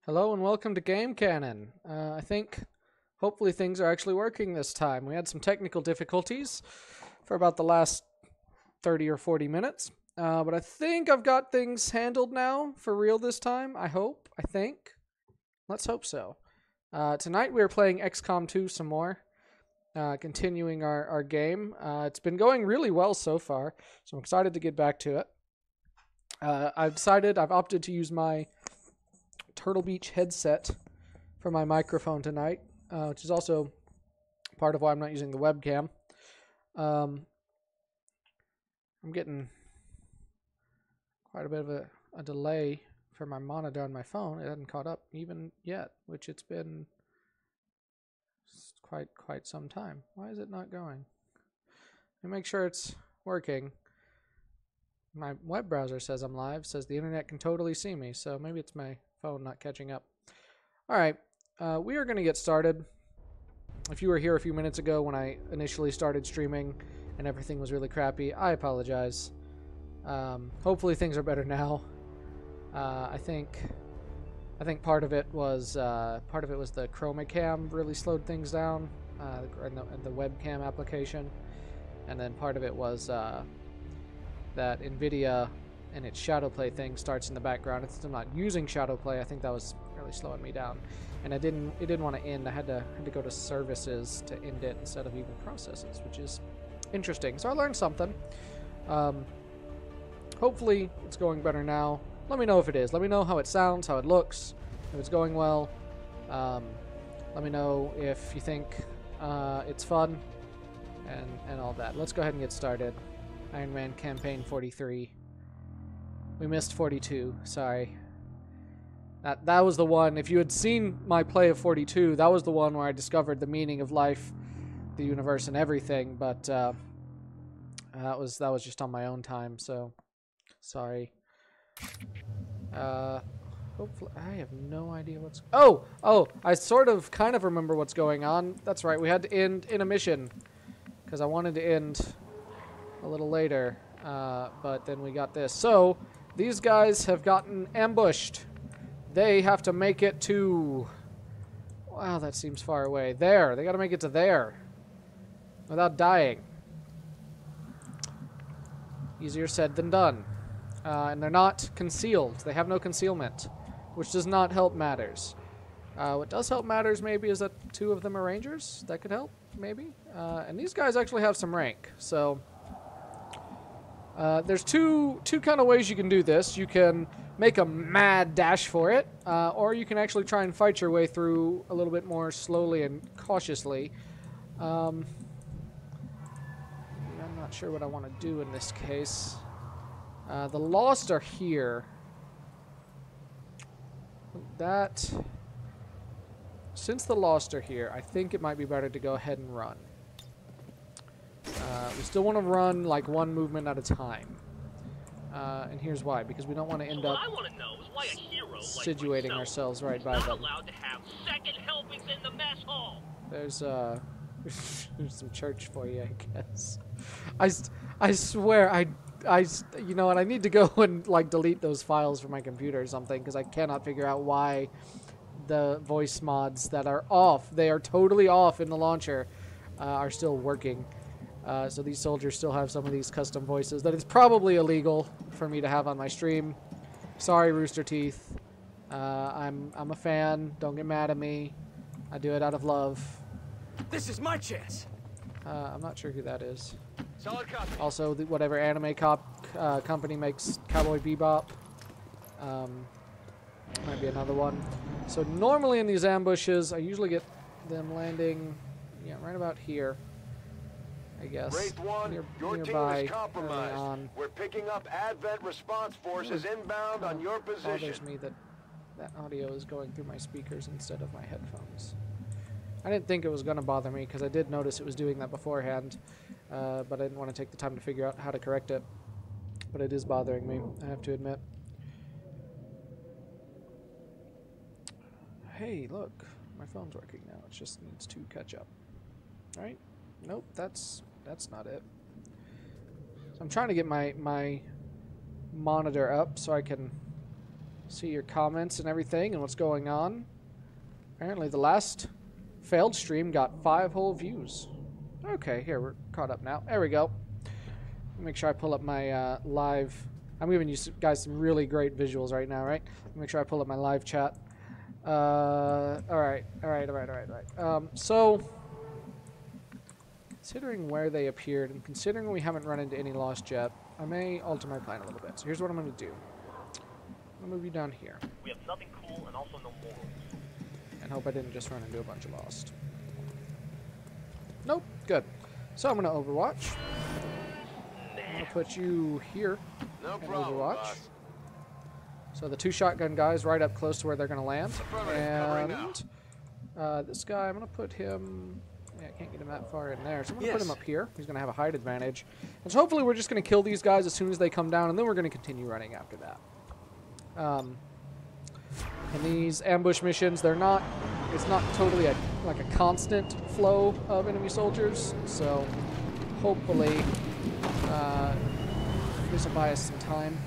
Hello and welcome to Game Cannon. I think hopefully things are actually working this time. We had some technical difficulties for about the last 30 or 40 minutes. But I think I've got things handled now for real this time. I hope. I think. Let's hope so. Tonight we are playing XCOM 2 some more. Continuing our game. It's been going really well so far. So I'm excited to get back to it. I've opted to use my Turtle Beach headset for my microphone tonight, which is also part of why I'm not using the webcam. I'm getting quite a bit of a delay for my monitor on my phone. It hasn't caught up even yet, which it's been quite some time. Why is it not going? Let me make sure it's working. My web browser says I'm live, says the internet can totally see me, so maybe it's my phone not catching up. Alright, we are going to get started. If you were here a few minutes ago when I initially started streaming and everything was really crappy, I apologize. Hopefully things are better now. I think part of it was the chroma cam really slowed things down, and the webcam application, and then part of it was that NVIDIA and its shadow play thing starts in the background. It's still not using shadow play. I think that was really slowing me down, and it didn't want to end. I had to go to services to end it instead of even processes, which is interesting. So I learned something. Hopefully it's going better now. Let me know if it is. Let me know how it sounds, how it looks, if it's going well. Let me know if you think it's fun and all that. Let's go ahead and get started. Iron Man Campaign 43. We missed 42, sorry. That was the one, if you had seen my play of 42, that was the one where I discovered the meaning of life, the universe, and everything, but that was just on my own time, so sorry. Hopefully, I have no idea what's... Oh, I kind of remember what's going on. That's right, we had to end in a mission, because I wanted to end a little later, but then we got this. So, these guys have gotten ambushed. They have to make it to... Wow, that seems far away. There. They got to make it to there. Without dying. Easier said than done. And they're not concealed. They have no concealment. Which does not help matters. What does help matters, maybe, is that two of them are rangers. That could help, maybe. And these guys actually have some rank. So... there's two kind of ways you can do this. You can make a mad dash for it, or you can actually try and fight your way through a little bit more slowly and cautiously. I'm not sure what I want to do in this case. The Lost are here. Since the Lost are here, I think it might be better to go ahead and run. We still want to run like one movement at a time. And here's why. Because we don't want to end up situating ourselves right by them. There's there's some church for you, I guess. I swear, you know what, I need to go and like delete those files from my computer or something, because I cannot figure out why the voice mods that are off, they are totally off in the launcher, are still working. So these soldiers still have some of these custom voices that it's probably illegal for me to have on my stream. Sorry, Rooster Teeth. I'm a fan. Don't get mad at me. I do it out of love. This is my chance. I'm not sure who that is. Solid copy. Also, whatever anime company makes Cowboy Bebop. Might be another one. So normally in these ambushes, I usually get them landing, yeah, right about here. I guess. Wraith 1, your nearby, team is compromised. We're picking up Advent response forces inbound on your position. It bothers me that audio is going through my speakers instead of my headphones. I didn't think it was going to bother me because I did notice it was doing that beforehand, but I didn't want to take the time to figure out how to correct it. But it is bothering me, I have to admit. Hey, look, my phone's working now. It just needs to catch up. All right? Nope, that's not it. So I'm trying to get my monitor up so I can see your comments and everything and what's going on. Apparently the last failed stream got 5 whole views. Okay, here, we're caught up now. There we go. Make sure I pull up my live. I'm giving you guys some really great visuals right now, right? Make sure I pull up my live chat. Alright. So, considering where they appeared, and considering we haven't run into any lost yet, I may alter my plan a little bit. So here's what I'm going to do. I'm going to move you down here. We have nothing cool and also no morals. And hope I didn't just run into a bunch of lost. Nope, good. So I'm going to Overwatch. I'm going to put you here in Overwatch. So the 2 shotgun guys right up close to where they're going to land. And this guy, I'm going to put him... Yeah, I can't get him that far in there. So I'm going to put him up here. He's going to have a height advantage. And so hopefully we're just going to kill these guys as soon as they come down, and then we're going to continue running after that. And these ambush missions, they're not... It's not totally like a constant flow of enemy soldiers. So hopefully this will buy us some time.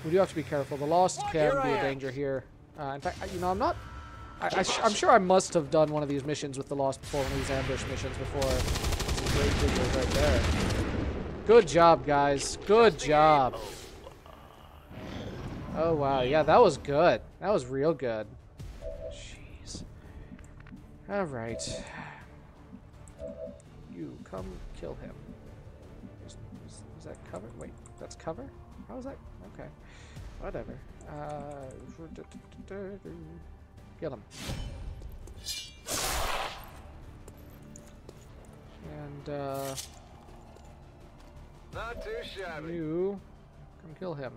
We do have to be careful. The Lost can be a danger here. In fact, you know, I'm sure I must have done one of these missions with the Lost before, one of these ambush missions before. Some great visuals right there. Good job, guys. Good job. Oh, wow. Yeah, that was good. That was real good. Jeez. All right. You come kill him. Is that cover? Wait, that's cover? How is that? Okay. Whatever. Kill him. And, not too shabby. You come kill him.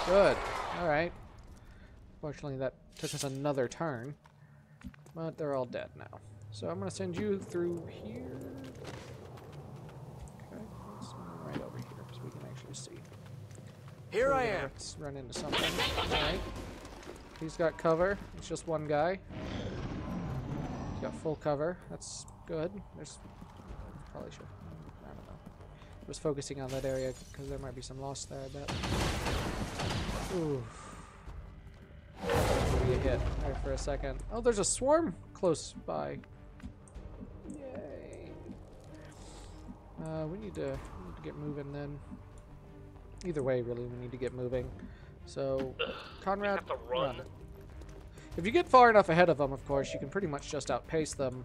Good. Alright. Fortunately, that took us another turn. But they're all dead now. So I'm going to send you through here. Okay. Let's move right over here so we can actually see. Here I am. Let's run into something. Alright. He's got cover. It's just one guy. He's got full cover. That's good. There's... Probably should... I don't know. I was focusing on that area because there might be some lost there, I bet. Ooh. Be a hit there for a second. Oh, there's a swarm close by. Yay. We need to get moving then. Either way, really, we need to get moving. So, Conrad, have to run. If you get far enough ahead of them, of course, you can pretty much just outpace them.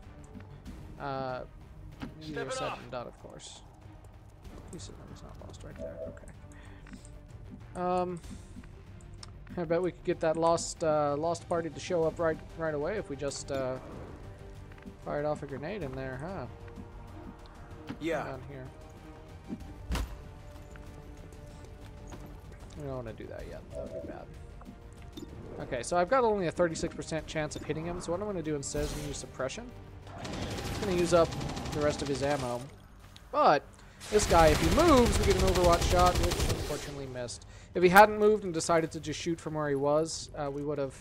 Easier said than done, of course. He's not lost right there. Okay. I bet we could get that lost party to show up right away if we just fired off a grenade in there, huh? Yeah. Down here. We don't want to do that yet. That would be bad. Okay, so I've got only a 36% chance of hitting him, so what I'm going to do instead is use suppression. He's going to use up the rest of his ammo. But this guy, if he moves, we get an Overwatch shot, which unfortunately missed. If he hadn't moved and decided to just shoot from where he was, we would have...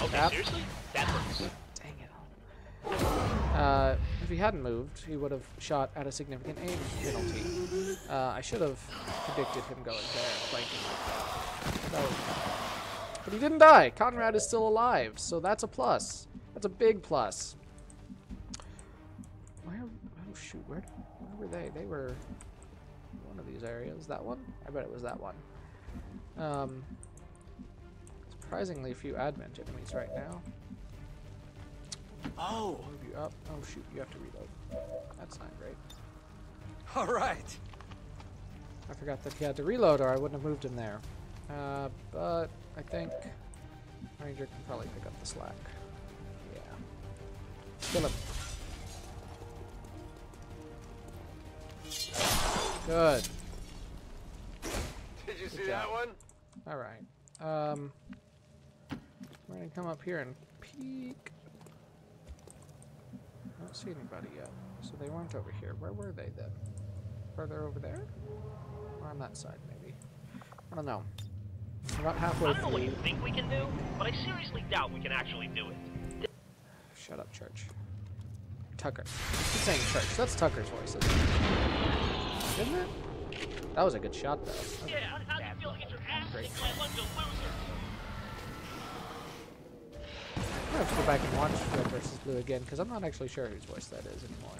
Okay, seriously? That hurts. Dang it. If he hadn't moved, he would have shot at a significant aim penalty. I should have predicted him going there, flanking like that. But he didn't die. Conrad is still alive, so that's a plus. That's a big plus. Where? Oh shoot! Where were they? They were one of these areas. That one? I bet it was that one. Surprisingly few advent enemies right now. Oh. Move you up. Oh shoot! You have to reload. That's not great. All right. I forgot that he had to reload, or I wouldn't have moved him there. But I think Ranger can probably pick up the slack. Yeah. Kill him. Good. Did you see that one? All right. We're gonna come up here and peek. I don't see anybody yet, so they weren't over here. Where were they then? Further over there, or on that side maybe? I don't know. About halfway I don't know what through. you think we can do, but I seriously doubt we can actually do it. Shut up, Church. Tucker. I keep saying Church. That's Tucker's voice, isn't it? That was a good shot, though. That was Yeah, how'd you feel to get your ass kicked by a bunch of losers? I'm gonna have to go back and watch Red vs. Blue again because I'm not actually sure whose voice that is anymore.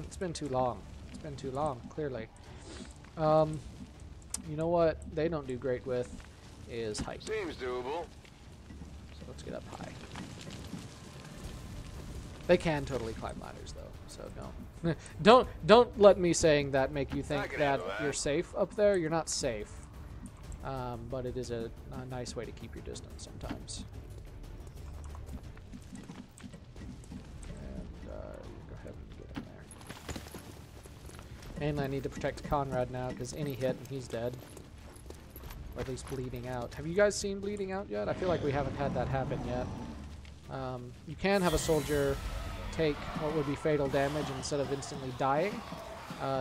It's been too long. It's been too long, clearly. You know what they don't do great with is height. Seems doable. So let's get up high. They can totally climb ladders though, so don't let me saying that make you think can that handle that. you're safe up there. You're not safe, but it is a nice way to keep your distance sometimes. And go ahead and get in there. Mainly I need to protect Conrad now because any hit and he's dead. Or at least bleeding out. Have you guys seen bleeding out yet? I feel like we haven't had that happen yet. You can have a soldier take what would be fatal damage instead of instantly dying.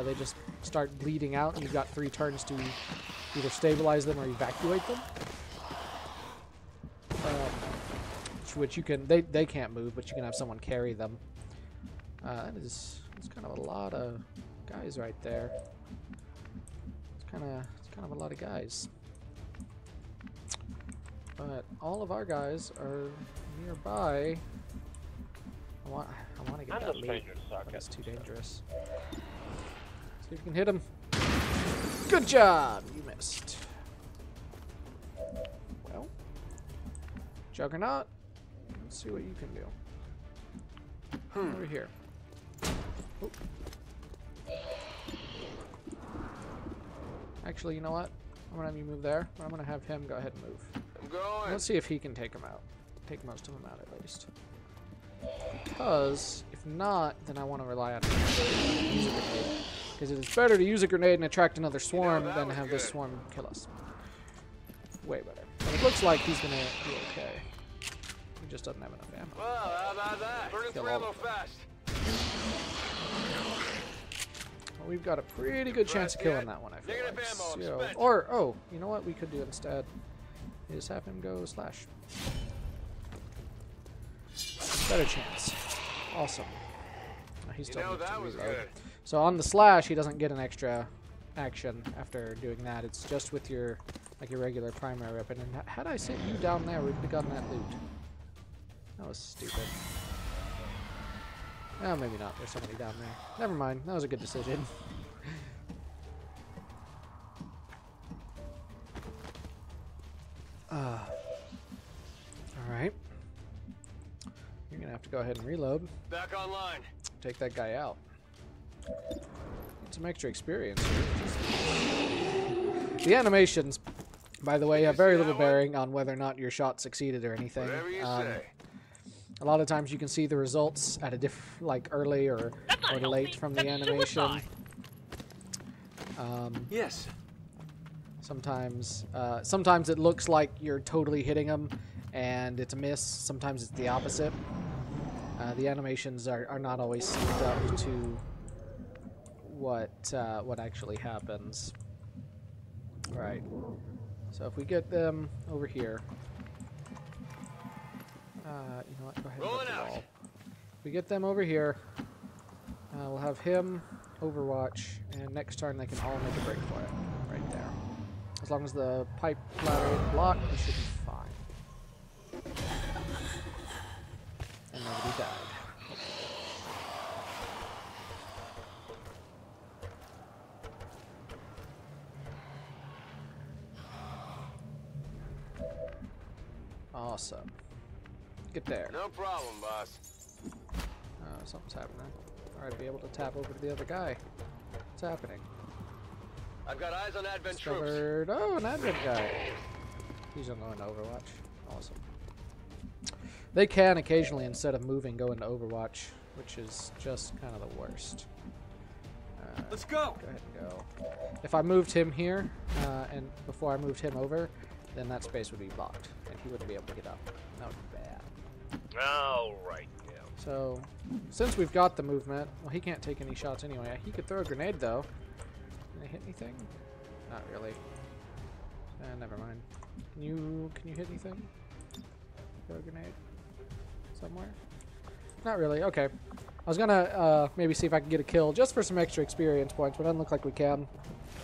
They just start bleeding out and you've got 3 turns to either stabilize them or evacuate them. Which you can, they can't move, but you can have someone carry them. It's kind of a lot of guys right there. It's kind of a lot of guys. But all of our guys are nearby. I want to get that lead, but it's too dangerous. See if you can hit him. Good job! You missed. Well, Juggernaut, let's see what you can do. Over here. Oh. Actually, you know what? I'm gonna have you move there. I'm gonna have him go ahead and move. I'm going. Let's see if he can take him out. Take most of them out at least. Because if not, then I want to rely on use a grenade. Because it is better to use a grenade and attract another swarm than have this swarm kill us. Way better. But it looks like he's gonna be okay. He just doesn't have enough ammo. Well, how about that? Burning Kill through all ammo of them. fast. Well, we've got a pretty good chance of killing that one, I feel Negative like. ammo, I'm spent. Or, oh, you know what we could do instead? Is have him go slash. Better chance. Awesome. No, he still needs to that was reload. good. So on the slash, he doesn't get an extra action after doing that. It's just with your regular primary weapon. And had I sent you down there, we'd have gotten that loot. That was stupid. Oh, maybe not. There's somebody down there. Never mind. That was a good decision. Alright. You're going to have to go ahead and reload. Back online. Take that guy out. Get some extra experience here. The animations, by the way, have very little bearing on whether or not your shot succeeded or anything. Whatever you say. A lot of times you can see the results at a like early or late from the animation. Yes. Sometimes it looks like you're totally hitting them and it's a miss. Sometimes it's the opposite. The animations are not always synced up to what actually happens. Right. So if we get them over here, you know what? Go ahead and hit the wall. If we get them over here, we'll have him overwatch, and next turn they can all make a break for it. Right there. As long as the pipe ladder is blocked, we should be fine. And nobody died. Awesome. Get there. No problem, boss. Something's happening. Alright, be able to tap over to the other guy. What's happening? I've got eyes on Advent troops. Discovered. Oh, an Advent guy. He's going to Overwatch. Awesome. They can occasionally, instead of moving, go into Overwatch, which is just kind of the worst. Let's go. Go ahead and go. If I moved him here, and before I moved him over, then that space would be blocked, and he wouldn't be able to get up. That would be bad. All right, yeah. So, since we've got the movement, well, he can't take any shots anyway. He could throw a grenade, though. Can I hit anything? Not really. Never mind. Can you hit anything? Throw a grenade somewhere? Not really. Okay. I was gonna maybe see if I can get a kill just for some extra experience points, but it doesn't look like we can.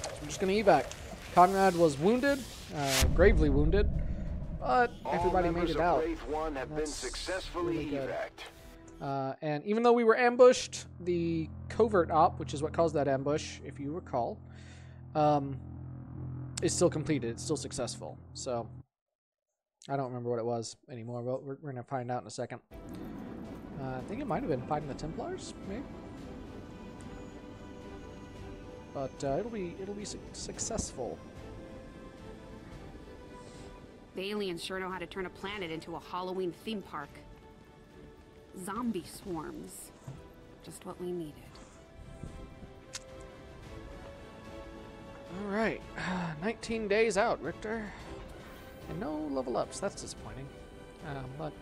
So I'm just gonna evac. Conrad was wounded, gravely wounded, but everybody made it out. Wraith 1 have been successfully really good. evac'd. And even though we were ambushed, the covert op, which is what caused that ambush, if you recall, is still completed. It's still successful. So I don't remember what it was anymore, but we're going to find out in a second. I think it might have been fighting the Templars, maybe. But it'll be successful. The aliens sure know how to turn a planet into a Halloween theme park. Zombie swarms. Just what we needed. Alright. 19 days out, Richter. And no level ups. That's disappointing. But...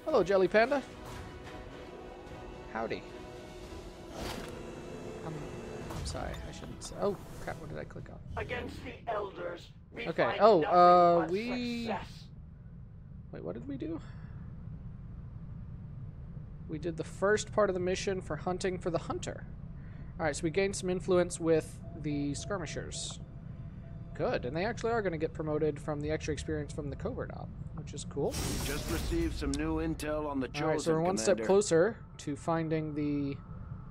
Hello, Jelly Panda. Howdy. I'm sorry. I shouldn't say... Oh, crap. What did I click on? Against the elders. Okay. Wait, what did we do? We did the first part of the mission for hunting for the hunter. Alright, so we gained some influence with the skirmishers. Good, and they actually are going to get promoted from the extra experience from the covert op, which is cool. We just received some new intel on the Chosen. Alright, so we're one step closer to finding the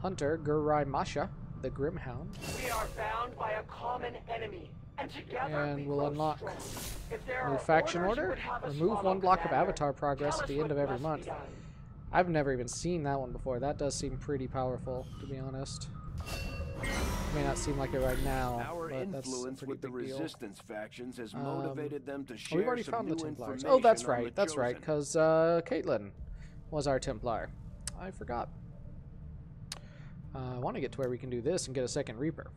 hunter, Gurai Masha, the Grimhound. We are bound by a common enemy, and together And we we'll grow unlock strong. If there new are faction orders you order. would have us Remove follow, one block of Commander, avatar progress tell at the us end of what every must month. be done. I've never even seen that one before. That does seem pretty powerful, to be honest. It may not seem like it right now, Our but that's a influence pretty with the big deal. Resistance factions has motivated them to Oh, share we've already some found the new Templars. information Oh, that's on right. the That's right, Chosen. because Caitlin was our Templar. I forgot. I want to get to where we can do this and get a second Reaper.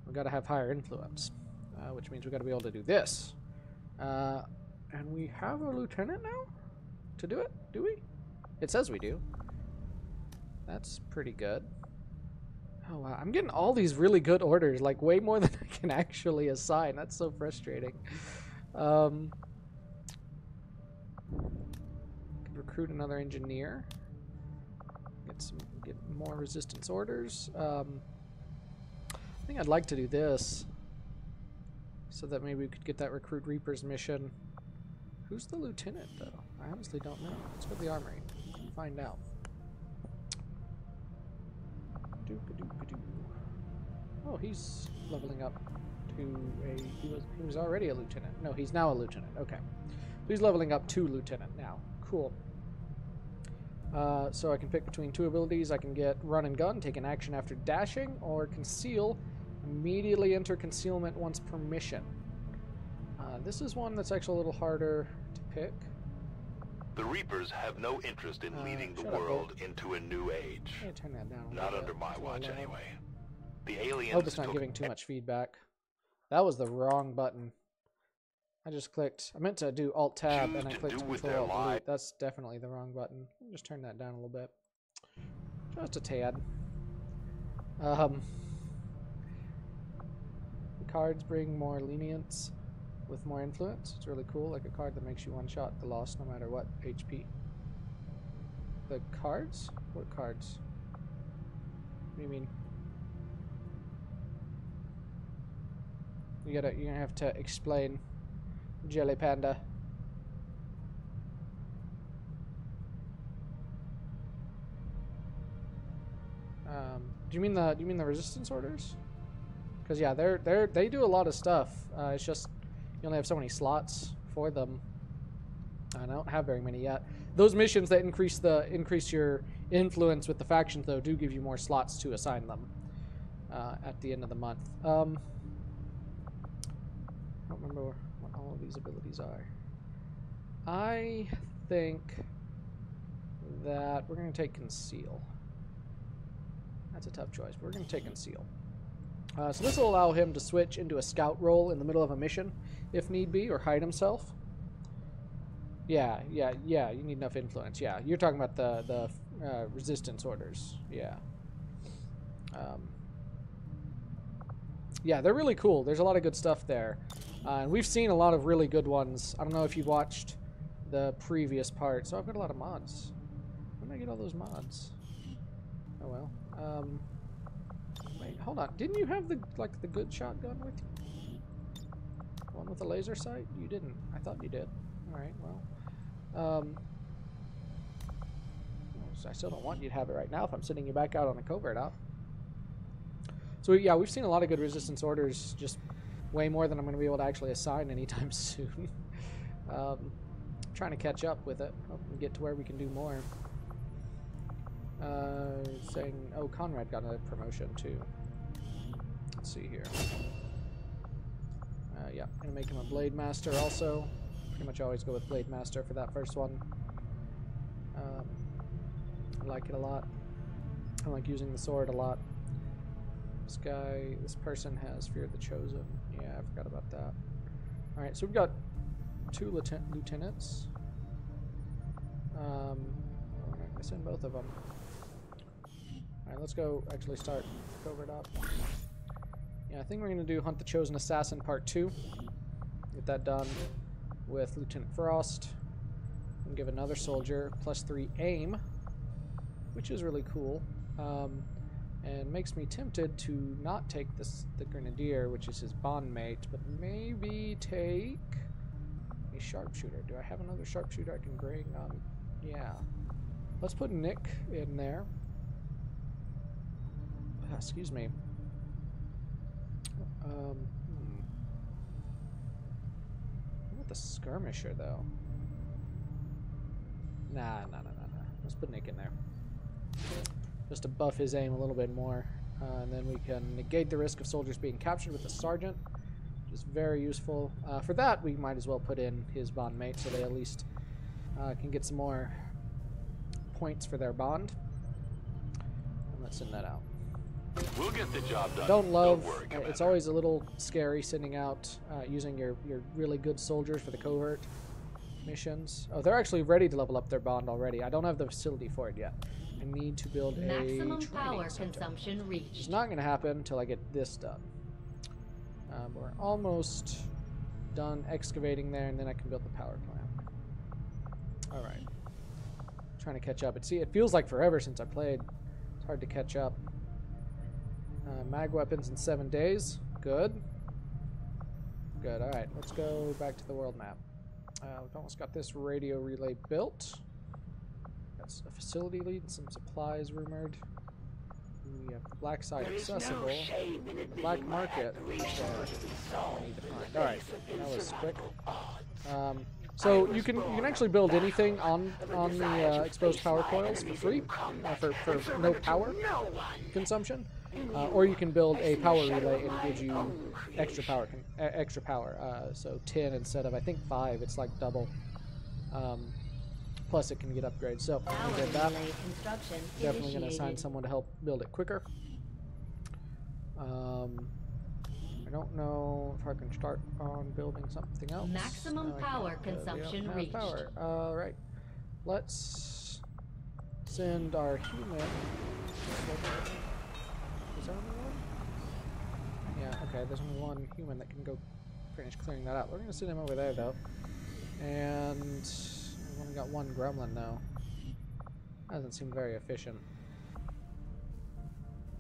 We've got to have higher influence, which means we've got to be able to do this. And we have a lieutenant now to do it, do we? It says we do. That's pretty good. Oh, wow. I'm getting all these really good orders, like way more than I can actually assign. That's so frustrating. Could recruit another engineer. Get more resistance orders. I think I'd like to do this so that maybe we could get that recruit Reapers mission. Who's the lieutenant, though? I honestly don't know. Let's go to the armory and find out. Oh, he's leveling up to a... He was already a lieutenant. No, he's now a lieutenant. Okay. So he's leveling up to lieutenant now. Cool. So I can pick between two abilities. I can get run and gun, take an action after dashing, or conceal, immediately enter concealment once per mission. This is one that's actually a little harder to pick. The Reapers have no interest in leading the world into a new age. I'm gonna turn that down a Not little under bit. my It's a watch, little loud. anyway. The aliens I hope it's not took giving too much feedback. That was the wrong button. I just clicked. I meant to do Alt-Tab Choose and I to clicked do with their Control-Alt-Delete. lives. That's definitely the wrong button. Just turn that down a little bit. Just a tad. The cards bring more lenience with more influence. It's really cool, like a card that makes you one-shot the loss no matter what HP. The cards? What cards? What do you mean? You're gonna have to explain, Jelly Panda. Do you mean the resistance orders? Because yeah, they do a lot of stuff. It's just you only have so many slots for them. I don't have very many yet. Those missions that increase your influence with the factions though do give you more slots to assign them at the end of the month. I don't remember what all of these abilities are. I think that we're going to take Conceal. That's a tough choice, but we're going to take Conceal. So this will allow him to switch into a scout role in the middle of a mission, if need be, or hide himself. Yeah, you need enough influence. Yeah, you're talking about the resistance orders. Yeah. Yeah, they're really cool. There's a lot of good stuff there. And we've seen a lot of really good ones. I don't know if you watched the previous part. So I've got a lot of mods. When did I get all those mods? Oh well. Wait, hold on. Didn't you have the the good shotgun with you? The one with the laser sight? You didn't. I thought you did. Alright, well. I still don't want you to have it right now if I'm sending you back out on a covert op. So yeah, we've seen a lot of good resistance orders, just way more than I'm going to be able to actually assign anytime soon. Trying to catch up with it, hope we get to where we can do more. Saying, oh, Conrad got a promotion too. Let's see here. Yeah, gonna make him a Blade Master also. Pretty much always go with Blade Master for that first one. I like it a lot. I like using the sword a lot. This person has Fear of the Chosen. Yeah, I forgot about that. Alright, so we've got 2 lieutenants. We're not gonna send both of them. Alright, let's go actually start covert op. Yeah, I think we're gonna do Hunt the Chosen Assassin Part 2. Get that done with Lieutenant Frost. And give another soldier +3 aim, which is really cool. And makes me tempted to not take the Grenadier, which is his bond mate, but maybe take a sharpshooter. Do I have another sharpshooter I can bring on? Yeah. Let's put Nick in there. Excuse me. What about the skirmisher, though? Nah. Let's put Nick in there. Just to buff his aim a little bit more. And then we can negate the risk of soldiers being captured with the sergeant, which is very useful. For that, we might as well put in his bond mate so they at least can get some more points for their bond. And let's send that out. We'll get the job done. Don't love, Don't worry, it's always a little scary sending out, using your really good soldiers for the covert missions. Oh, they're actually ready to level up their bond already. I don't have the facility for it yet. I need to build a maximum power center, consumption reached. It's not going to happen until I get this done. We're almost done excavating there, and then I can build the power plant. All right. Trying to catch up. It feels like forever since I played. It's hard to catch up. Mag weapons in 7 days. Good. Good. All right. Let's go back to the world map. We've almost got this radio relay built. Got a facility lead and some supplies rumored. We have the black site accessible. The black market. I need to find. All right. That was quick. So you can actually build anything on the exposed power coils for free, for no power consumption, or you can build a power relay and it gives you extra power. So 10 instead of I think 5. It's like double. Plus it can get upgrades. So I'm gonna get that. Definitely gonna assign someone to help build it quicker. I don't know if I can start on building something else. Maximum power consumption reached. Power. All right. Let's send our human. Is there only one? Yeah. Okay. There's only one human that can go finish clearing that out. We're gonna send him over there though. And we've only got one gremlin though. Doesn't seem very efficient.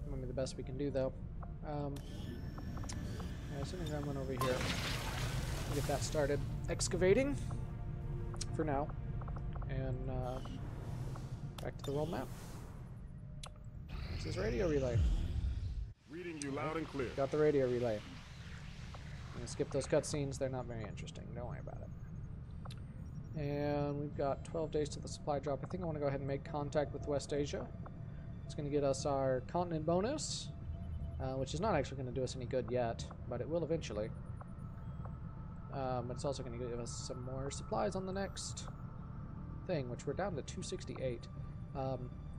Maybe the best we can do though. Send a gremlin over here. Get that started excavating for now. And back to the world map. This is radio relay. Reading you loud and clear. Got the radio relay. I'm gonna skip those cutscenes. They're not very interesting. Don't worry about it. And we've got 12 days to the supply drop. I think I want to go ahead and make contact with West Asia. It's going to get us our continent bonus. Which is not actually going to do us any good yet, but it will eventually. But it's also going to give us some more supplies on the next thing, which we're down to 268.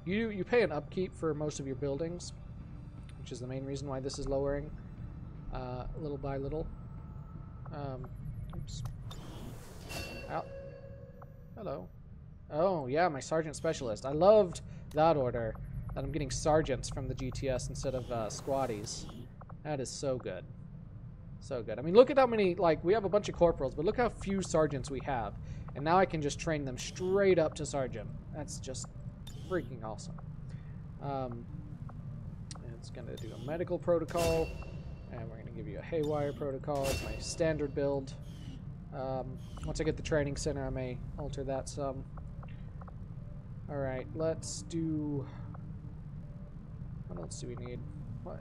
You pay an upkeep for most of your buildings, which is the main reason why this is lowering little by little. Oops. Out. Hello. Oh, yeah, my Sergeant Specialist. I loved that order. That I'm getting sergeants from the GTS instead of squaddies. That is so good. So good. I mean, look at how many, like, we have a bunch of corporals, but look how few sergeants we have. And now I can just train them straight up to sergeant. That's just freaking awesome. It's going to do a medical protocol, and we're going to give you a haywire protocol. It's my standard build. Once I get the training center, I may alter that some. Alright, let's do... What else do we need? What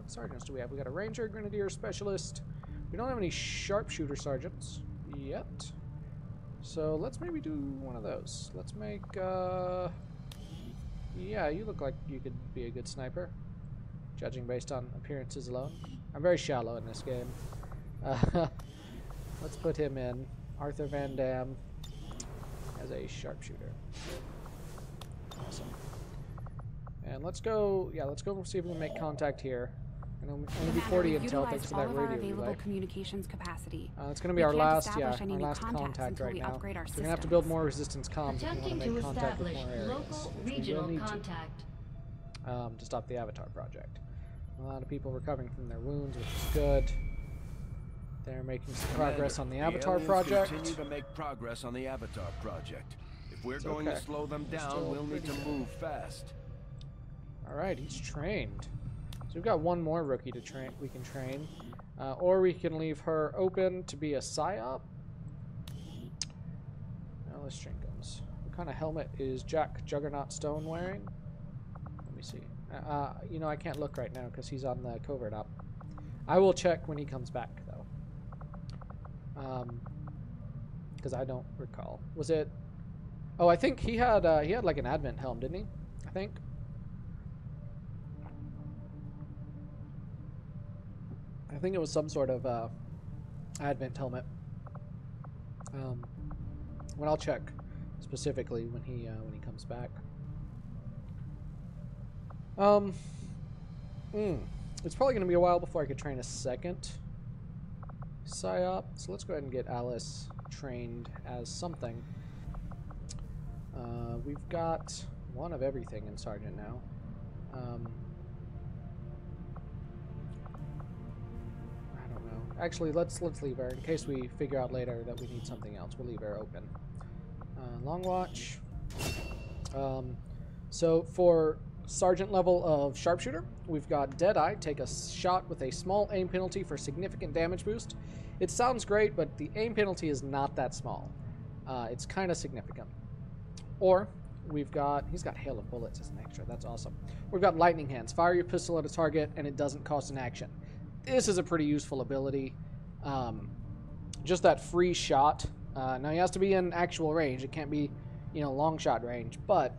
sergeants do we have? We got a ranger, grenadier, specialist. We don't have any sharpshooter sergeants yet. So let's maybe do one of those. Let's make, yeah, you look like you could be a good sniper, judging based on appearances alone. I'm very shallow in this game. Let's put him in. Arthur Van Dam as a sharpshooter. Awesome. And let's go, yeah, let's go see if we can make contact here. And only be 40 intel thanks to that radio relay. Communications capacity. It's going to be our last, our last contact right now. We're going to have to build more resistance comms if we want to make contact with more areas. Local regional contact. To stop the Avatar project. A lot of people recovering from their wounds, which is good. They're making some progress on the Avatar project. Continue to make progress on the Avatar project. If we're going to slow them down, we'll need to move fast. Alright, he's trained. So we've got one more rookie to train. We can train, or we can leave her open to be a psyop. Now let's Railgunz. What kind of helmet is Jack Juggernaut Stone wearing? Let me see. You know, I can't look right now because he's on the covert op. I will check when he comes back though, because I don't recall. Was it? Oh, I think he had like an Advent helm, didn't he? I think. I think it was some sort of Advent helmet. When I'll check specifically when he comes back. It's probably going to be a while before I could train a second psyop. So let's go ahead and get Alice trained as something. We've got one of everything in Sergeant now. Actually, let's leave her in case we figure out later that we need something else. We'll leave her open. Long watch. So for sergeant level of sharpshooter, we've got Deadeye. Take a shot with a small aim penalty for significant damage boost. It sounds great, but the aim penalty is not that small. It's kind of significant. Or we've got, he's got hail of bullets as an extra. That's awesome. We've got lightning hands. Fire your pistol at a target and it doesn't cost an action. This is a pretty useful ability. Just that free shot. Now he has to be in actual range. It can't be, you know, long shot range, but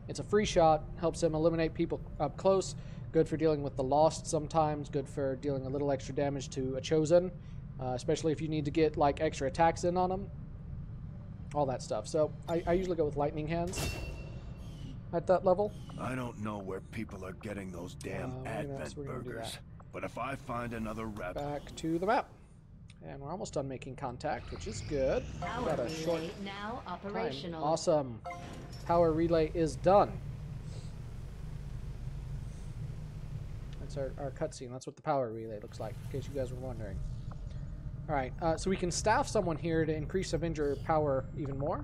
it's a free shot. Helps him eliminate people up close. Good for dealing with the Lost sometimes. Good for dealing a little extra damage to a Chosen, especially if you need to get like extra attacks in on them. All that stuff. So I usually go with lightning hands at that level. I don't know where people are getting those damn Advent burgers. But if I find another rep... Back to the map. And we're almost done making contact, which is good. Got a short now operational. Time. Awesome. Power relay is done. That's our cutscene. That's what the power relay looks like, in case you guys were wondering. Alright, so we can staff someone here to increase Avenger power even more.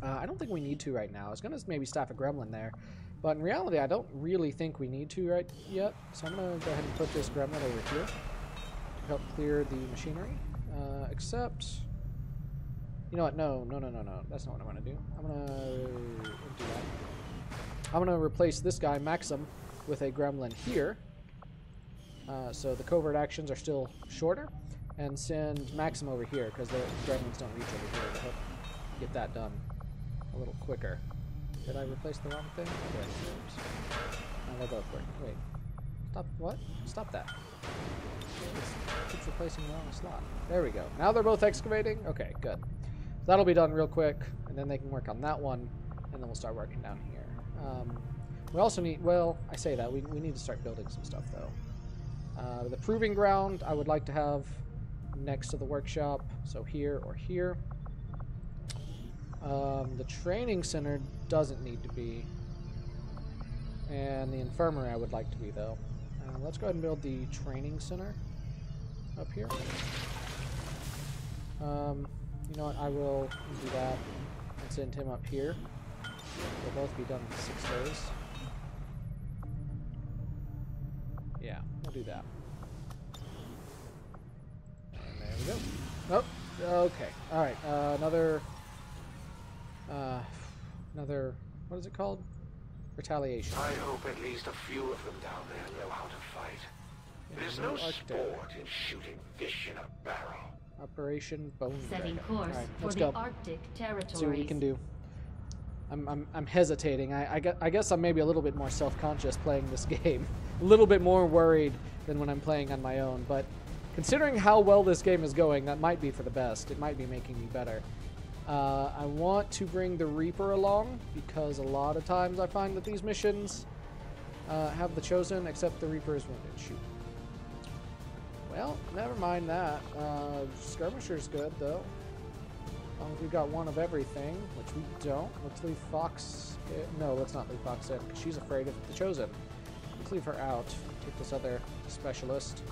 I don't think we need to right now. I was going to maybe staff a gremlin there. But in reality, I don't really think we need to right yet. So I'm going to go ahead and put this gremlin over here to help clear the machinery. Except, you know what? No. That's not what I want to do. I'm going to do that. I'm going to replace this guy, Maxim, with a gremlin here. So the covert actions are still shorter. And send Maxim over here, because the gremlins don't reach over here to help get that done a little quicker. Did I replace the wrong thing? Okay. No, they both work. Wait. Stop. What? Stop that. It keeps replacing the wrong slot. There we go. Now they're both excavating? Okay, good. So that'll be done real quick, and then they can work on that one, and then we'll start working down here. We also need, well, I say that, we need to start building some stuff, though. The proving ground, I would like to have next to the workshop, so here or here. The training center doesn't need to be, and the infirmary I would like to be, though. Let's go ahead and build the training center up here. You know what, I will do that and send him up here. They'll both be done in 6 days. Yeah, we'll do that. And there we go. Oh, okay. All right. Another, what is it called? Retaliation. I hope at least a few of them down there know how to fight. Yeah, It is no sport in shooting fish in a barrel. Operation Bone Setting Dragon. course All right, for let's the go. Arctic territories. See what we can do. I'm hesitating. I guess I'm maybe a little bit more self-conscious playing this game. A little bit more worried than when I'm playing on my own. But considering how well this game is going, that might be for the best. It might be making me better. I want to bring the Reaper along because a lot of times I find that these missions have the Chosen, except the Reaper is wounded. Shoot. Well, never mind that. Skirmisher's good, though. As long as we've got one of everything, which we don't. Let's leave Fox... No, let's not leave Fox in, because she's afraid of the Chosen. Let's leave her out. Take this other specialist.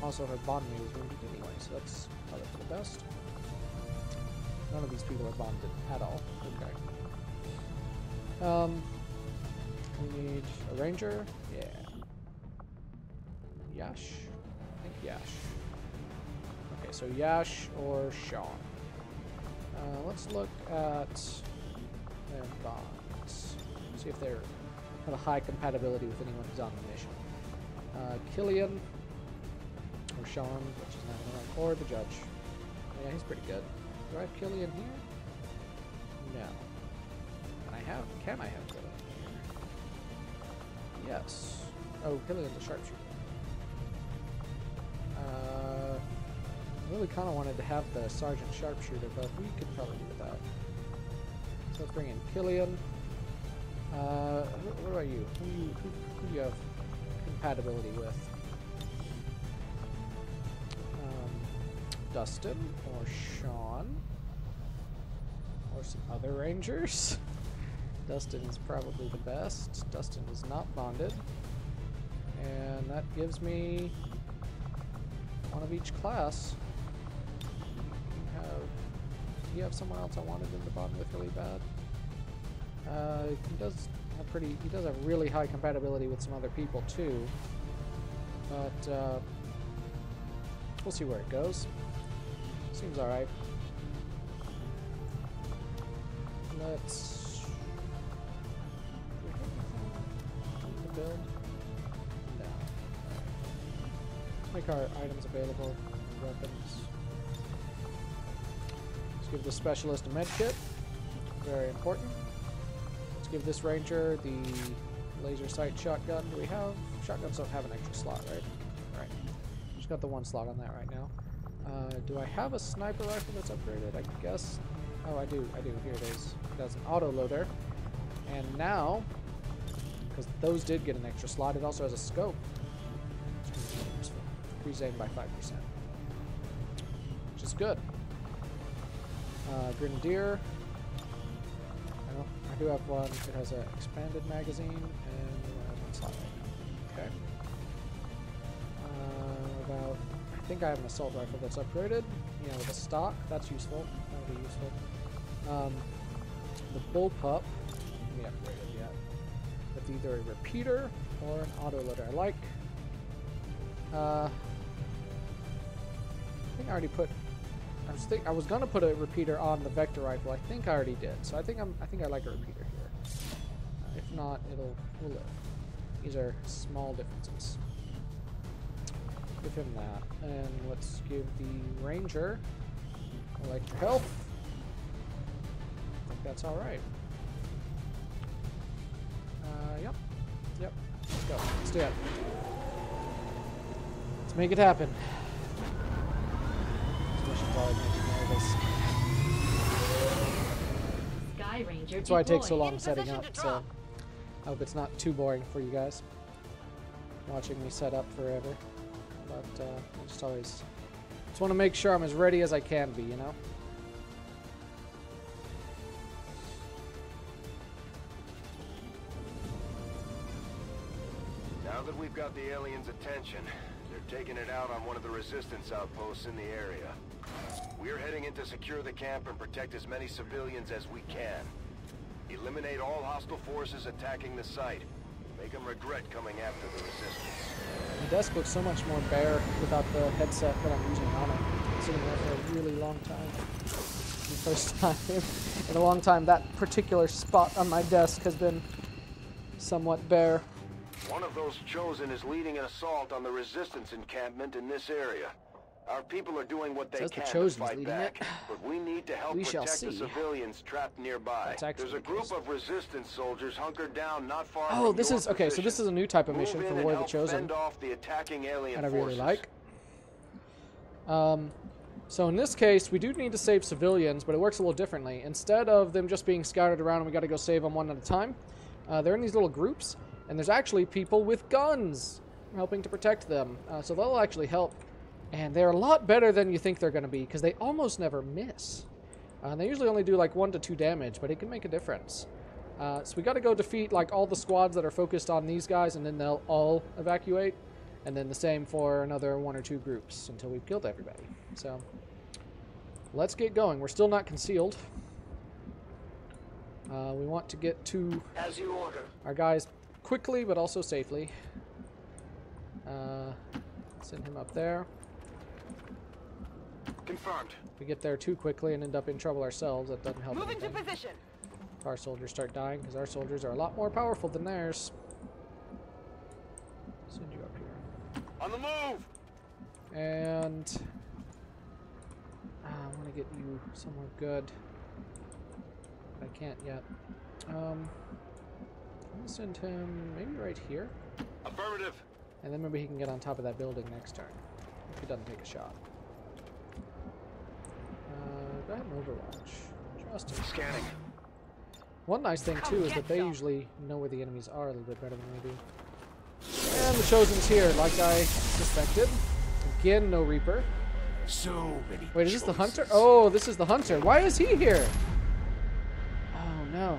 Also, her bondmate is wounded anyway, so that's probably for the best. None of these people are bonded at all. Okay. We need a ranger. Yeah. Yash? I think Yash. Okay, so Yash or Sean. Let's look at their bonds. See if they're have a high compatibility with anyone who's on the mission. Killian or Sean, which is not right, or the judge. Yeah, he's pretty good. Do I have Killian here? No. Can I have Killian here? Yes. Oh, Killian's a sharpshooter. I really kind of wanted to have the Sergeant Sharpshooter, but we could probably do without. So let's bring in Killian. What about you? Who do you have compatibility with? Dustin or Sean or some other rangers. Dustin is probably the best. Dustin is not bonded, and that gives me one of each class. Do you have someone else I wanted him to bond with really bad? He does have really high compatibility with some other people too, but we'll see where it goes. Seems all right. Let's build. No. Let's make our items available. Weapons. Let's give the specialist a med kit. Very important. Let's give this ranger the laser sight shotgun. Do we have shotguns? Don't have an extra slot, right? All right. Just got the one slot on that right now. Do I have a sniper rifle that's upgraded? I guess. Oh, I do. Here it is. It has an auto loader. And now, because those did get an extra slot, it also has a scope. Increase aim by 5%. Which is good. Grenadier. I do have one. It has an expanded magazine and one slot right now. Okay. I think I have an assault rifle that's upgraded. Yeah, with a stock. That's useful. That would be useful. The bullpup. We upgraded yet. With either a repeater or an autoloader. I like. I think I already put. I was gonna put a repeater on the vector rifle. I think I already did. So I think I like a repeater here. If not, we'll live. These are small differences. Give him that, and let's give the ranger electro health. I think that's all right. Yep. Let's go. Let's do it. Let's make it happen. This mission's always making me nervous. Sky Ranger. That's why it takes so long setting up. So I hope it's not too boring for you guys watching me set up forever. But I just want to make sure I'm as ready as I can be, you know? Now that we've got the aliens' attention, they're taking it out on one of the resistance outposts in the area. We're heading in to secure the camp and protect as many civilians as we can. Eliminate all hostile forces attacking the site. Make them regret coming after the resistance. The desk looks so much more bare without the headset that I'm using on it. It's sitting there for a really long time. The first time in a long time that particular spot on my desk has been somewhat bare. One of those chosen is leading an assault on the resistance encampment in this area. Our people are doing what they can to fight back, but we need to help protect the civilians trapped nearby. There's a group of resistance soldiers hunkered down not far from your this is okay. So this is a new type of mission for War of the Chosen that I really like. So in this case, we do need to save civilians, but it works a little differently. Instead of them just being scattered around and we got to go save them one at a time, they're in these little groups, and there's actually people with guns helping to protect them. So they'll actually help. And they're a lot better than you think they're going to be, because they almost never miss. They usually only do like 1 to 2 damage, but it can make a difference. So we got to go defeat like all the squads that are focused on these guys, and then they'll all evacuate. And then the same for another 1 or 2 groups until we've killed everybody. So let's get going. We're still not concealed. We want to get to As you order. our guys quickly, but also safely. Send him up there. Confirmed. If we get there too quickly and end up in trouble ourselves, that doesn't help anything. Moving to position. If our soldiers start dying, because our soldiers are a lot more powerful than theirs. Send you up here. On the move! And I want to get you somewhere good. But I can't yet. I'm going to send him maybe right here. Affirmative. And then maybe he can get on top of that building next turn. If he doesn't take a shot. Go ahead and Overwatch. Just in Scanning. One nice thing too is that they usually know where the enemies are a little bit better than we do. And the Chosen's here, like I suspected. Again, no Reaper. So many. Wait, is this the Hunter? Oh, this is the Hunter. Why is he here? Oh no.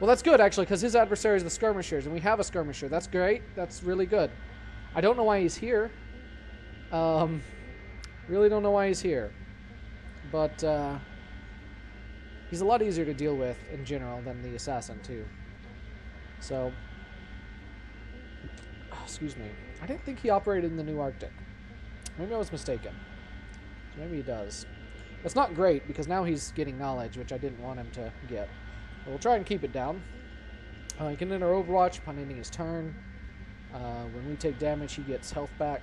Well, that's good actually, because his adversary is the Skirmishers, and we have a Skirmisher. That's great. That's really good. I don't know why he's here. Really don't know why he's here. But he's a lot easier to deal with in general than the Assassin too. So, excuse me. I didn't think he operated in the new Arctic. Maybe I was mistaken. So maybe he does. That's not great because now he's getting knowledge, which I didn't want him to get. But we'll try and keep it down. He can enter Overwatch upon ending his turn. When we take damage, he gets health back.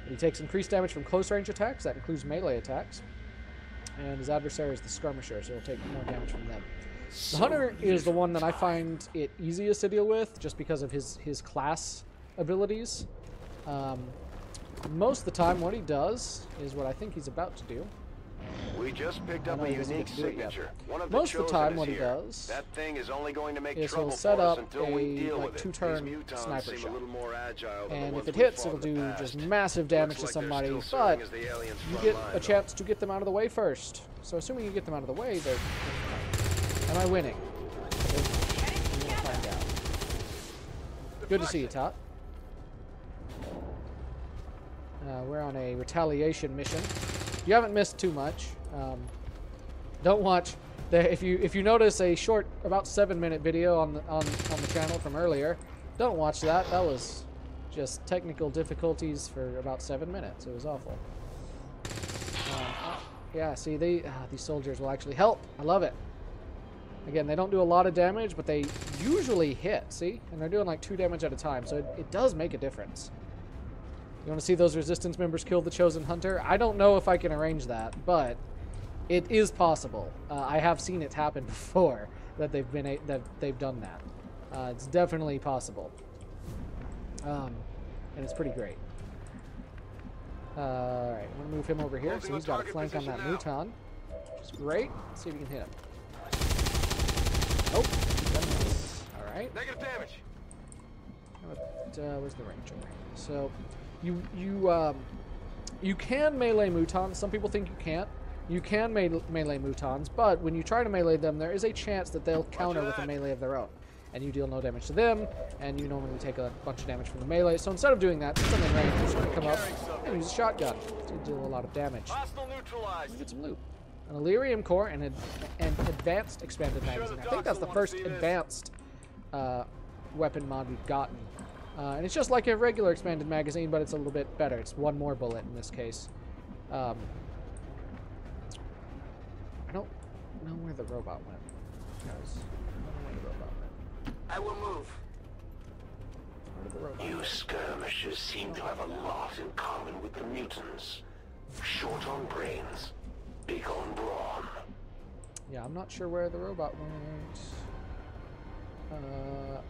He takes increased damage from close range attacks. That includes melee attacks. And his adversary is the Skirmisher, so he'll take more damage from them. The Hunter is the one that I find it easiest to deal with, just because of his class abilities. Most of the time, what he does is what I think he's about to do. We just picked up a unique signature. One of the Most of the time, what he here. does That thing is only going to make is trouble he'll set for us up until a we deal like with 2-turn it. These sniper seem shot. a little more agile than And the if ones it we hits, fought it'll in the do past. just massive damage to Looks like they're somebody, still but serving as the aliens' you front get line, a though. chance to get them out of the way first. So assuming you get them out of the way, they're fine. Am I winning? We're gonna find out. Good to see you, Tot. We're on a retaliation mission. You haven't missed too much. Don't watch. If you notice a short, about 7-minute video on the channel from earlier, don't watch that. That was just technical difficulties for about 7 minutes. It was awful. Yeah, see, these soldiers will actually help. I love it. Again, they don't do a lot of damage, but they usually hit. See, and they're doing like 2 damage at a time, so it does make a difference. You want to see those resistance members kill the Chosen Hunter? I don't know if I can arrange that, but it is possible. I have seen it happen before that they've done that. It's definitely possible, and it's pretty great. All right, I'm gonna move him over here, so he's got a flank on that Muton, which is great. Let's see if we can hit him. Oh, all right. Negative damage. Where's the ranger? So, you can melee Mutons. Some people think you can't. You can melee Mutons, but when you try to melee them, there is a chance that they'll counter with a melee of their own. and you deal no damage to them, and you normally take a bunch of damage from the melee. So instead of doing that, since I'm in range, I'm just going to come up and use a shotgun to deal a lot of damage. Get some loot. An Elerium core and an advanced expanded magazine. I think that's the first advanced weapon mod we've gotten. And it's just like a regular expanded magazine, but it's a little bit better. It's one more bullet in this case. I don't know where the robot went. Guys, I don't know where the robot went. I will move. Where did the robot You go? skirmishers seem to have a lot in common with the mutants. Short on brains, big on brawn. Yeah, I'm not sure where the robot went.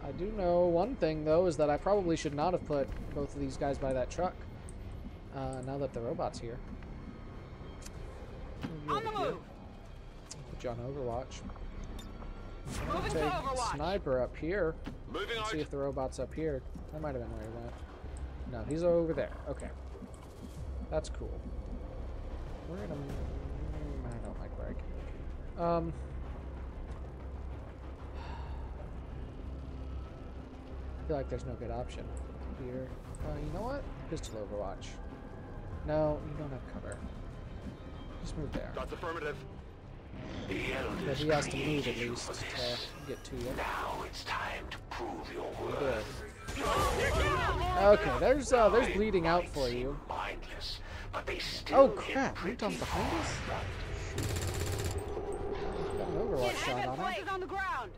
I do know one thing, though, is that I probably should not have put both of these guys by that truck. Now that the robot's here. On the move! Put you on Overwatch. I'm gonna take Sniper up here. Let's see if the robot's up here. That might have been where he went. No, he's over there. Okay. That's cool. We're gonna... I don't like where I can... I feel like there's no good option here. You know what? Pistol Overwatch. No, you don't have cover. Just move there. That's affirmative. But he has to move at least to get to you. Now it's time to prove your worth. Okay, there's bleeding out for you. Mindless, but they still Oh crap! Newton's behind us. Got an Overwatch shot on him. On the ground.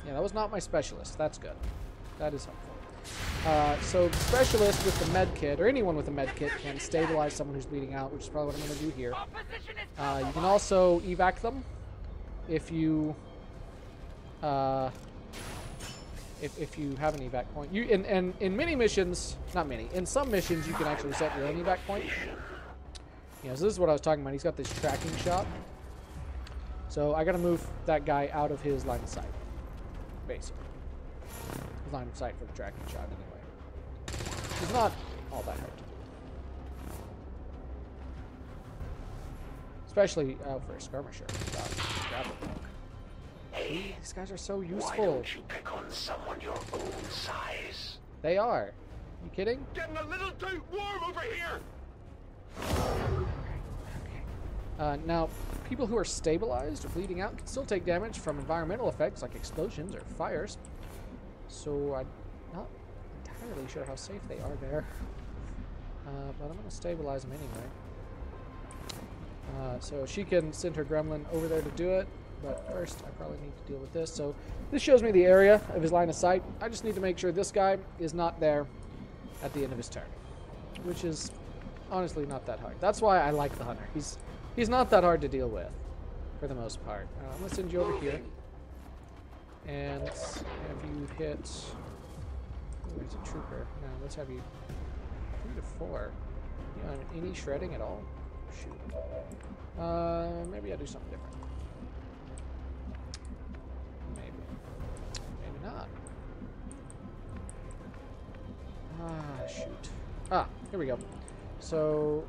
Yeah, that was not my specialist. That's good. That is helpful. So the specialist with the med kit, or anyone with a med kit, can stabilize someone who's bleeding out, which is probably what I'm going to do here. You can also evac them if you if you have an evac point. And in many missions, not many, in some missions you can actually set your own evac point. So this is what I was talking about. He's got this tracking shot. So I got to move that guy out of his line of sight. Basically. Line of sight for the tracking shot, anyway. It's not all that hard to do. Especially for a skirmisher. Hey, these guys are so useful. Why don't you pick on someone your own size? They are. You kidding? Getting a little too warm over here. Now, people who are stabilized or bleeding out can still take damage from environmental effects like explosions or fires. So I'm not entirely sure how safe they are there. But I'm going to stabilize them anyway. So she can send her gremlin over there to do it. But first, I probably need to deal with this. So this shows me the area of his line of sight. I just need to make sure this guy is not there at the end of his turn. Which is honestly not that hard. That's why I like the Hunter. He's not that hard to deal with, for the most part. I'm going to send you over here. And have you hit... Where's a trooper? No, let's have you... 3 to 4. You know, any shredding at all? Shoot. Maybe I'll do something different. Maybe not. Shoot. Here we go. So...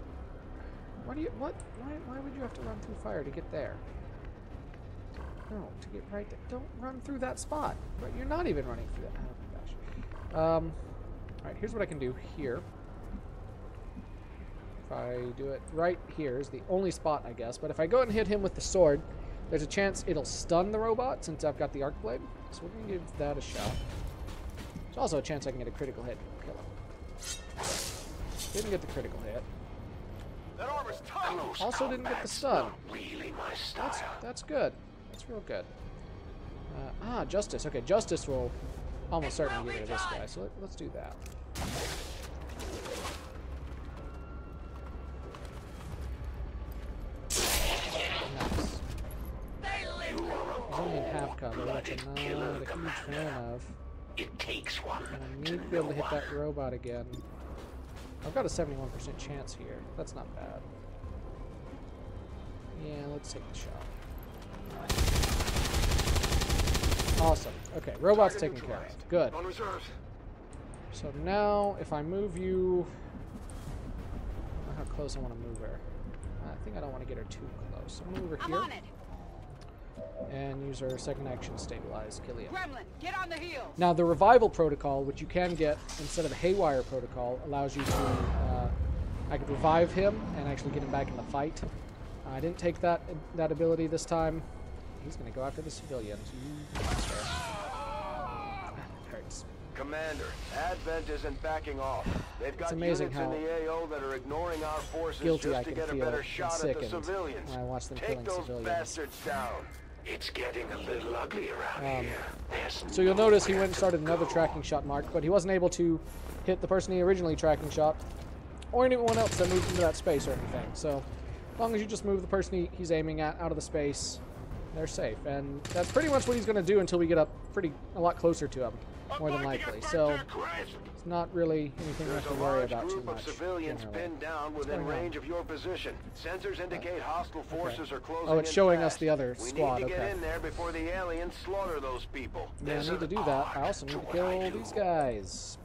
Why would you have to run through fire to get there? No, to get right there. Don't run through that spot. But you're not even running through that. Oh my gosh. Alright, here's what I can do here. If I do it right here is the only spot, I guess. But if I go and hit him with the sword, there's a chance it'll stun the robot since I've got the arc blade. So we're going to give that a shot. There's also a chance I can get a critical hit and kill him. Didn't get the critical hit. That armor's tough. Also didn't get the stun. Really my style. That's good. That's real good. Justice. Okay, Justice will almost certainly get rid of this guy, so let's do that. Nice. He's only in half cover, which I'm not a huge fan of. It takes one. And I need to be able to hit that robot again. I've got a 71% chance here. That's not bad. Yeah, let's take the shot. Awesome. Okay, robot's taken care of. Good. So now, if I move you... I don't know how close I want to move her. I think I don't want to get her too close. I'm going to move her here. And use our second action, stabilize Killian. Gremlin, get on the heels. Now, the revival protocol, which you can get instead of the haywire protocol, allows you to... I could revive him and actually get him back in the fight. I didn't take that ability this time. He's going to go after the civilians. You monster. That hurts. Commander, Advent isn't backing off. They've got units in the AO that are ignoring our forces just to get a better shot at the civilians. When I watch them Take killing those civilians. bastards down. It's getting a little ugly around here. So you'll notice he went and started another tracking shot mark, but he wasn't able to hit the person he originally tracking shot, or anyone else that moved into that space or anything. So as long as you just move the person he's aiming at out of the space, they're safe. And that's pretty much what he's going to do until we get up a lot closer to him, more than likely. So it's not really anything we have to worry about too much. There's a large group of civilians pinned down within range of your position. Sensors indicate hostile forces are closing in. Oh, it's showing us the other squad. We need to get in there before the aliens slaughter those people. Yeah, I need to do that. I also need to kill these guys.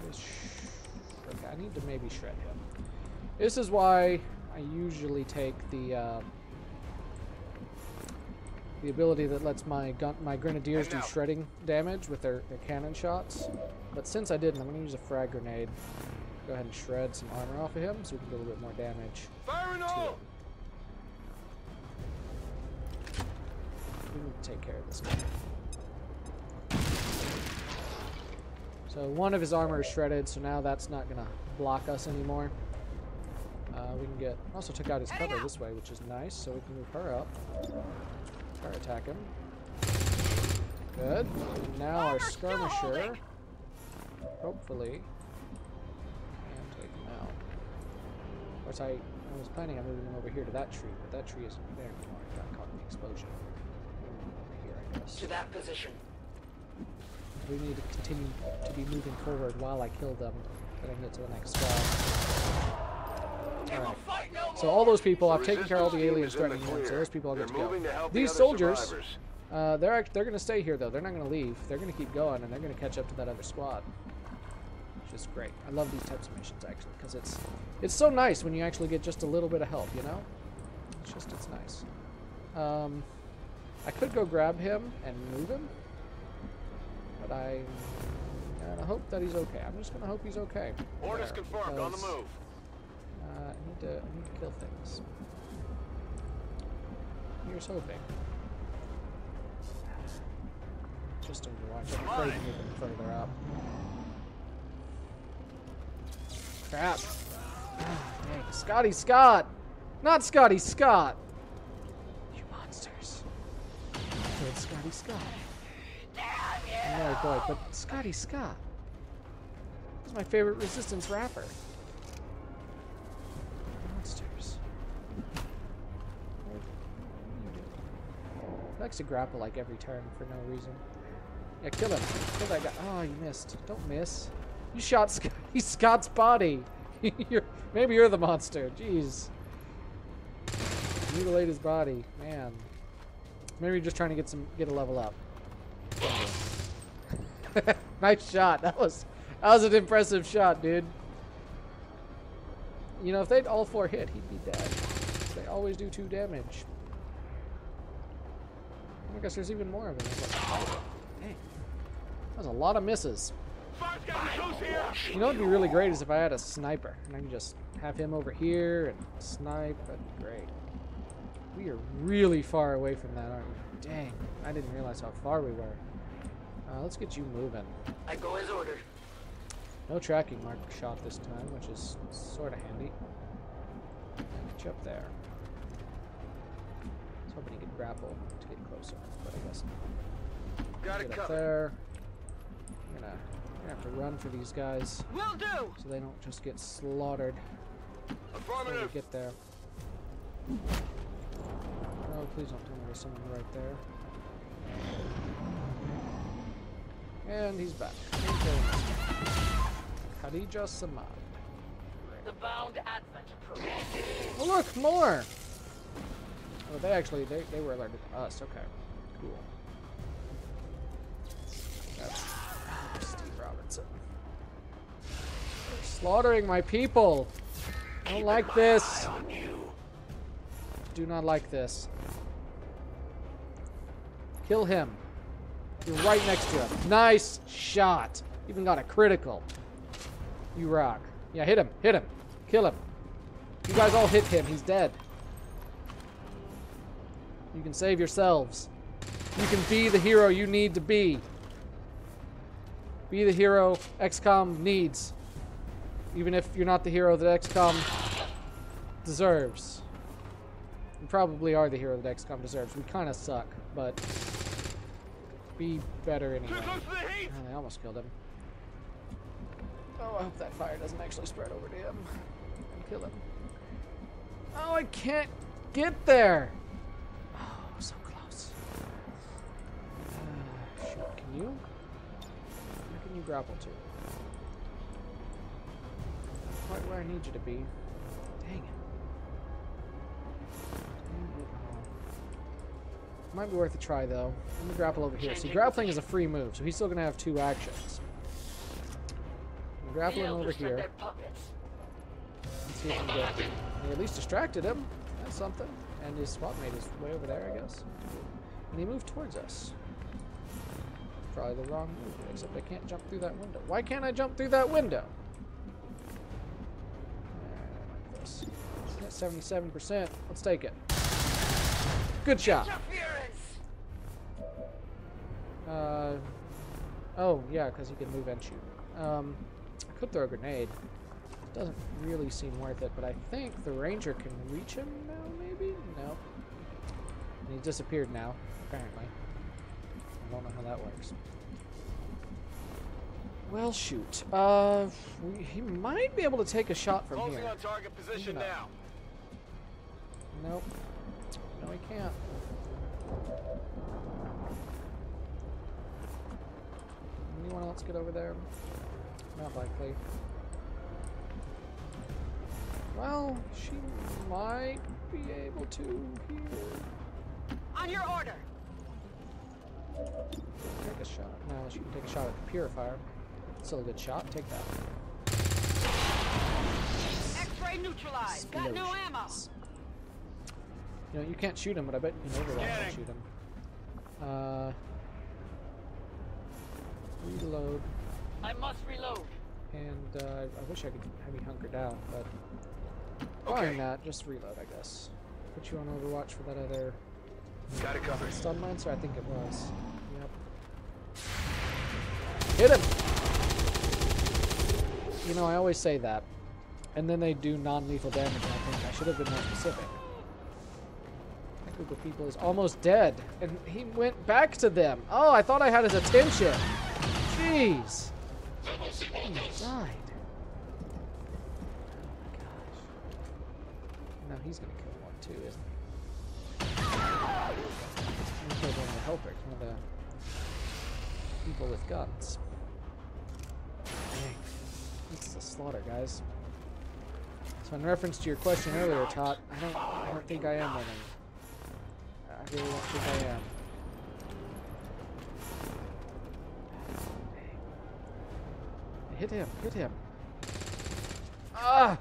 Okay, I need to maybe shred him. This is why I usually take the ability that lets my grenadiers do shredding damage with their cannon shots. But since I didn't, I'm going to use a frag grenade. Go ahead and shred some armor off of him so we can do a little bit more damage to him. We need to take care of this guy. So one of his armor is shredded, so now that's not going to block us anymore. We can get... Also took out his cover this way, which is nice, so we can move her up. Try to attack him. Good. And now our skirmisher, hopefully, can take him out. Of course, I was planning on moving him over here to that tree, but that tree isn't there anymore. It got caught in the explosion. Over here, I guess. To that position. We need to continue to be moving forward while I kill them, so I can get to the next squad. Alright. So all those people, I've taken care of all the aliens threatening them, so those people are good to go. These soldiers, they're going to stay here, though. They're not going to leave. They're going to keep going, and they're going to catch up to that other squad. Which is great. I love these types of missions, actually, because it's so nice when you actually get just a little bit of help, you know? It's nice. I could go grab him and move him, but I'm going to hope that he's okay. I'm just going to hope he's okay. Orders confirmed, on the move. I need to kill things. Here's hoping. Just Overwatch. I'm afraid to move him further up. Crap. Dang. Scotty Scott! Not Scotty Scott! You monsters. Good Scotty Scott. Oh boy, but Scotty Scott. He's my favorite Resistance rapper. Monsters. What are you doing? He likes to grapple like every turn for no reason. Yeah, kill him. Kill that guy. Oh, you missed. Don't miss. You shot Scott's body. Maybe you're the monster. Jeez. Mutilate his body. Man. Maybe you're just trying to get a level up. Nice shot. That was an impressive shot, dude. You know, if they'd all four hit, he'd be dead. They always do 2 damage. I guess there's even more of them. Dang. That was a lot of misses. You know what would be really great is if I had a sniper. And I can just have him over here and snipe. That'd be great. We are really far away from that, aren't we? Dang. I didn't realize how far we were. Let's get you moving. I go as ordered. No tracking mark shot this time, which is sort of handy. Get you up there. I was hoping he could grapple to get closer, but I guess not. Got it get up covered. there. I'm gonna have to run for these guys. Will do. So they don't just get slaughtered before we get there. Oh, please don't tell me there's someone right there. And he's back. Khadija Samad. The bound Advent approaches. Oh look, more! Oh, they were alerted to us. Okay, cool. That's Steve Robinson. They're slaughtering my people. I don't like this. do not like this. Kill him. You're right next to him. Nice shot. Even got a critical. You rock. Yeah, hit him. Hit him. Kill him. You guys all hit him. He's dead. You can save yourselves. You can be the hero you need to be. Be the hero XCOM needs. Even if you're not the hero that XCOM deserves. You probably are the hero that XCOM deserves. We kind of suck, but be better anyway. Oh, they almost killed him. Oh, I hope that fire doesn't actually spread over to him and kill him. Oh, I can't get there. Oh, so close. Shoot, can you? Where can you grapple to? Right where I need you to be. Dang it. Might be worth a try, though. Let me grapple over here. See, grappling is a free move, so he's still going to have 2 actions. I'm grappling over here. Let's see if we can get... He at least distracted him. That's something. And his swap mate is way over there, I guess. And he moved towards us. Probably the wrong move, except I can't jump through that window. Why can't I jump through that window? Like this. Got 77%. Let's take it. Good shot. Oh, yeah, because he can move and shoot. I could throw a grenade. Doesn't really seem worth it, but I think the ranger can reach him now, maybe? No. And he's disappeared now, apparently. I don't know how that works. Well, shoot. He might be able to take a shot from here. On target position now. Nope. No, he can't. Anyone else get over there? Not likely. Well, she might be able to here. On your order. Take a shot. No, she can take a shot at the purifier. Still a good shot. Take that. X-ray neutralized. Got no ammo. You know, you can't shoot him, but I bet you can overwatch and shoot him. Reload. I must reload. And I wish I could have you hunker down, but fine, not just reload, I guess. Put you on overwatch for that other. Got it covered. Stun lancer, I think it was. Yep. Hit him. You know, I always say that, and then they do non-lethal damage. And I think I should have been more specific. That group of people is almost dead, and he went back to them. Oh, I thought I had his attention. Jeez. He died. Oh my gosh. Now he's gonna kill one too, isn't he? He's killed one of the helpers, one of the people with guns. Dang. This is a slaughter, guys. So in reference to your question earlier, Tot, I don't think I am winning. I really don't think I am. Hit him, hit him. Ah!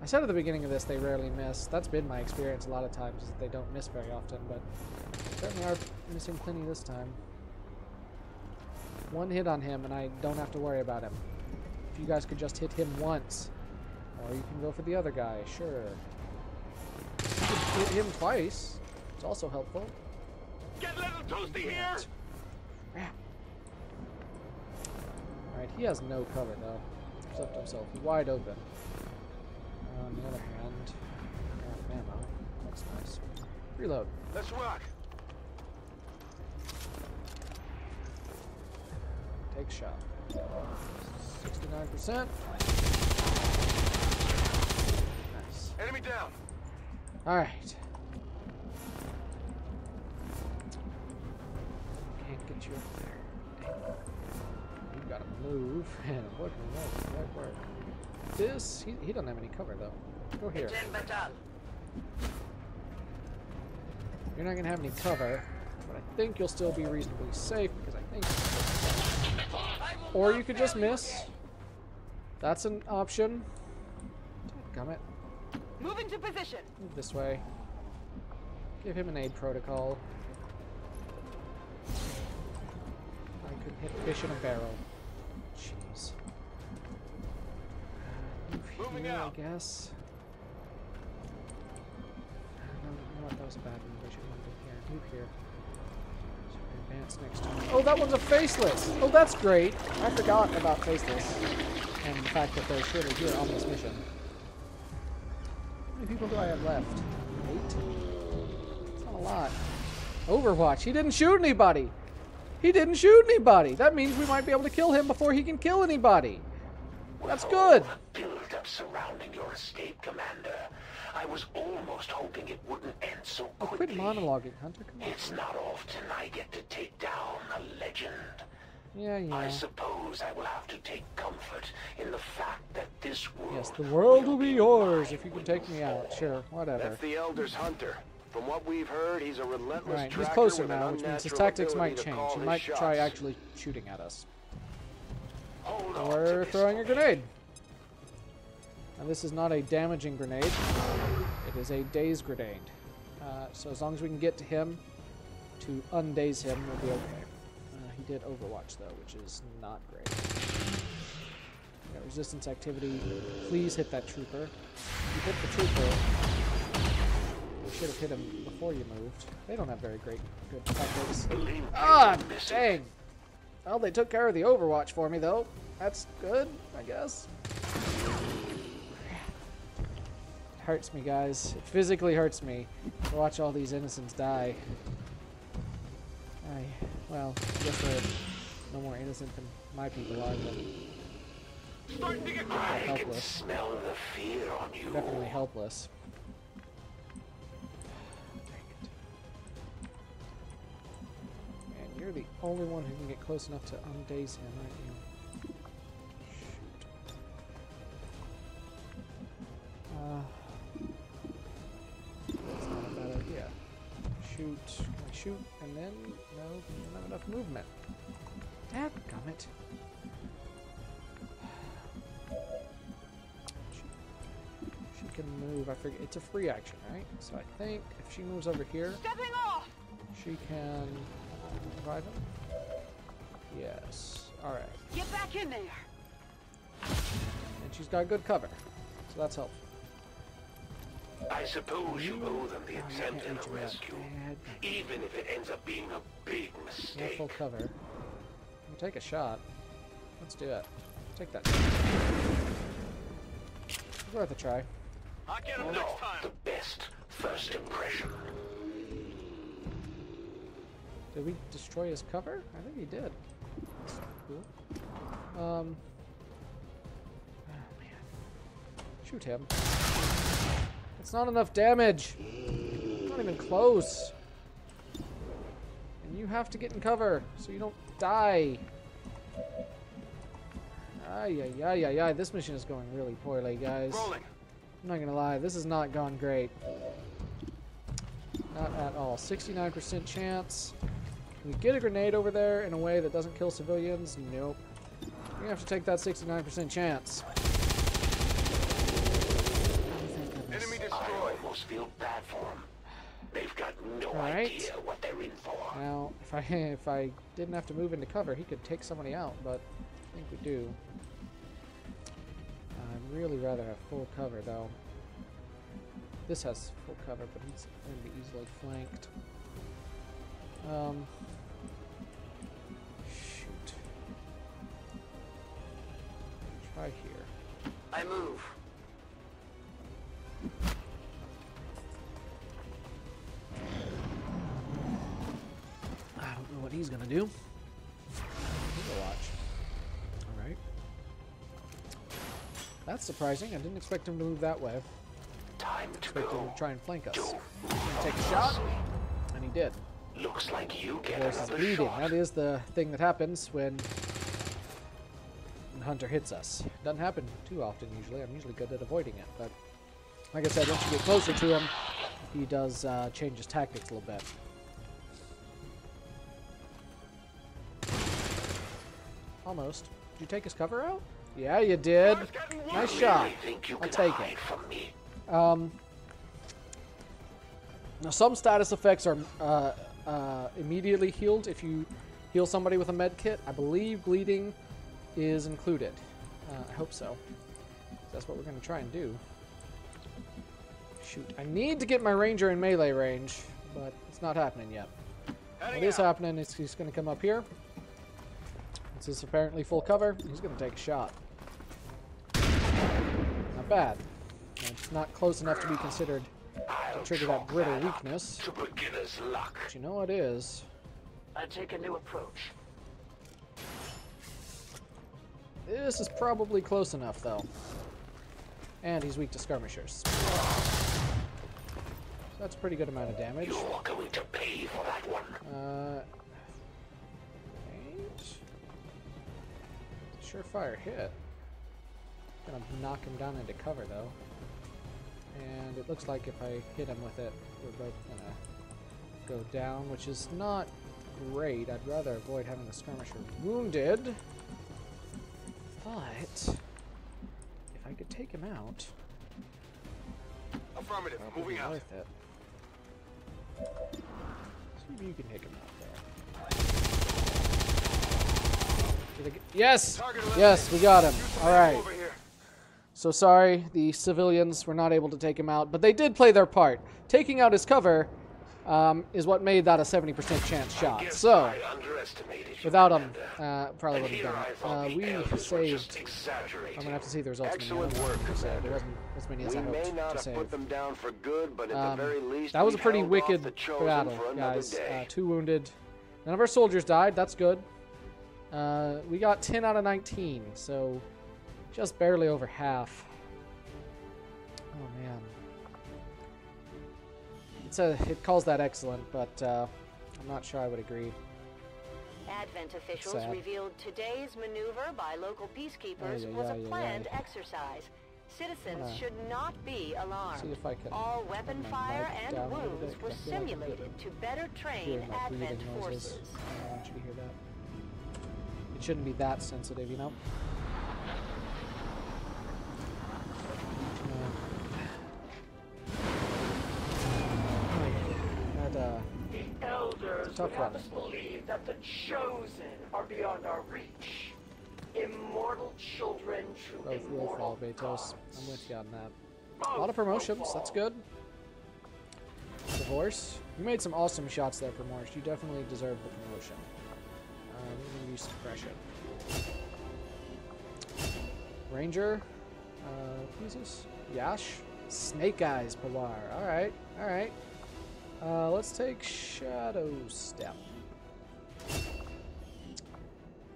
I said at the beginning of this they rarely miss. That's been my experience a lot of times, is that they don't miss very often, but certainly are missing plenty this time. One hit on him and I don't have to worry about him. If you guys could just hit him once. Or you can go for the other guy, sure. You could hit him twice. It's also helpful. Get a little toasty here! Yeah. Alright, he has no cover though. He's left himself wide open. On the other hand, ammo. That's nice. Reload. Let's rock. Take shot. 69%. Nice. Enemy down. Alright. Can't get you up there. You gotta move. And what might work. This, he doesn't have any cover though. Go here. You're not gonna have any cover, but I think you'll still be reasonably safe because I think. Or you could just miss. That's an option. Gummit. Move into position. Move this way. Give him an aid protocol. I could hit fish in a barrel. Jeez. Move here, I guess. No, that was a bad move. I should have moved here. Move here. Advance next time. Oh, that one's a faceless! Oh, that's great! I forgot about faceless. And the fact that they're surely here on this mission. How many people do I have left? 8? That's not a lot. Overwatch. He didn't shoot anybody! He didn't shoot anybody! That means we might be able to kill him before he can kill anybody! That's good! Build-up surrounding your escape, Commander. I was almost hoping it wouldn't end so quickly. Quit monologuing, Hunter. Come on. It's not often I get to take down a legend. Yeah. I suppose I will have to take comfort in the fact that this world... Yes, the world will be yours if you can take me out. Sure, whatever. That's the Elder's Hunter. From what we've heard, he's a relentless tracker. He's closer now, which means his tactics might change. He might try actually shooting at us. Or throwing a grenade. And this is not a damaging grenade. It is a daze grenade. So as long as we can get to him to undaze him, we'll be okay. He did Overwatch though, which is not great. We got resistance activity. Please hit that trooper. You hit the trooper. You should have hit him before you moved. They don't have very good tactics. Ah, dang! Well, they took care of the Overwatch for me though. That's good, I guess. It hurts me, guys. It physically hurts me to watch all these innocents die. Well, I guess they're no more innocent than my people are, but starting to get helpless. I can smell the fear on you. Definitely helpless. And you're the only one who can get close enough to undaze him, aren't you? That's not a bad idea. Shoot. Can I shoot? And then, no, we don't have enough movement. Dadgummit. She can move. I forget. It's a free action, right? So I think if she moves over here, Stepping off. she can revive him. Yes. All right. Get back in there. And she's got good cover, so that's helpful. I suppose you owe them the attempt at a rescue, even if it ends up being a big mistake. Full cover. We'll take a shot. Let's do it. Take that. It's worth a try. I'll get him next time. The best first impression. Did we destroy his cover? I think he did. That's cool. Oh man. Shoot him. It's not enough damage. Not even close. And you have to get in cover so you don't die. Ay. This mission is going really poorly, guys. Rolling. I'm not gonna lie, this has not gone great. Not at all. 69% chance. Can we get a grenade over there in a way that doesn't kill civilians? Nope. You're gonna have to take that 69% chance. Enemy destroyed. I almost feel bad for them. They've got no idea what they're in for. Now, if I didn't have to move into cover, he could take somebody out, but I think we do. I'd really rather have full cover, though. This has full cover, but he's going to be easily flanked. Shoot. Try here. I move. I don't know what he's gonna do. Overwatch. Alright. That's surprising. I didn't expect him to move that way. Time to Expected him go. to try and flank us. He's gonna take a shot, and he did. Looks like you Of get course, he's another bleeding. shot. That is the thing that happens when Hunter hits us. Doesn't happen too often usually. I'm usually good at avoiding it, but like I said, once you get closer to him, he does change his tactics a little bit. Almost. Did you take his cover out? Yeah, you did. Nice shot. I'll take it. Now, some status effects are immediately healed if you heal somebody with a med kit. I believe bleeding is included. I hope so. That's what we're going to try and do. Shoot. I need to get my ranger in melee range, but it's not happening yet. What is happening is he's going to come up here. This is apparently full cover. He's going to take a shot. Not bad. It's not close enough to be considered to trigger that brittle weakness. But you know what is? I take a new approach. This is probably close enough, though. And he's weak to skirmishers. So that's a pretty good amount of damage. You're going to pay for that one. Surefire hit. Gonna knock him down into cover, though. And it looks like if I hit him with it, we're both gonna go down, which is not great. I'd rather avoid having the skirmisher wounded. But if I could take him out, affirmative. Moving out. Worth it. See if you can take him out there. Yes! Yes, we got him. Alright. So sorry, the civilians were not able to take him out, but they did play their part. Taking out his cover is what made that a 70% chance shot. So, without him, probably wouldn't have done it. We saved. I'm going to have to see the results. Excellent work, Commander. There wasn't as many as I hoped may not to have save. put them down for good, but at the very least, that was a we pretty held wicked off the Chosen battle, for another guys. day. 2 wounded. None of our soldiers died. That's good. We got 10 out of 19, so just barely over half. Oh man. It calls that excellent, but I'm not sure I would agree. Advent officials revealed today's maneuver by local peacekeepers was a planned exercise. Citizens should not be alarmed. See if I can all weapon fire and wounds were simulated to better train Advent forces. I want you to hear that. It shouldn't be that sensitive, you know? The elders would have us believe that the Chosen are beyond our reach. Immortal children to immortal gods. I'm with you on that. A lot of promotions, that's good. Divorce. You made some awesome shots there, Promorse. You definitely deserve the promotion. We're going to use suppression. Ranger. Jesus. Yash. Snake Eyes, Pawar. Alright, alright. Let's take Shadow Step.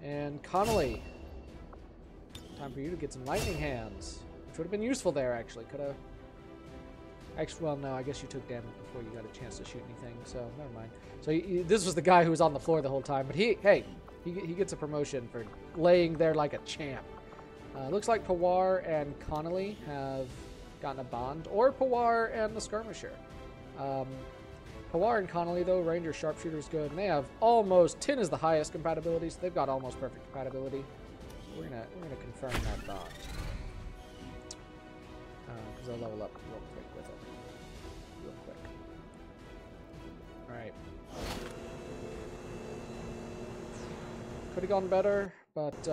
And Connolly. Time for you to get some lightning hands. Which would have been useful there, actually. Could have... Actually, well, no, I guess you took damage before you got a chance to shoot anything, so never mind. So this was the guy who was on the floor the whole time, but he gets a promotion for laying there like a champ. Looks like Pawar and Connolly have gotten a bond, or Pawar and the Skirmisher. Pawar and Connolly, though, Ranger Sharpshooter is good, and they have almost 10 is the highest compatibility, so they've got almost perfect compatibility. So we're gonna confirm that bond because they'll level up real quick with it. Real quick. All right. Could have gone better, but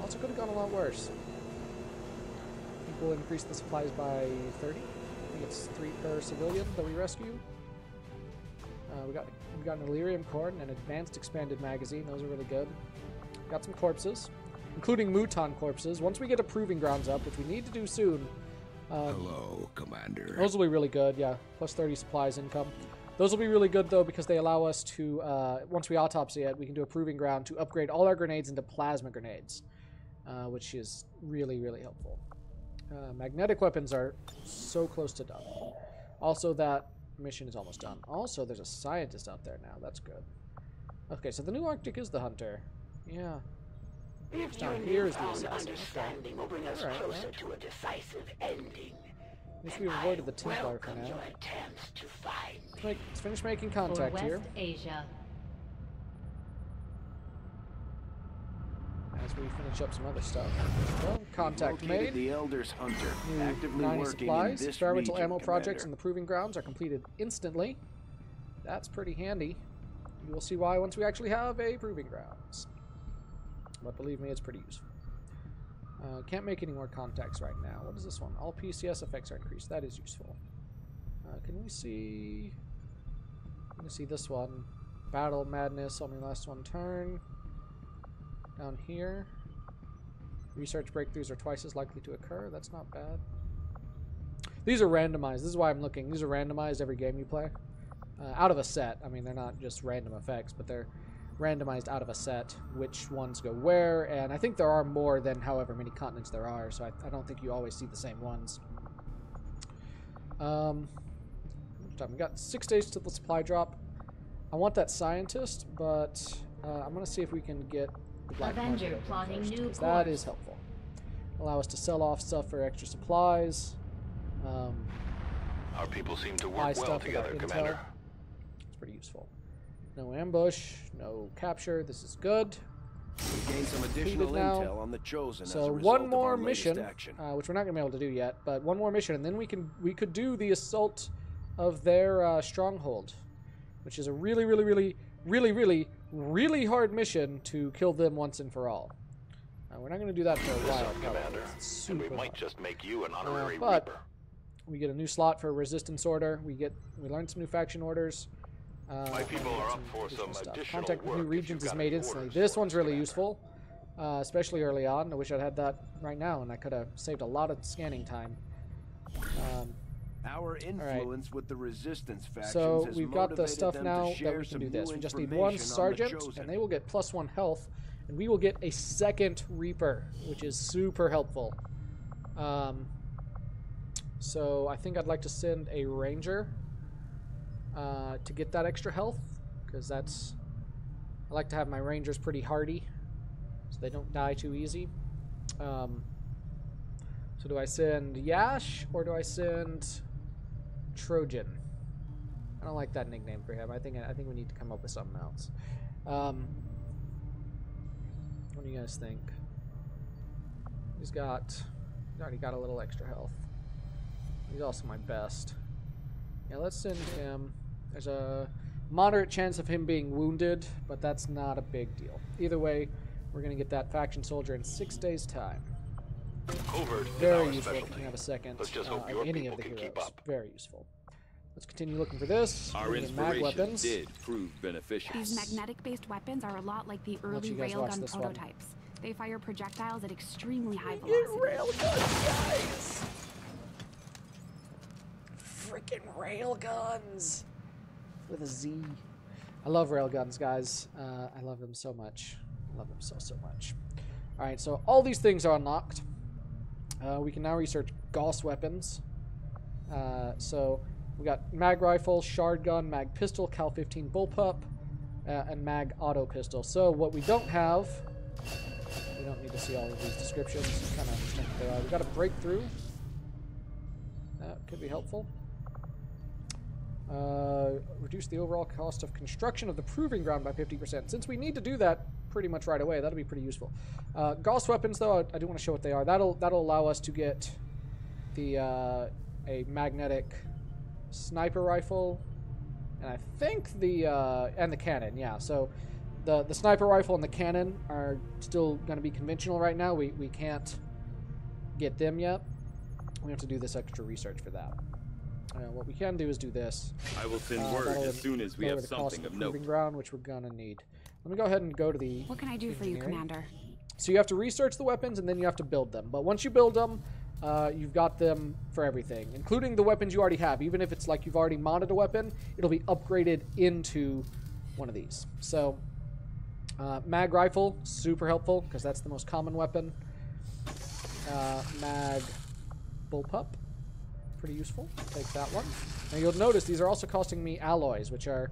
also could have gone a lot worse. I think we'll increase the supplies by 30. I think it's 3 per civilian that we rescue. We got an Illyrium cord and an advanced expanded magazine. Those are really good. Got some corpses, including Mouton corpses. Once we get a proving grounds up, which we need to do soon. Hello, Commander. Those will be really good, yeah. Plus 30 supplies income. Those will be really good, though, because they allow us to, once we autopsy it, we can do a proving ground to upgrade all our grenades into plasma grenades, which is really, really helpful. Magnetic weapons are so close to done. Also, that mission is almost done. Also, there's a scientist out there now. That's good. Okay, so the new Arctic is the hunter. Yeah. If down your here is the newfound assassin. understanding will bring us closer to a decisive ending. At least we've avoided the Templar for now. Your attempts to find Let's finish making contact For here. West Asia. as we finish up some other stuff. Well, contact made. The Elder's Hunter, New actively 90 working supplies. in this Experimental region, ammo projects in Commander. the proving grounds are completed instantly. That's pretty handy. You will see why once we actually have a proving grounds. But believe me, it's pretty useful. Can't make any more contacts right now. What is this one? All PCS effects are increased. That is useful. Can we see... You can see this one. Battle Madness, only lasts 1 turn. Down here. Research breakthroughs are twice as likely to occur. That's not bad. These are randomized. This is why I'm looking. These are randomized every game you play. Out of a set. I mean, they're not just random effects, but they're randomized out of a set. Which ones go where, and I think there are more than however many continents there are, so I don't think you always see the same ones. We've got 6 days to the supply drop. I want that scientist, but I'm going to see if we can get the black Avenger market plotting first, new 'cause that course. is helpful. Allow us to sell off stuff for extra supplies. Our people seem to Buy work well stuff with our together, intel. Commander. It's pretty useful. No ambush, no capture. This is good. We gained some additional now. intel on the Chosen as So a result one of more our latest mission, action. which we're not gonna be able to do yet, but one more mission, and then we could do the assault of their stronghold, which is a really hard mission to kill them once and for all. We're not gonna do that for a while, Commander, it's and we super might hard. just make you an honorary But Reaper. we get a new slot for a resistance order. We learn some new faction orders. My people are up for some stuff. additional Contact with work new if regions you've is got made any instantly. orders This for one's us, really Commander. useful, especially early on. I wish I'd had that right now, and I could have saved a lot of scanning time. Our influence with the resistance factions So has we've got the motivated stuff them now to that share we can some do this. new We just need information one on the sergeant, Chosen. and they will get +1 health, and we will get a 2nd Reaper, which is super helpful. So I think I'd like to send a Ranger to get that extra health, because I like to have my Rangers pretty hardy, so they don't die too easy. So do I send Yash, or do I send Trojan? I don't like that nickname for him. I think we need to come up with something else. What do you guys think? He's already got a little extra health. He's also my best. Yeah, let's send him. There's a moderate chance of him being wounded, but that's not a big deal. Either way, we're gonna get that faction soldier in 6 days' time. Covert is Very our useful if specialty. you have a second Let's just hope of your any of people the can keep heroes. up. Very useful. Let's continue looking for this. Our We get mag inspiration weapons. did prove beneficial. These magnetic-based weapons are a lot like the I'll let early you guys watch railgun this one. prototypes. They fire projectiles at extremely high velocity. Railguns, guys! Freaking railguns! With a Z. I love railguns, guys. I love them so much. I love them so much. Alright, so all these things are unlocked. We can now research Gauss weapons. So we got mag rifle, shard gun, mag pistol, cal 15 bullpup, and mag auto pistol. So what we don't have, we don't need to see all of these descriptions. Just kind of understand what they are. We got a breakthrough. That could be helpful. Reduce the overall cost of construction of the proving ground by 50%. Since we need to do that pretty much right away, that'll be pretty useful. Gauss weapons, though, I do want to show what they are. That'll allow us to get the a magnetic sniper rifle, and I think and the cannon. Yeah, so the sniper rifle and the cannon are still going to be conventional right now. We can't get them yet. We have to do this extra research for that. What we can do is do this. I will send word as soon as we have something of note. Proving ground, which we're gonna need. Let me go ahead and go to the. What can I do for you, Commander? So you have to research the weapons, and then you have to build them. But once you build them, you've got them for everything, including the weapons you already have. Even if it's like you've already modded a weapon, it'll be upgraded into one of these. So mag rifle, super helpful because that's the most common weapon. Mag bullpup. Pretty useful. Take that one. Now you'll notice these are also costing me alloys, which are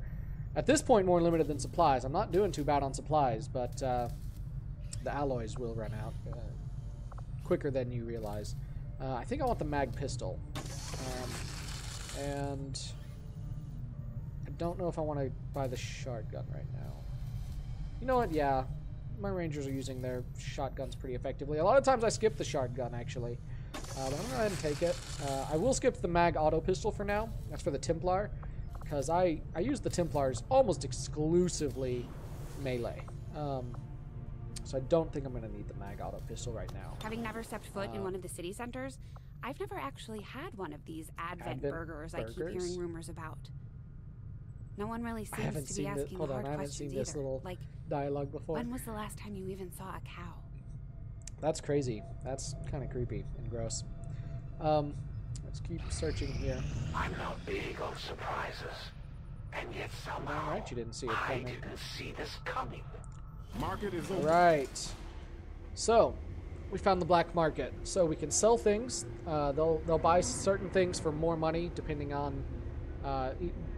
at this point more limited than supplies. I'm not doing too bad on supplies, but the alloys will run out quicker than you realize. I think I want the mag pistol, and I don't know if I want to buy the shard gun right now. You know what? Yeah, my rangers are using their shotguns pretty effectively. A lot of times I skip the shotgun, actually. But I'm going to go ahead and take it. I will skip the mag auto pistol for now. That's for the Templar. Because I use the Templars almost exclusively melee. So I don't think I'm going to need the mag auto pistol right now. Having never stepped foot in one of the city centers, I've never actually had one of these Advent burgers I keep hearing rumors about. No one really seems to be asking the hard questions either. I haven't seen this little dialogue before. When was the last time you even saw a cow? That's crazy. That's kind of creepy and gross. Let's keep searching here. I'm not big on surprises, and yet somehow right, you didn't see it coming. I didn't see this coming. Market is open. Right. So, we found the black market. So we can sell things. They'll buy certain things for more money depending on.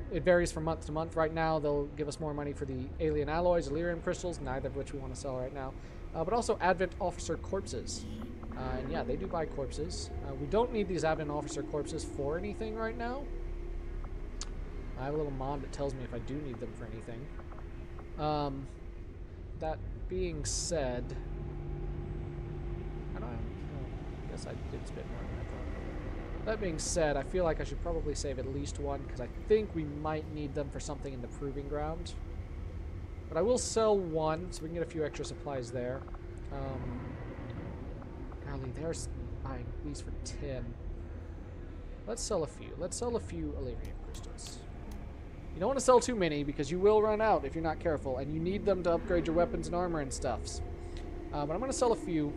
It varies from month to month. Right now, they'll give us more money for the alien alloys, Illyrium crystals, neither of which we want to sell right now. But also Advent officer corpses. And yeah, they do buy corpses. We don't need these Advent officer corpses for anything right now. I have a little mod that tells me if I do need them for anything. That being said, I guess I did spit more than I thought. That being said, I feel like I should probably save at least one because I think we might need them for something in the proving ground. But I will sell one so we can get a few extra supplies there. Golly, they're buying these for 10. Let's sell a few. Let's sell a few Illyrium crystals. You don't want to sell too many because you will run out if you're not careful, and you need them to upgrade your weapons and armor and stuffs. But I'm going to sell a few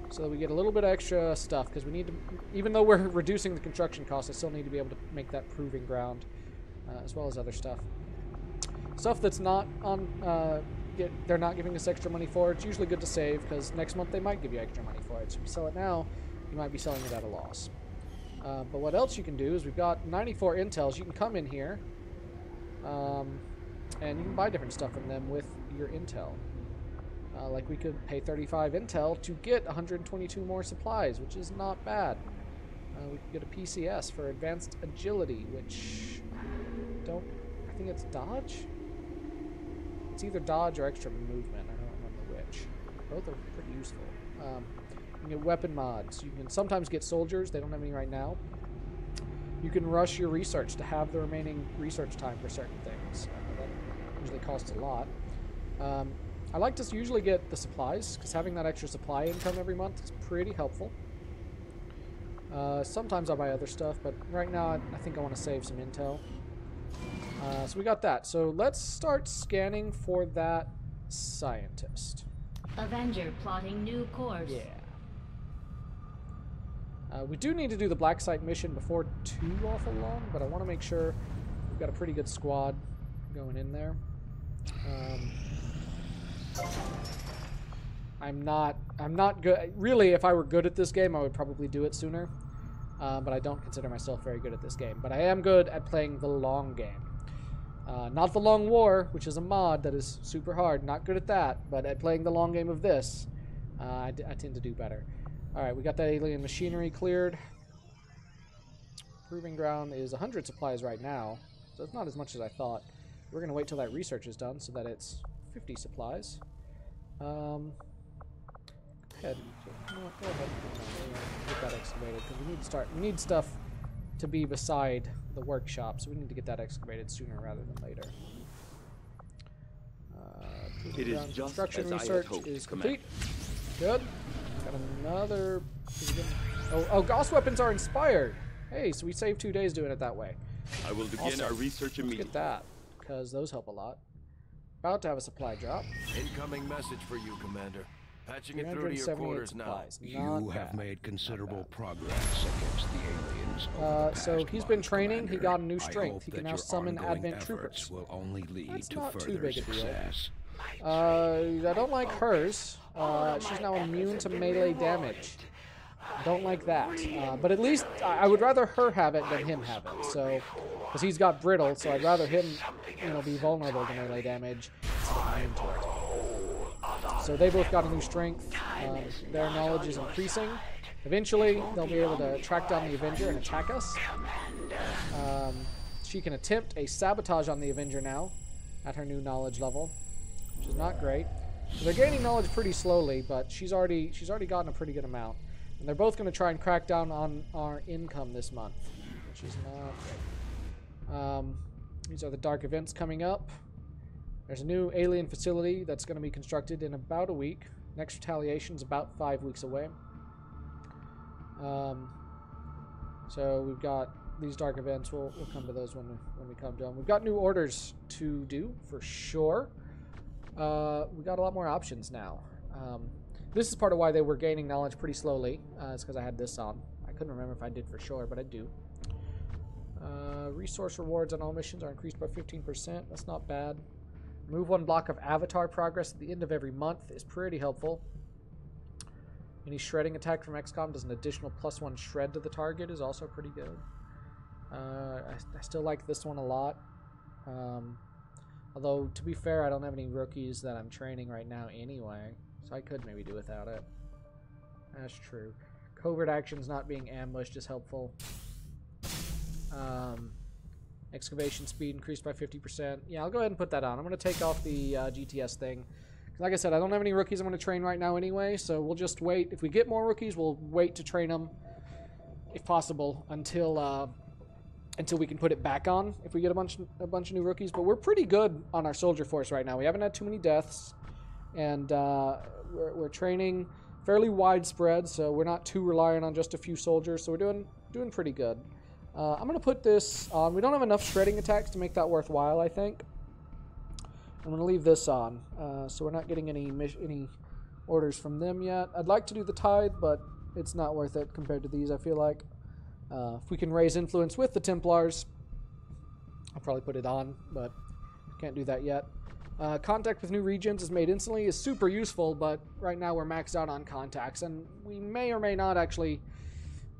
so that we get a little bit of extra stuff because we need to, even though we're reducing the construction costs, I still need to be able to make that proving ground as well as other stuff. Stuff that's not on, they're not giving us extra money for, it's usually good to save because next month they might give you extra money for it. So if you sell it now, you might be selling it at a loss. But what else you can do is we've got 94 intels. You can come in here. And you can buy different stuff from them with your intel. Like we could pay 35 intel to get 122 more supplies, which is not bad. We could get a PCS for advanced agility, which I think it's dodge? It's either dodge or extra movement. I don't remember which. Both are pretty useful. You can get weapon mods. You can sometimes get soldiers. They don't have any right now. You can rush your research to have the remaining research time for certain things. That usually costs a lot. I like to usually get the supplies, because having that extra supply income every month is pretty helpful. Sometimes I'll buy other stuff, but right now I think I want to save some intel. So we got that. So let's start scanning for that scientist. Avenger plotting new course. Yeah. We do need to do the Black Site mission before too awful long, but I want to make sure we've got a pretty good squad going in there. I'm not good. Really, if I were good at this game, I would probably do it sooner. But I don't consider myself very good at this game. But I am good at playing the long game. Not the Long War, which is a mod that is super hard. Not good at that, but at playing the long game of this, I tend to do better. Alright, we got that alien machinery cleared. Proving ground is 100 supplies right now, so it's not as much as I thought. We're going to wait till that research is done so that it's 50 supplies. Go ahead. You know what, go ahead and get that excavated, because we need stuff to be beside the workshop, so we need to get that excavated sooner rather than later. It is just construction as research I had hoped, is Commander. complete. Good. Got another. Oh, Gauss weapons are inspired. Hey, so we saved 2 days doing it that way. I will begin Also, our research immediately. Let's get that, because those help a lot. About to have a supply drop. Incoming message for you, Commander. Patching it through to your quarters now. You have made considerable progress against the aliens. So he's been training. He got a new strength. He can now summon Advent troopers. Will only lead That's to not too further big a deal. success. I don't like hers. She's now immune to melee damage. Don't like that. But at least I would rather her have it than him have it. So, because he's got brittle, so I'd rather him, be vulnerable to melee damage instead of immune to it. So they both got a new strength. Their knowledge is increasing. Eventually, they'll be able to track down the Avenger and attack us. She can attempt a sabotage on the Avenger now at her new knowledge level, which is not great. So they're gaining knowledge pretty slowly, but she's already gotten a pretty good amount. And they're both going to try and crack down on our income this month, which is not great. These are the dark events coming up. There's a new alien facility that's going to be constructed in about a week. Next retaliation's about 5 weeks away. So we've got these dark events. We'll come to those when we come to them. We've got new orders to do for sure. We got a lot more options now. This is part of why they were gaining knowledge pretty slowly. It's because I had this on. I couldn't remember if I did for sure, but I do. Resource rewards on all missions are increased by 15%. That's not bad. Remove 1 block of avatar progress at the end of every month is pretty helpful. Any shredding attack from XCOM does an additional +1 shred to the target is also pretty good. I still like this one a lot. Although, to be fair, I don't have any rookies that I'm training right now anyway. So I could maybe do without it. That's true. Covert actions not being ambushed is helpful. Excavation speed increased by 50%. Yeah, I'll go ahead and put that on. I'm going to take off the GTS thing. Like I said, I don't have any rookies I'm going to train right now anyway, so we'll just wait. If we get more rookies, we'll wait to train them, if possible, until we can put it back on, if we get a bunch of new rookies. But we're pretty good on our soldier force right now. We haven't had too many deaths, and we're training fairly widespread, so we're not too reliant on just a few soldiers, so we're doing pretty good. I'm going to put this on. We don't have enough shredding attacks to make that worthwhile, I think. I'm going to leave this on, so we're not getting any orders from them yet. I'd like to do the Tithe, but it's not worth it compared to these, I feel like. If we can raise influence with the Templars, I'll probably put it on, but can't do that yet. Contact with new regions is made instantly is super useful, but right now we're maxed out on contacts, and we may or may not actually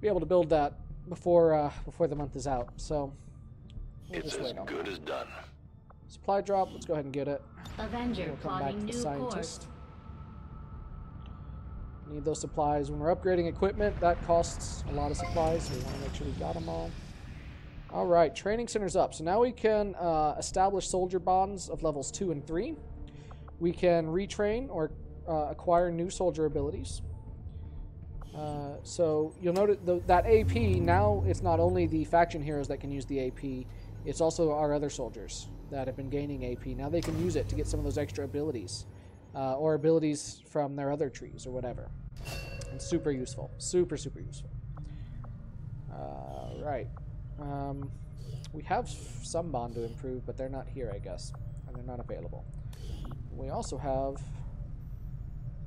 be able to build that before the month is out. So we'll it's as good as done. Supply drop. Let's go ahead and get it. Avenger we'll come back to the scientist. Course. Need those supplies when we're upgrading equipment. That costs a lot of supplies, so we want to make sure we got them all. All right, training center's up. So now we can establish soldier bonds of levels 2 and 3. We can retrain or acquire new soldier abilities. So you'll notice that AP, now it's not only the faction heroes that can use the AP, it's also our other soldiers that have been gaining AP. Now they can use it to get some of those extra abilities, or abilities from their other trees or whatever. It's super useful. Super, super useful. Right. We have some bond to improve, but they're not here, I guess. And they're not available. We also have...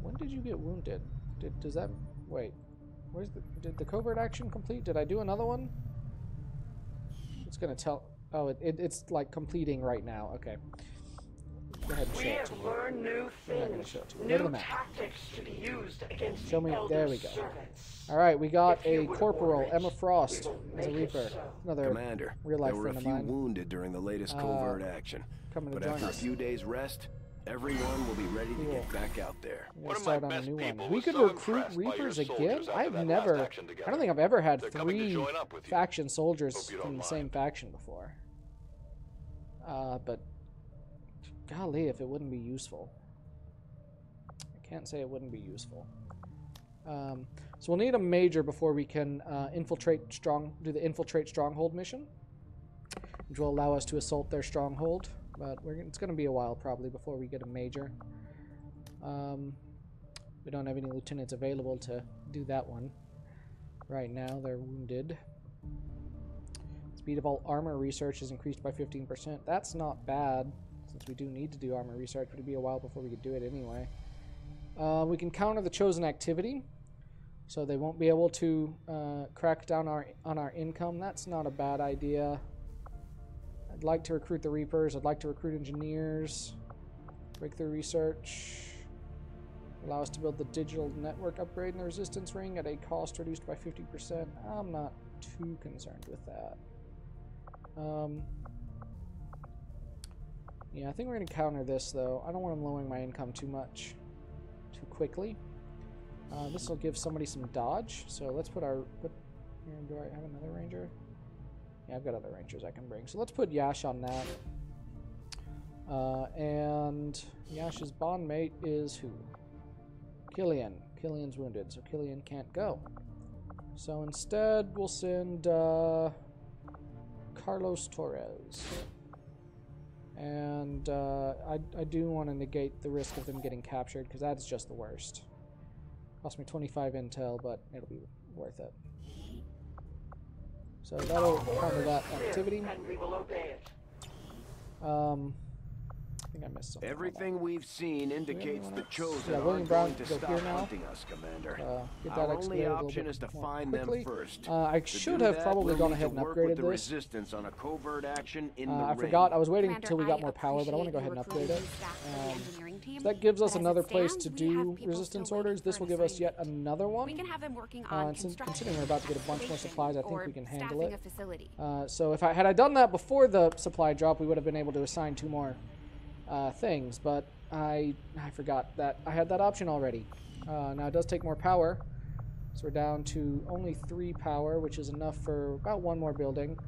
When did you get wounded? Does that... Wait. Did the covert action complete? Did I do another one? It's going to tell... Oh, it's like completing right now. Okay. Go ahead and show it to me. We have learned new things, new tactics to be used against show me. The there we go. servants. All right, we got a corporal, Emma Frost, as a Reaper. Another Commander, real-life there were a friend of few mine. Wounded during the latest covert action, but after a few days rest, everyone will be ready to get back out there. We'll start on a new one. We could recruit Reapers again? I don't think I've ever had 3 faction soldiers from the same faction before. But golly, if it wouldn't be useful. I can't say it wouldn't be useful. So we'll need a major before we can do the infiltrate stronghold mission, which will allow us to assault their stronghold. But it's going to be a while probably before we get a major. We don't have any lieutenants available to do that one right now. They're wounded. Speed of all armor research is increased by 15%. That's not bad, since we do need to do armor research, but it'd be a while before we could do it anyway. We can counter the chosen activity, so they won't be able to crack down on our income. That's not a bad idea. I'd like to recruit the Reapers. I'd like to recruit engineers. Breakthrough research. Allow us to build the digital network upgrade in the resistance ring at a cost reduced by 50%. I'm not too concerned with that. Yeah, I think we're going to counter this, though. I don't want them lowering my income too much, too quickly. This will give somebody some dodge, so let's put our... do I have another ranger? Yeah, I've got other rangers I can bring. So let's put Yash on that. And Yash's bondmate is who? Killian. Killian's wounded, so Killian can't go. So instead, we'll send Carlos Torres. And I do want to negate the risk of them getting captured, because that's just the worst. Cost me 25 intel, but it'll be worth it. So that'll cover that activity. I think I missed something. Everything we've seen indicates the Chosen William are Brown going to stop hunting us, Commander. Get that Our only option is to find quickly. them first. I should have probably gone ahead and upgraded this. Resistance on a covert action in the I forgot. I was waiting until we got more power, but I want to go ahead and upgrade it. So that gives us another place to do resistance orders. This will give us yet another one. We can have them working on considering we're about to get a bunch more supplies, I think we can handle it. So if had I done that before the supply drop, we would have been able to assign 2 more things, but I forgot that I had that option already. Now it does take more power, so we're down to only 3 power, which is enough for about 1 more building.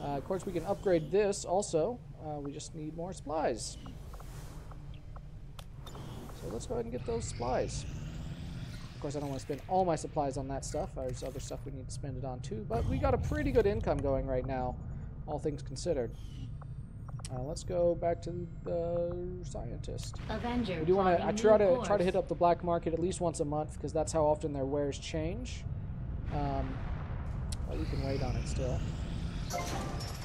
Of course, we can upgrade this also. We just need more supplies. So let's go ahead and get those supplies. Of course, I don't want to spend all my supplies on that stuff. There's other stuff we need to spend it on too, but we got a pretty good income going right now, all things considered. Let's go back to the scientist. Avenger. We do want to. I try to hit up the black market at least once a month, because that's how often their wares change. But we can wait on it still.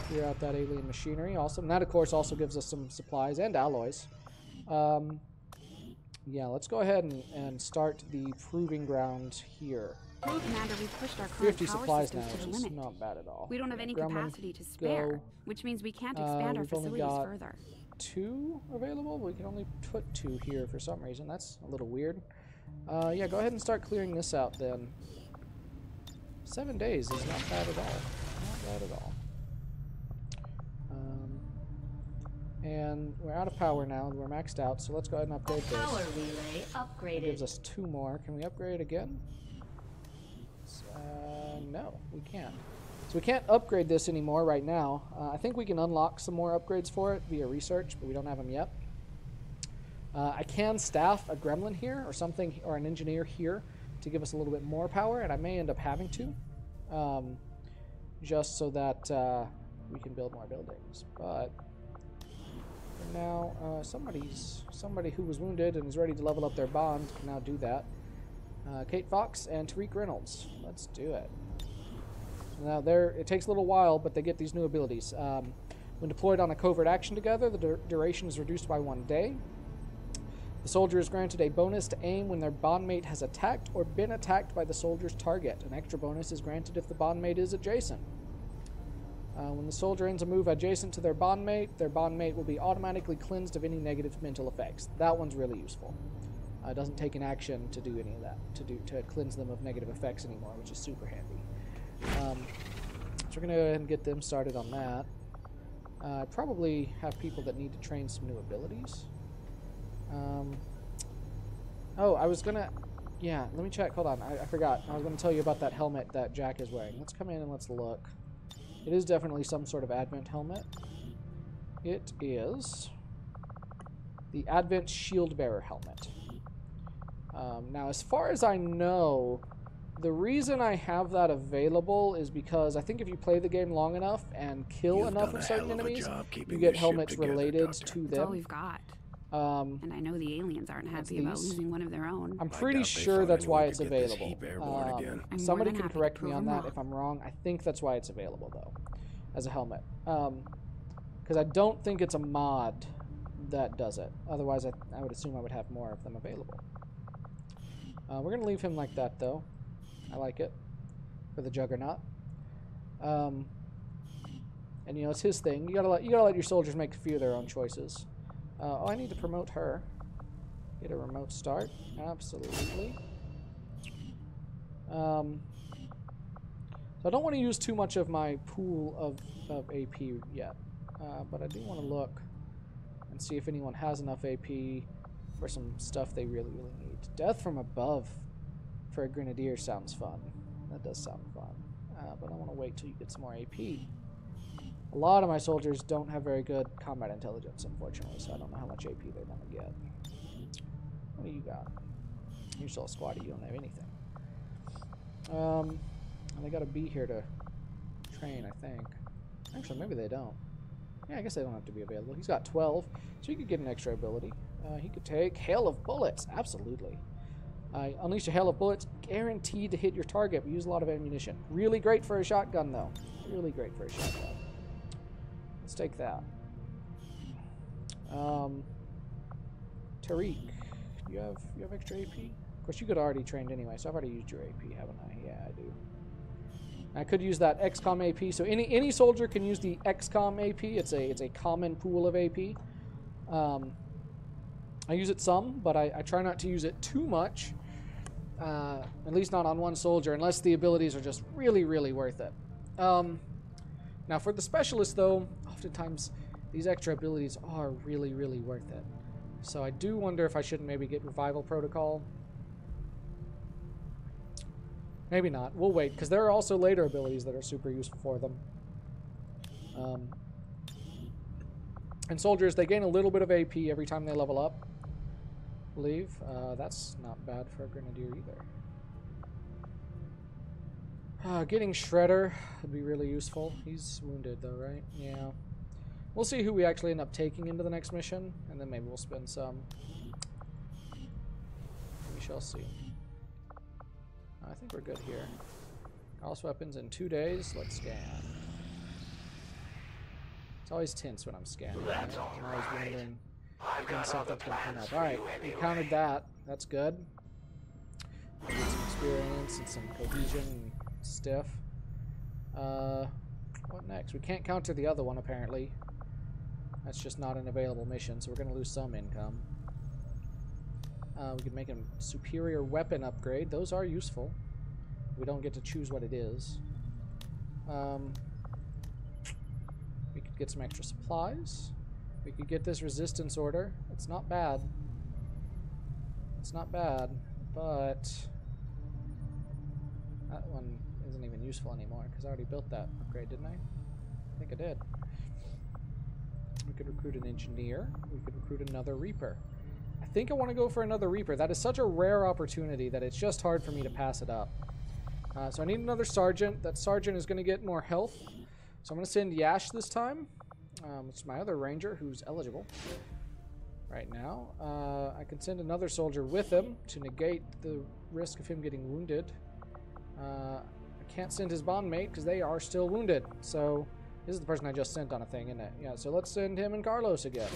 Clear out that alien machinery. Awesome. That, of course, also gives us some supplies and alloys. Yeah, let's go ahead and start the proving ground here. Commander, we've pushed our current 50 supplies now, which is not bad at all. We don't have any capacity to spare, which means we can't expand our facilities further. 2 available? We can only put 2 here for some reason. That's a little weird. Yeah, go ahead and start clearing this out then. 7 days is not bad at all. Not bad at all. And we're out of power now. We're maxed out, so let's go ahead and upgrade this. Power relay upgraded. That gives us 2 more. Can we upgrade again? No, we can't. So we can't upgrade this anymore right now. I think we can unlock some more upgrades for it via research, but we don't have them yet. I can staff a gremlin here or something, or an engineer here to give us a little bit more power, and I may end up having to, just so that we can build more buildings. But for now, somebody who was wounded and is ready to level up their bond can now do that. Kate Fox and Tariq Reynolds. Let's do it. Now, it takes a little while, but they get these new abilities. When deployed on a covert action together, the duration is reduced by 1 day. The soldier is granted a bonus to aim when their bondmate has attacked or been attacked by the soldier's target. An extra bonus is granted if the bondmate is adjacent. When the soldier ends a move adjacent to their bondmate will be automatically cleansed of any negative mental effects. That one's really useful. It doesn't take an action to do any of that, to cleanse them of negative effects anymore, which is super handy. So we're going to go ahead and get them started on that. I probably have people that need to train some new abilities. Oh, I was going to... Yeah, let me check. Hold on. I forgot. I was going to tell you about that helmet that Jack is wearing. Let's come in and let's look. It is definitely some sort of Advent helmet. It is the Advent Shield Bearer helmet. Now, as far as I know, the reason I have that available is because I think if you play the game long enough and kill enough of certain enemies, you get helmets related to them. That's all we've got. And I know the aliens aren't happy about losing one of their own. I'm pretty sure that's why it's available. Somebody can correct me on that if I'm wrong. I think that's why it's available, though, as a helmet. Because I don't think it's a mod that does it. Otherwise, I would assume I would have more of them available. We're going to leave him like that, though. I like it. For the Juggernaut. And, you know, it's his thing. You gotta let your soldiers make a few of their own choices. Oh, I need to promote her. Get a remote start. Absolutely. So I don't want to use too much of my pool of AP yet. But I do want to look and see if anyone has enough AP for some stuff they really, really need. Death from above for a Grenadier sounds fun. That does sound fun. But I want to wait till you get some more AP. A lot of my soldiers don't have very good combat intelligence, unfortunately, so I don't know how much AP they're going to get. What do you got? You're still a squatty, you don't have anything. And they got to be here to train, I think. Actually, maybe they don't. Yeah, I guess they don't have to be available. He's got 12, so he could get an extra ability. He could take Hail of Bullets. Absolutely. Unleash a Hail of Bullets, guaranteed to hit your target, but use a lot of ammunition. Really great for a shotgun, though. Really great for a shotgun. Let's take that. Tariq, you have extra AP? Of course, you could already trained anyway, so I've already used your AP, haven't I? Yeah, I do. I could use that XCOM AP. So any soldier can use the XCOM AP. It's a common pool of AP. I use it some, but I try not to use it too much. At least not on one soldier, unless the abilities are just really, really worth it. Now for the specialist, though, oftentimes these extra abilities are really, really worth it. So I do wonder if I shouldn't maybe get Revival Protocol. Maybe not. We'll wait, because there are also later abilities that are super useful for them. And soldiers, they gain a little bit of AP every time they level up, I believe. That's not bad for a Grenadier either. Getting Shredder would be really useful. He's wounded, though, right? Yeah. We'll see who we actually end up taking into the next mission, and then maybe we'll spend some. We shall see. I think we're good here. House weapons in 2 days. Let's scan. It's always tense when I'm scanning. That's all I'm always right. wondering I've when got something's other going to come plans up. for Alright, you we anyway. counted that. That's good. We get some experience and some cohesion and stiff. What next? We can't counter the other one, apparently. That's just not an available mission, so we're going to lose some income. We could make a superior weapon upgrade. Those are useful. We don't get to choose what it is. We could get some extra supplies. We could get this resistance order. It's not bad. It's not bad, but that one isn't even useful anymore because I already built that upgrade, didn't I? I think I did. We could recruit an engineer. We could recruit another Reaper. I think I want to go for another Reaper. That is such a rare opportunity that it's just hard for me to pass it up. So I need another Sergeant. That Sergeant is going to get more health. So I'm going to send Yash this time. It's my other Ranger who's eligible right now. I can send another soldier with him to negate the risk of him getting wounded. I can't send his bondmate because they are still wounded. So this is the person I just sent on a thing, isn't it? Yeah, so let's send him and Carlos again.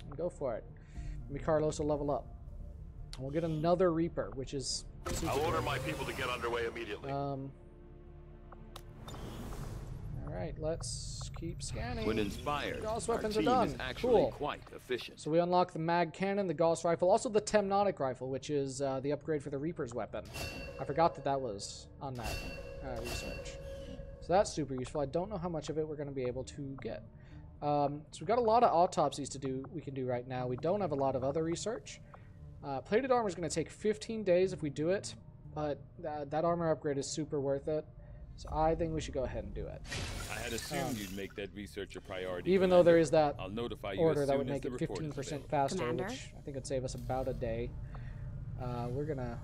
And go for it. Maybe Carlos will level up. And we'll get another Reaper, which is I'll order my people to get underway immediately. Alright, let's keep scanning. When inspired, Gauss our weapons team are done. is actually Cool. quite efficient. So we unlock the mag cannon, the Gauss rifle, also the Temnotic rifle, which is the upgrade for the Reaper's weapon. I forgot that that was on that research. So that's super useful. I don't know how much of it we're going to be able to get. So we've got a lot of autopsies to do. We can do right now. We don't have a lot of other research. Plated armor is going to take 15 days if we do it, but that armor upgrade is super worth it. So I think we should go ahead and do it. I had assumed you'd make that research a priority. Even though there is that I'll notify you order as that soon would as make the it report is 15% available. faster, Commander? which I think would save us about a day. We're gonna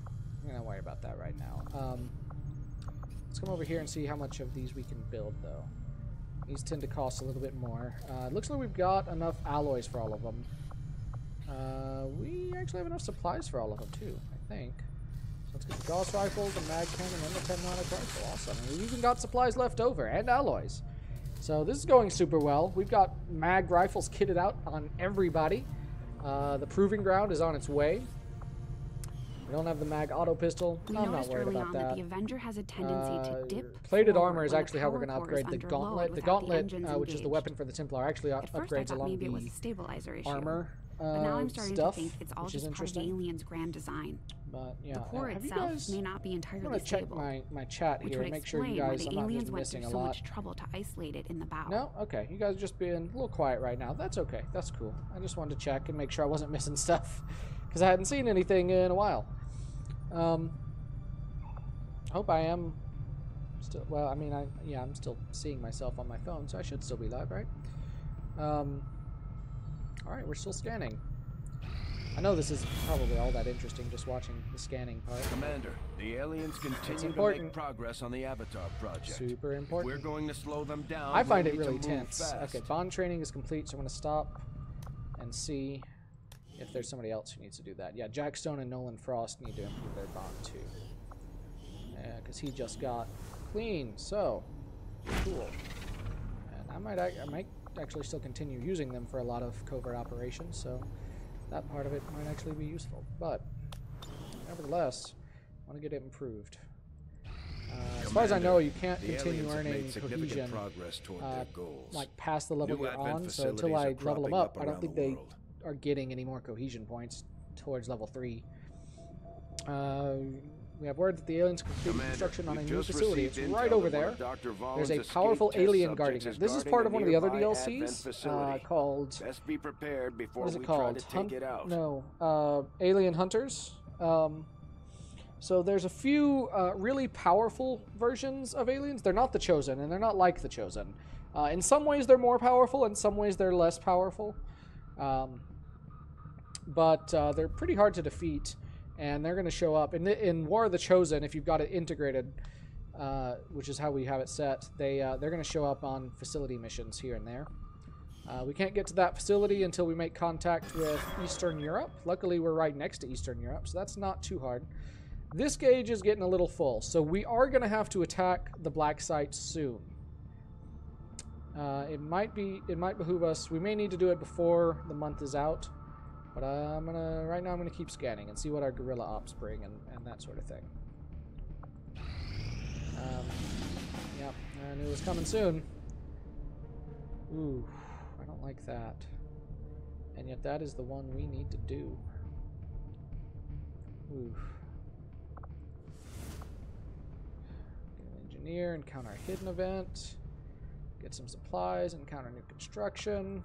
worry about that right now. Let's come over here and see how much of these we can build, though. These tend to cost a little bit more. It looks like we've got enough alloys for all of them. We actually have enough supplies for all of them, too, I think. So let's get the Gauss rifle, the mag cannon, and the Temnotic rifle. Awesome. And we've even got supplies left over, and alloys. So this is going super well. We've got mag rifles kitted out on everybody. The Proving Ground is on its way. We don't have the mag auto pistol. I'm not worried about that. The Avenger has a tendency to dip plated forward armor is when actually how we're going to power core is upgrade the under Gauntlet. load The without Gauntlet, engines which is the engaged. weapon for the Templar, actually At first I upgrades thought along maybe it was the a stabilizer issue. armor But now I'm starting stuff, to think it's all which is just part of the interesting. Alien's grand design. But yeah, The core have you itself guys, may not be I'm entirely going to check stable, my chat which here would and make sure you explain why guys, the I'm not just aliens went missing through a so lot. much trouble to isolate it in the bow. No? Okay. You guys are just being a little quiet right now. That's okay. That's cool. I just wanted to check and make sure I wasn't missing stuff because I hadn't seen anything in a while. I hope I am Still, well, I mean, I'm still seeing myself on my phone, so I should still be live, right? Alright, we're still scanning. I know this is probably all that interesting, just watching the scanning part. Commander, the aliens continue to make progress on the Avatar project. Super important. If we're going to slow them down. I find it really tense. Okay, bond training is complete, so I'm going to stop and see if there's somebody else who needs to do that. Yeah, Jack Stone and Nolan Frost need to improve their bond too. Yeah, because he just got clean, so cool. And I might actually still continue using them for a lot of covert operations, so that part of it might actually be useful. But nevertheless, I want to get it improved. As far as I know, you can't continue earning cohesion like past the level you're on. So until I level them up, I don't think they are getting any more cohesion points towards level 3. We have word that the aliens complete construction on a new facility. It's right over there. There's a powerful alien guarding it. This is part of one of the other DLCs called... What is it called? Alien Hunters. So there's a few really powerful versions of aliens. They're not the Chosen, and they're not like the Chosen. In some ways they're more powerful, in some ways they're less powerful. But they're pretty hard to defeat. And they're going to show up in War of the Chosen. If you've got it integrated, which is how we have it set, they're going to show up on facility missions here and there. We can't get to that facility until we make contact with Eastern Europe. Luckily, we're right next to Eastern Europe, so that's not too hard. This gauge is getting a little full, so we are going to have to attack the black site soon. It might behoove us. We may need to do it before the month is out. But right now I'm gonna keep scanning and see what our guerrilla ops bring and that sort of thing. Yep, I knew it was coming soon. Ooh, I don't like that. And yet that is the one we need to do. Ooh. Get an engineer, encounter a hidden event. Get some supplies, encounter new construction.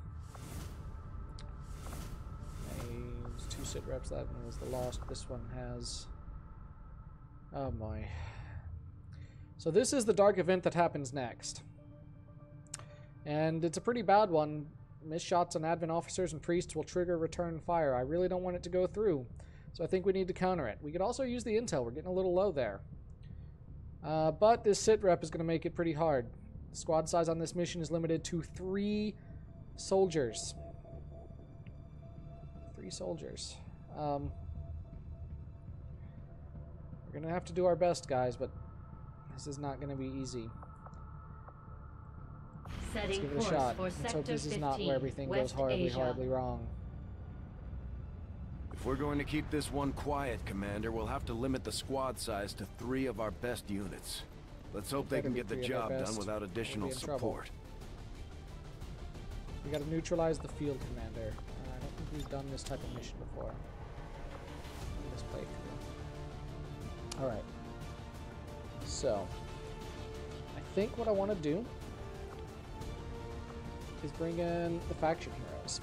2 sit reps. That one was the lost. This one has... Oh my. So this is the dark event that happens next. And it's a pretty bad one. Missed shots on Advent officers and priests will trigger return fire. I really don't want it to go through. So I think we need to counter it. We could also use the intel. We're getting a little low there. But this sit rep is going to make it pretty hard. The squad size on this mission is limited to 3 soldiers. 3 soldiers. We're gonna have to do our best, guys, but this is not gonna be easy. Let's give it a shot. Let's hope this is not where everything goes horribly wrong. If we're going to keep this one quiet, Commander, we'll have to limit the squad size to 3 of our best units. Let's hope they can get the job done without additional support. We gotta neutralize the field commander. I don't think we've done this type of mission before. This playthrough. Alright. So, I think what I want to do is bring in the faction heroes.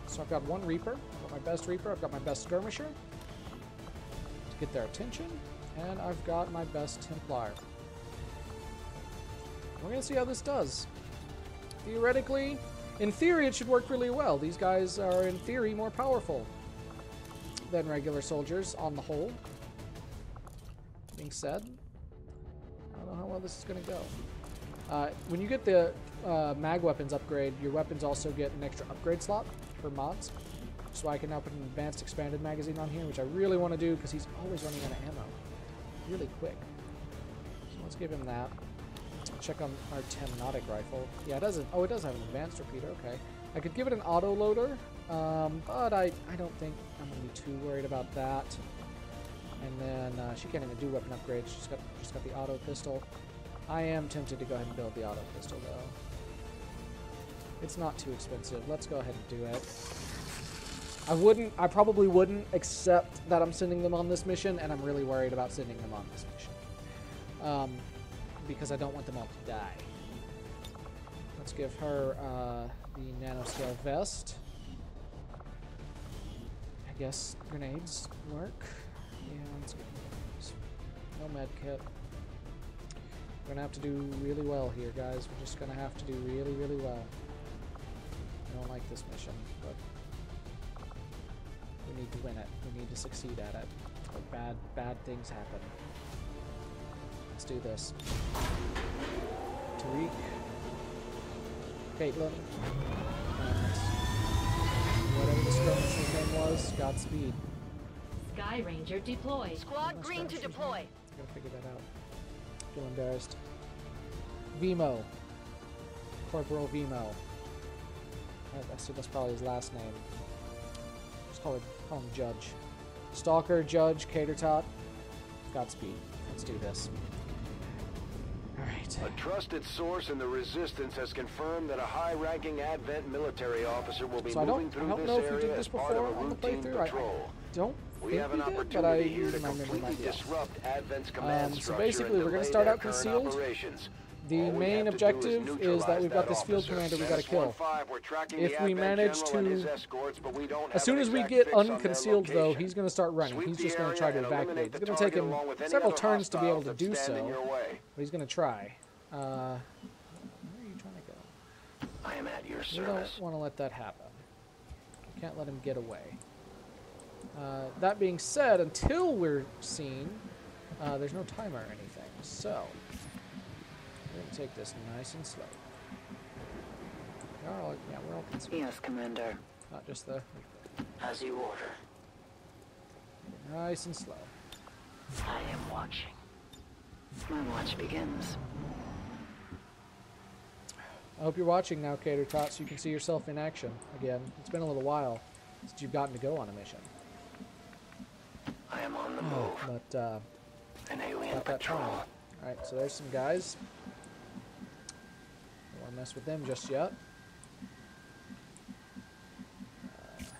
So I've got 1 Reaper. I've got my best Reaper. I've got my best Skirmisher to get their attention. And I've got my best Templar. We're going to see how this does. Theoretically, in theory, it should work really well. These guys are, in theory, more powerful than regular soldiers on the whole. Being said, I don't know how well this is going to go. When you get the mag weapons upgrade, your weapons also get an extra upgrade slot for mods. So I can now put an advanced expanded magazine on here, which I really want to do because he's always running out of ammo. Really quick. So let's give him that. Check on our Temnotic rifle. Yeah, it doesn't. Oh, it does have an advanced repeater. Okay. I could give it an auto loader, but I don't think I'm going to be too worried about that. And then she can't even do weapon upgrades. She's got the auto pistol. I am tempted to go ahead and build the auto pistol, though. It's not too expensive. Let's go ahead and do it. I probably wouldn't, except that I'm sending them on this mission, and I'm really worried about sending them on this mission. Because I don't want them all to die. Let's give her the nanoscale vest. I guess grenades work. Yeah, let's get grenades. No med kit. We're gonna have to do really well here, guys. We're just gonna have to do really, really well. I don't like this mission, but we need to win it. We need to succeed at it. But bad things happen. Let's do this. Tariq. Caitlin. Whatever the skirmisher's name was, Godspeed. Sky Ranger deployed. Squad green to deploy. I gotta figure that out. Feel embarrassed. Vimo. Corporal Vimo. That's probably his last name. Just call him Judge. Stalker, Judge, Catertot. Godspeed. Let's do this. Alright. A trusted source in the Resistance has confirmed that a high-ranking Advent military officer will be moving through this area as part of a routine patrol. We have an opportunity here to completely disrupt Advent's command structure. So basically, we're going to start out concealed. The main objective is that we've got this field commander we've got to kill. If we manage to... As soon as we get unconcealed, though, he's going to start running. He's just going to try to evacuate. It's going to take him several turns to be able to do so, but he's going to try. Where are you trying to go? I am at your service. We don't want to let that happen. We can't let him get away. That being said, until we're seen, there's no timer or anything, so... We're going to take this nice and slow. We're all concealed. Yes, Commander. Not just the... As you order. Nice and slow. I am watching. My watch begins. I hope you're watching now, Catertot, so you can see yourself in action again. It's been a little while since you've gotten to go on a mission. I am on the move. But, an alien patrol. Alright, so there's some guys. Don't want to mess with them just yet. Let's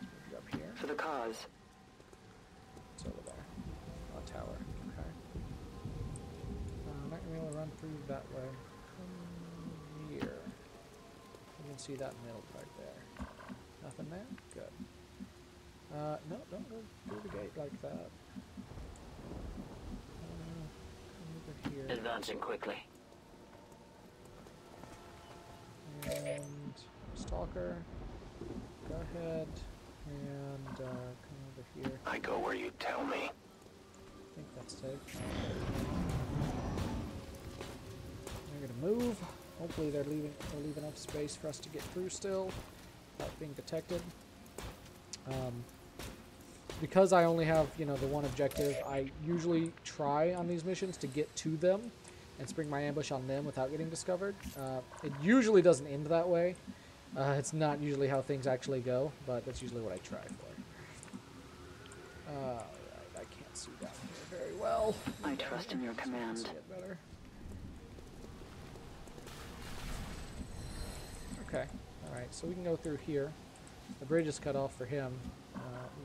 move it up here. For the cause. It's over there. On a tower. Okay. I'm not going to be able to run through that way. Come here. You can see that middle part there. Nothing there? Good. No, don't go through the gate like that. Here. Advancing quickly. And Stalker, go ahead and come over here. I go where you tell me. I think that's safe. They're gonna move. Hopefully they're leaving enough space for us to get through still without being detected. Because I only have, the one objective, I usually try on these missions to get to them and spring my ambush on them without getting discovered. It usually doesn't end that way. It's not usually how things actually go, but that's usually what I try for. Alright, I can't see down here very well. I trust in your command. See it better. Okay, alright, so we can go through here. The bridge is cut off for him.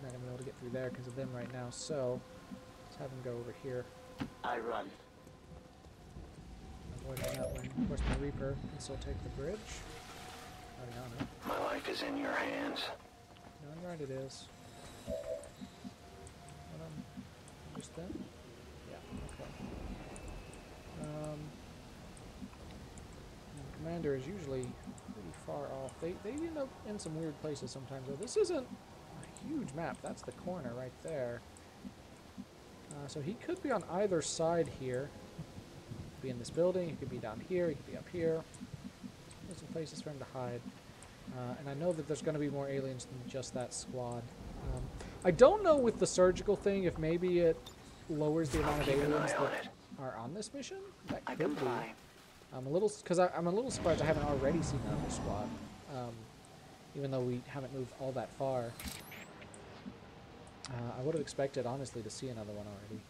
We're not going to be able to get through there because of them right now, so let's have him go over here. I run. Avoiding that one. Of course, my Reaper can still take the bridge. Already on it. My life is in your hands. No, right it is. Just then? Yeah, okay. The commander is usually pretty far off. They end up in some weird places sometimes, though. This isn't a huge map. That's the corner right there. So he could be on either side here. He could be in this building. He could be down here. He could be up here. There's some places for him to hide. And I know that there's going to be more aliens than just that squad. I don't know with the surgical thing if maybe it lowers the amount of aliens that are on this mission. That could be. I'm a little surprised I haven't already seen another squad, even though we haven't moved all that far. I would have expected, honestly, to see another one already.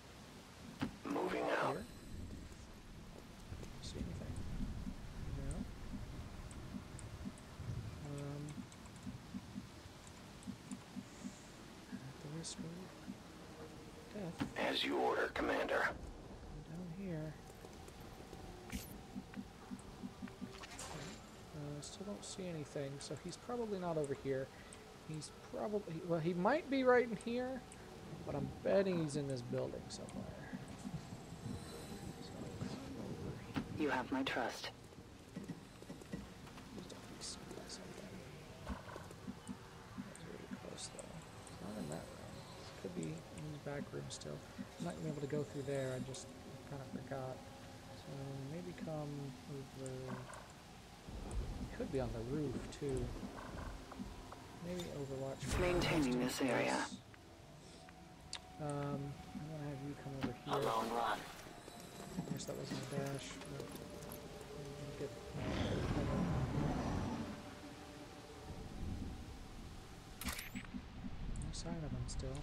Moving out. Here. See anything? No. At the risk of death. As you order, Commander. Down here. Still don't see anything, so he's probably not over here. He's probably, well, he might be right in here, but I'm betting he's in this building somewhere. So, You have my trust. That's really close though. It's not in that room. It could be in these back rooms still. I'm not gonna be able to go through there. I just kind of forgot. So maybe come over. It could be on the roof too. Maybe Overwatch. Maintaining this area. I'm gonna have you come over here. A lone run. I guess that wasn't a dash. But get no sign of him still.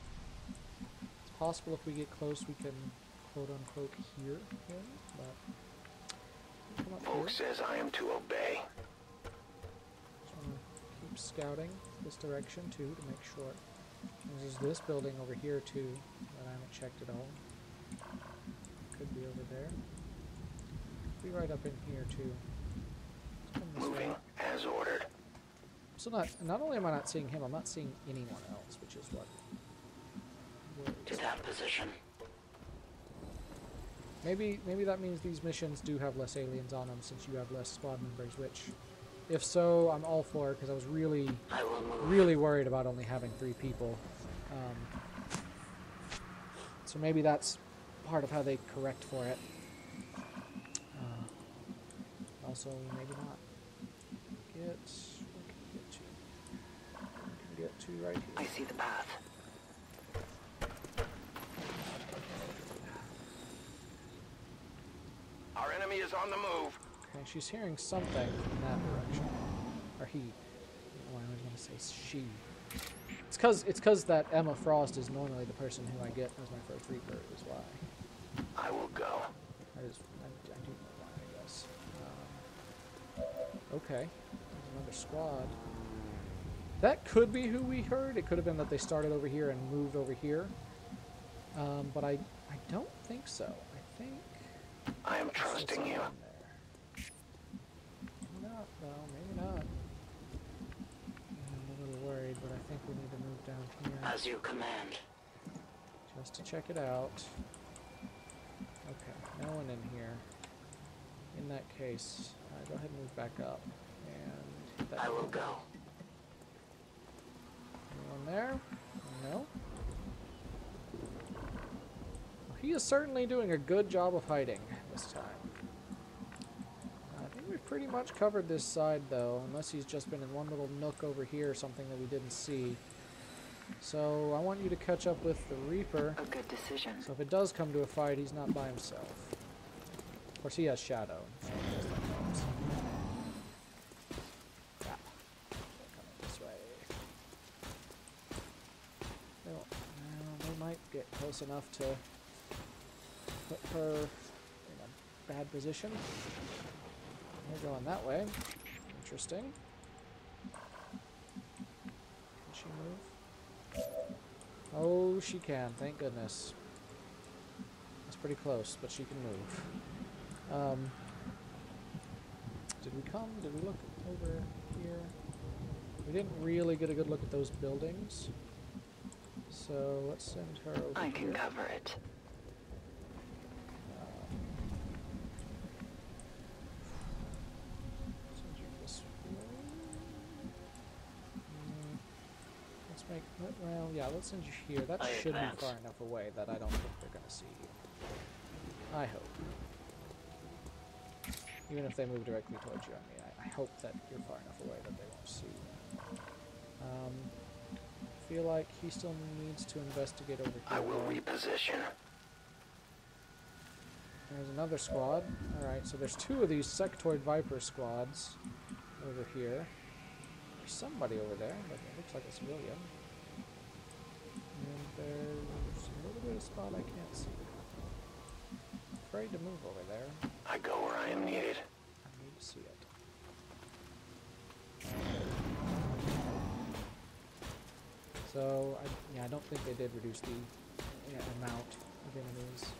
It's possible if we get close we can quote unquote hear him, but come up Folk here. says I am to obey. Just wanna keep scouting this direction too to make sure. There's this building over here too that I haven't checked at all. Could be over there. Could be right up in here too. Moving as ordered. So not only am I not seeing him, I'm not seeing anyone else, which is what worries. To that position. Maybe that means these missions do have less aliens on them since you have less squad members, which if so, I'm all for it because I was really worried about only having 3 people. So maybe that's part of how they correct for it. Also, maybe not. Where can we get to? We can get to right here. I see the path. Our enemy is on the move. Okay, she's hearing something in that direction. Or he. Oh, I was going to say she. It's cause that Emma Frost is normally the person who I get as my first Reaper, is why. I will go. I do know why, I guess. Okay, there's another squad. That could be who we heard. It could have been that they started over here and moved over here. But I don't think so. I think I am trusting you. Maybe not, though. Maybe not. I'm a little worried, but I think we need to move down here. As you command. Just to check it out. Okay, no one in here. In that case, go ahead and move back up. And hit that. I will go. Anyone there? No? Well, he is certainly doing a good job of hiding this time. I think we've pretty much covered this side, though, unless he's just been in one little nook over here or something that we didn't see. So I want you to catch up with the Reaper. A good decision. So if it does come to a fight, he's not by himself. Of course, he has Shadow. So he does that helps. Yeah. Coming this way. They might get close enough to put her in a bad position. They're going that way. Interesting. Can she move? Oh, she can. Thank goodness. That's pretty close, but she can move. Did we come? Did we look over here? We didn't really get a good look at those buildings. So let's send her over I here. can cover it. Send you this way. Let's make, well, yeah, let's send you here. That should be far enough away that I don't think they're going to see you. I hope. Even if they move directly towards you, I hope that you're far enough away that they won't see you. I feel like he still needs to investigate over here. I will reposition. There's another squad. Alright, so there's 2 of these Sectoid Viper squads over here. There's somebody over there, but it looks like a civilian. And there's a little bit of spot I can't see. I'm afraid to move over there. I go where I am needed. I need to see it. So, I don't think they did reduce the amount of enemies.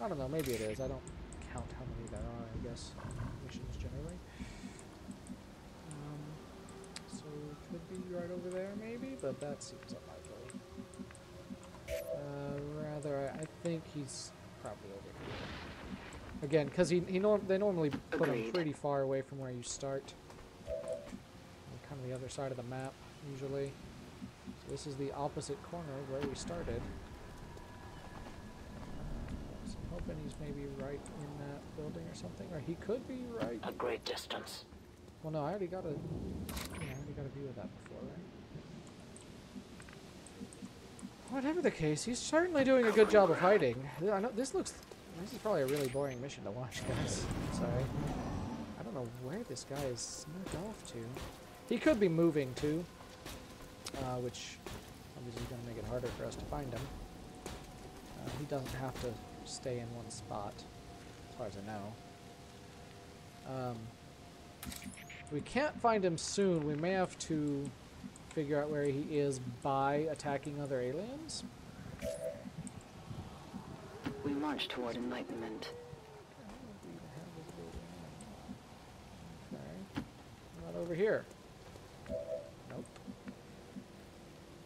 I don't know, maybe it is. I don't count how many there are, I guess, missions generally. So, it could be right over there, maybe, but that seems unlikely. Rather, I think he's probably over here. Again, because they normally put them pretty far away from where you start. Kind of the other side of the map, usually. So this is the opposite corner where we started. So I'm hoping he's maybe right in that building or something, or he could be right. A great distance. Well, no, I already got a view of that before, right? Whatever the case, he's certainly doing a good job of hiding. I know this is probably a really boring mission to watch, guys. Sorry. I don't know where this guy is snuck off to. He could be moving too, which obviously is going to make it harder for us to find him. He doesn't have to stay in one spot, as far as I know. If we can't find him soon, we may have to figure out where he is by attacking other aliens. We march toward enlightenment. Okay. Not over here. Nope.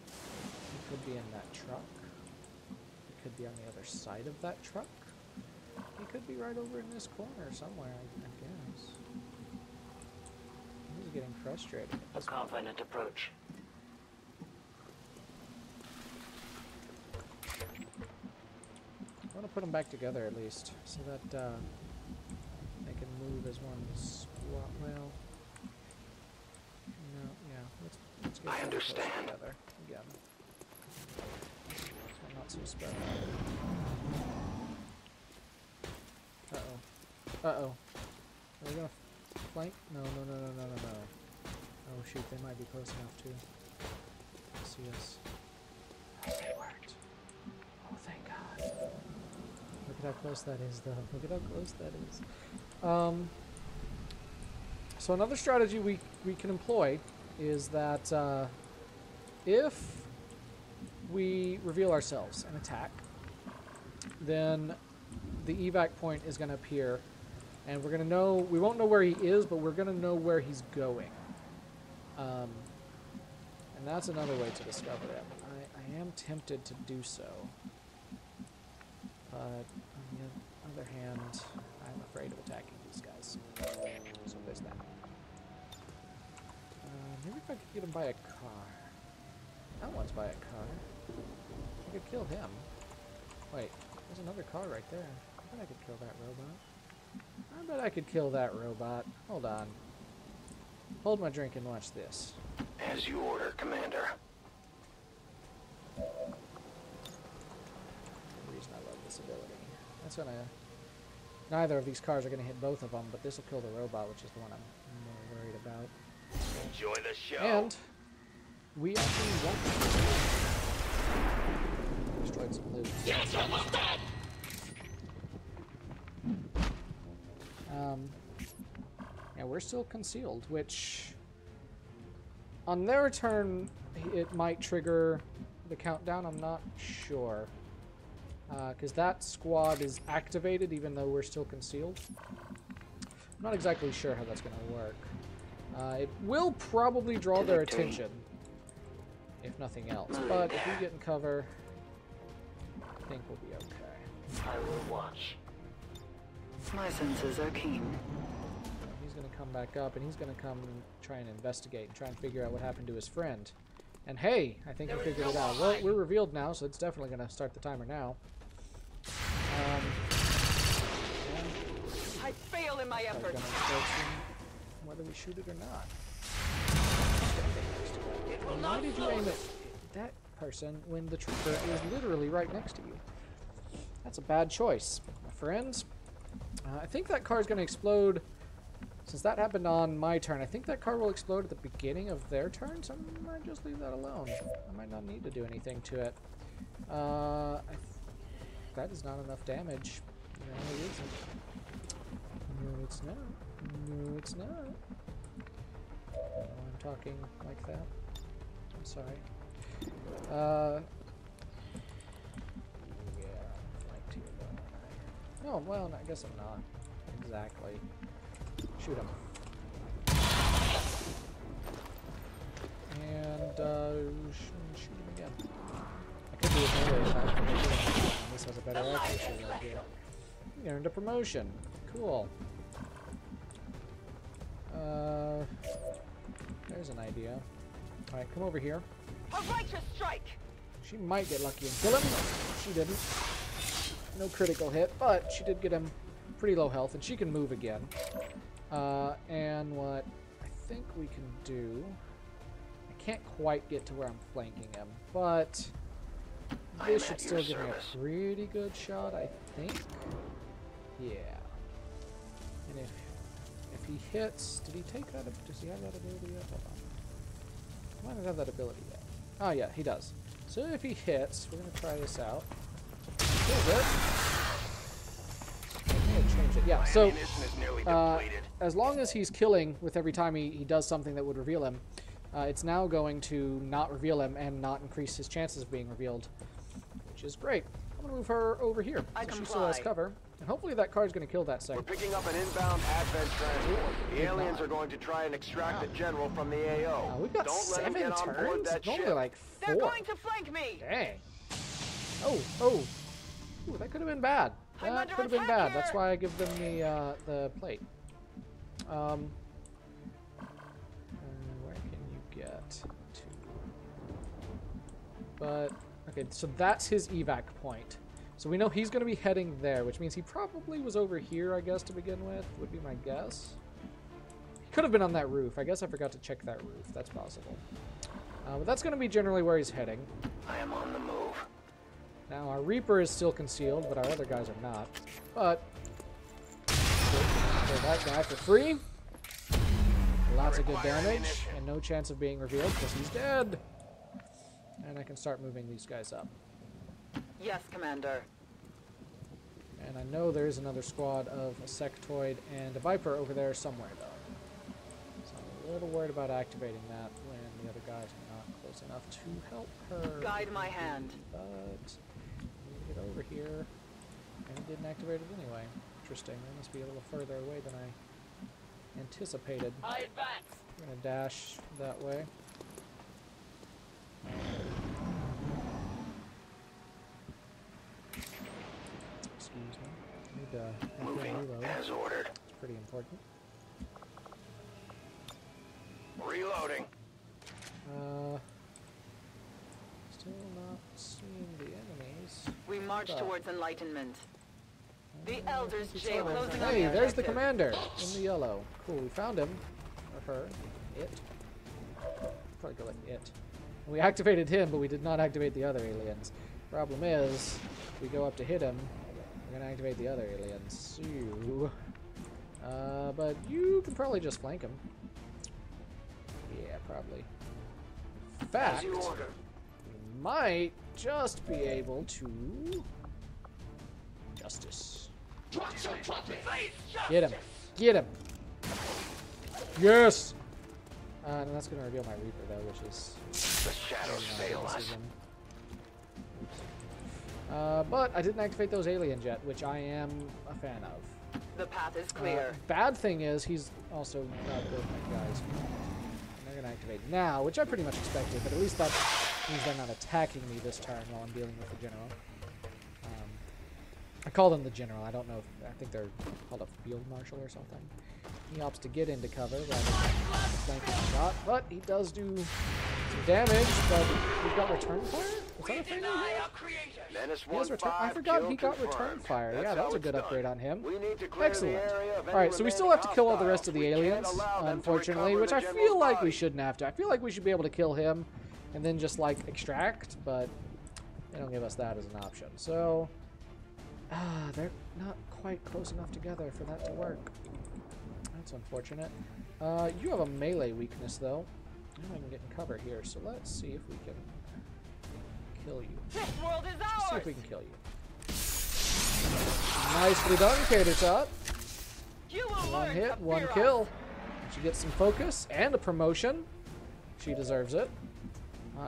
He could be in that truck. He could be on the other side of that truck. He could be right over in this corner somewhere, I guess. He's getting frustrated. A confident approach. I want to put them back together at least, so that they can move as one squad. Well, no, yeah. Let's get them close together again. So not so spread out. Uh-oh. Are we gonna flank? No. Oh shoot, they might be close enough to see us. Oh, they weren't. Oh, thank God. Look at how close that is, though. Look at how close that is. So another strategy we can employ is that if we reveal ourselves and attack, then the evac point is going to appear, and we're going to know, we won't know where he is, but we're going to know where he's going. And that's another way to discover him. I am tempted to do so. But on the other hand, I'm afraid of attacking these guys. So there's that. Maybe if I could get him by a car. That one's by a car. I could kill him. Wait, there's another car right there. I bet I could kill that robot. I bet I could kill that robot. Hold on. Hold my drink and watch this. As you order, Commander. The reason I love this ability. That's gonna... Neither of these cars are gonna hit both of them, but this will kill the robot, which is the one I'm more worried about. Enjoy the show. And we actually won't destroyed some loot. Yes, almost dead. Yeah, we're still concealed, which on their turn it might trigger the countdown. I'm not sure, because that squad is activated even though we're still concealed. I'm not exactly sure how that's going to work. It will probably draw their attention, if nothing else. But if we get in cover, I think we'll be okay. I will watch. My senses are keen. He's going to come back up, and he's going to come and try and investigate and try and figure out what happened to his friend. And hey, I think he figured it out. Well, we're revealed now, so it's definitely going to start the timer now. I fail in my efforts. Whether we shoot it or not. Why did you aim at that person when the trooper is literally right next to you? That's a bad choice, my friends. I think that car is going to explode. Since that happened on my turn, I think that car will explode at the beginning of their turn, so I might just leave that alone. I might not need to do anything to it. That is not enough damage. No, it isn't. No, it's not. No, it's not. Oh, I'm talking like that. I'm sorry. Yeah, like to no, well, I guess I'm not. Exactly. Shoot him. And, shoot him again. I could do it anyway if I was has a better accuracy right here. You earned a promotion. Cool. There's an idea. Alright, come over here. A righteous strike! She might get lucky and kill him. She didn't. No critical hit, but she did get him pretty low health, and she can move again. And what I think we can do... I can't quite get to where I'm flanking him, but this should still give me a pretty good shot, I think. Yeah. And if he hits... Did he take that? Does he have that ability yet? Hold on. He might not have that ability yet. Oh yeah, he does. So if he hits, we're going to try this out. Kills it. I'm going to change it. Yeah, so as long as he's killing with every time he does something that would reveal him, it's now going to not reveal him and not increase his chances of being revealed, which is great. I'm going to move her over here so she still has cover. And hopefully that card's going to kill that second. We're picking up an inbound Advent transport. The aliens are going to try and extract the general from the AO. We've got 7 turns? Only like 4. They're going to flank me! Dang. Oh. Ooh, that could have been bad. That could have been bad. That's why I give them the plate. Where can you get to? But, okay, so that's his evac point. So we know he's going to be heading there, which means he probably was over here, I guess, to begin with, would be my guess. He could have been on that roof. I guess I forgot to check that roof. That's possible. But that's going to be generally where he's heading. I am on the move. Now, our Reaper is still concealed, but our other guys are not. But, kill that guy for free. Lots of good damage, and no chance of being revealed because he's dead. And I can start moving these guys up. Yes, Commander. And I know there's another squad of a Sectoid and a Viper over there somewhere, though. So I'm a little worried about activating that when the other guys are not close enough to help her. Guide my hand. But get over here. And it didn't activate it anyway. Interesting. They must be a little further away than I anticipated. I advance. I'm going to dash that way. Excuse me. Need to reload. As ordered. It's pretty important. Reloading. Still not seeing the enemies. We march towards enlightenment. The Elders jail closing on Hey, there's the commander in the yellow. Cool, we found him. Or her. It. Probably go like it. We activated him, but we did not activate the other aliens. Problem is, if we go up to hit him, we're going to activate the other aliens. So, but you can probably just flank him. Yeah, probably. In fact, we might just be able to... Justice. Get him. Get him. Yes! And that's going to reveal my Reaper, though, which is... The shadows fail us. But I didn't activate those aliens yet, which I am a fan of. The path is clear. Bad thing is, he's also not good with my guys. And they're going to activate now, which I pretty much expected, but at least that means they're not attacking me this turn while I'm dealing with the general. I call them the general. I don't know if... I think they're called a field marshal or something. He opts to get into cover rather than flanking the shot, but he does do some damage, but we've got return fire? Is that a thing? He has return... I forgot he got return fire. Yeah, that was a good upgrade on him. Excellent. Alright, so we still have to kill all the rest of the aliens, unfortunately, which I feel like we shouldn't have to. I feel like we should be able to kill him and then just, like, extract, but they don't give us that as an option. So... they're not quite close enough together for that to work. That's unfortunate. You have a melee weakness, though. I can get in cover here, so let's see if we can kill you. This world is ours! Let's see if we can kill you. Nicely done, Cater Tot. One hit, one kill. She gets some focus and a promotion. She deserves it.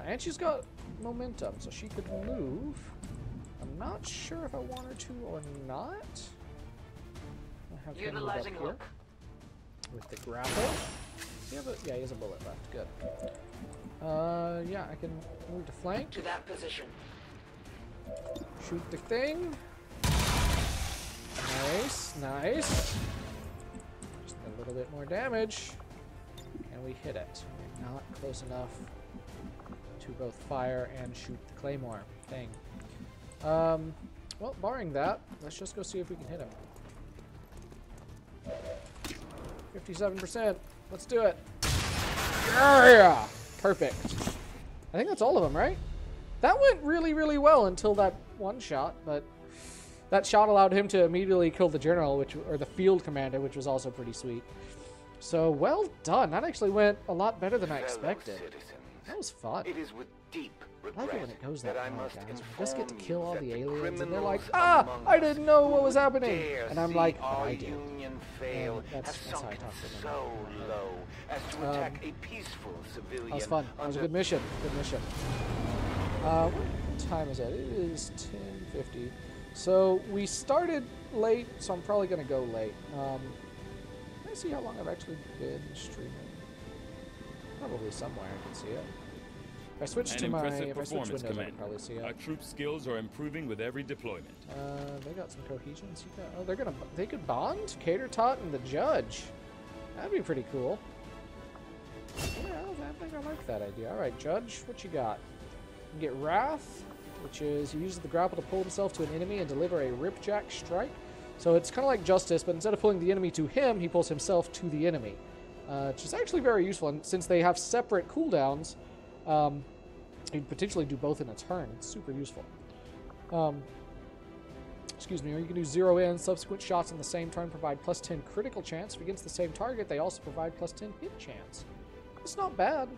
And she's got momentum, so she could move. I'm not sure if I want her to or not. I have to move up here with the grapple. Yeah, he has a bullet left. Good. Yeah, I can move to flank. To that position. Shoot the thing. Nice, nice. Just a little bit more damage. And we hit it. We're not close enough to both fire and shoot the claymore thing. Well, barring that, let's just go see if we can hit him. 57%. Let's do it. Yeah! Perfect. I think that's all of them, right? That went really, really well until that one shot, but that shot allowed him to immediately kill the general, or the field commander, which was also pretty sweet. So, well done. That actually went a lot better than I expected. That was fun. It is with deep I like it when it goes that I way, must guys. We just get to kill all the aliens, and they're criminals like, ah, I among didn't know what was happening. dare And I'm see like, but our I did. Union fail, And that's how I sunk talk to them. so low as to attack a peaceful civilian. That was fun. That was a good mission. Good mission. What time is it? It is 10:50. So we started late, so I'm probably going to go late. Let me see how long I've actually been streaming. Probably somewhere I can see it. If I switch to my, if I switch windows, I can probably see it. Our troop skills are improving with every deployment. They got some cohesion. Oh, they could bond? Cater Tot and the Judge. That'd be pretty cool. Yeah, I think I like that idea. Alright, Judge, what you got? You get Wrath, which is he uses the grapple to pull himself to an enemy and deliver a Ripjack strike. So it's kind of like Justice, but instead of pulling the enemy to him, he pulls himself to the enemy. Which is actually very useful, and since they have separate cooldowns, you'd potentially do both in a turn. It's super useful. Excuse me, or you can do 0 in. Subsequent shots on the same turn provide plus 10 critical chance. If against the same target, they also provide plus 10 hit chance. It's not bad.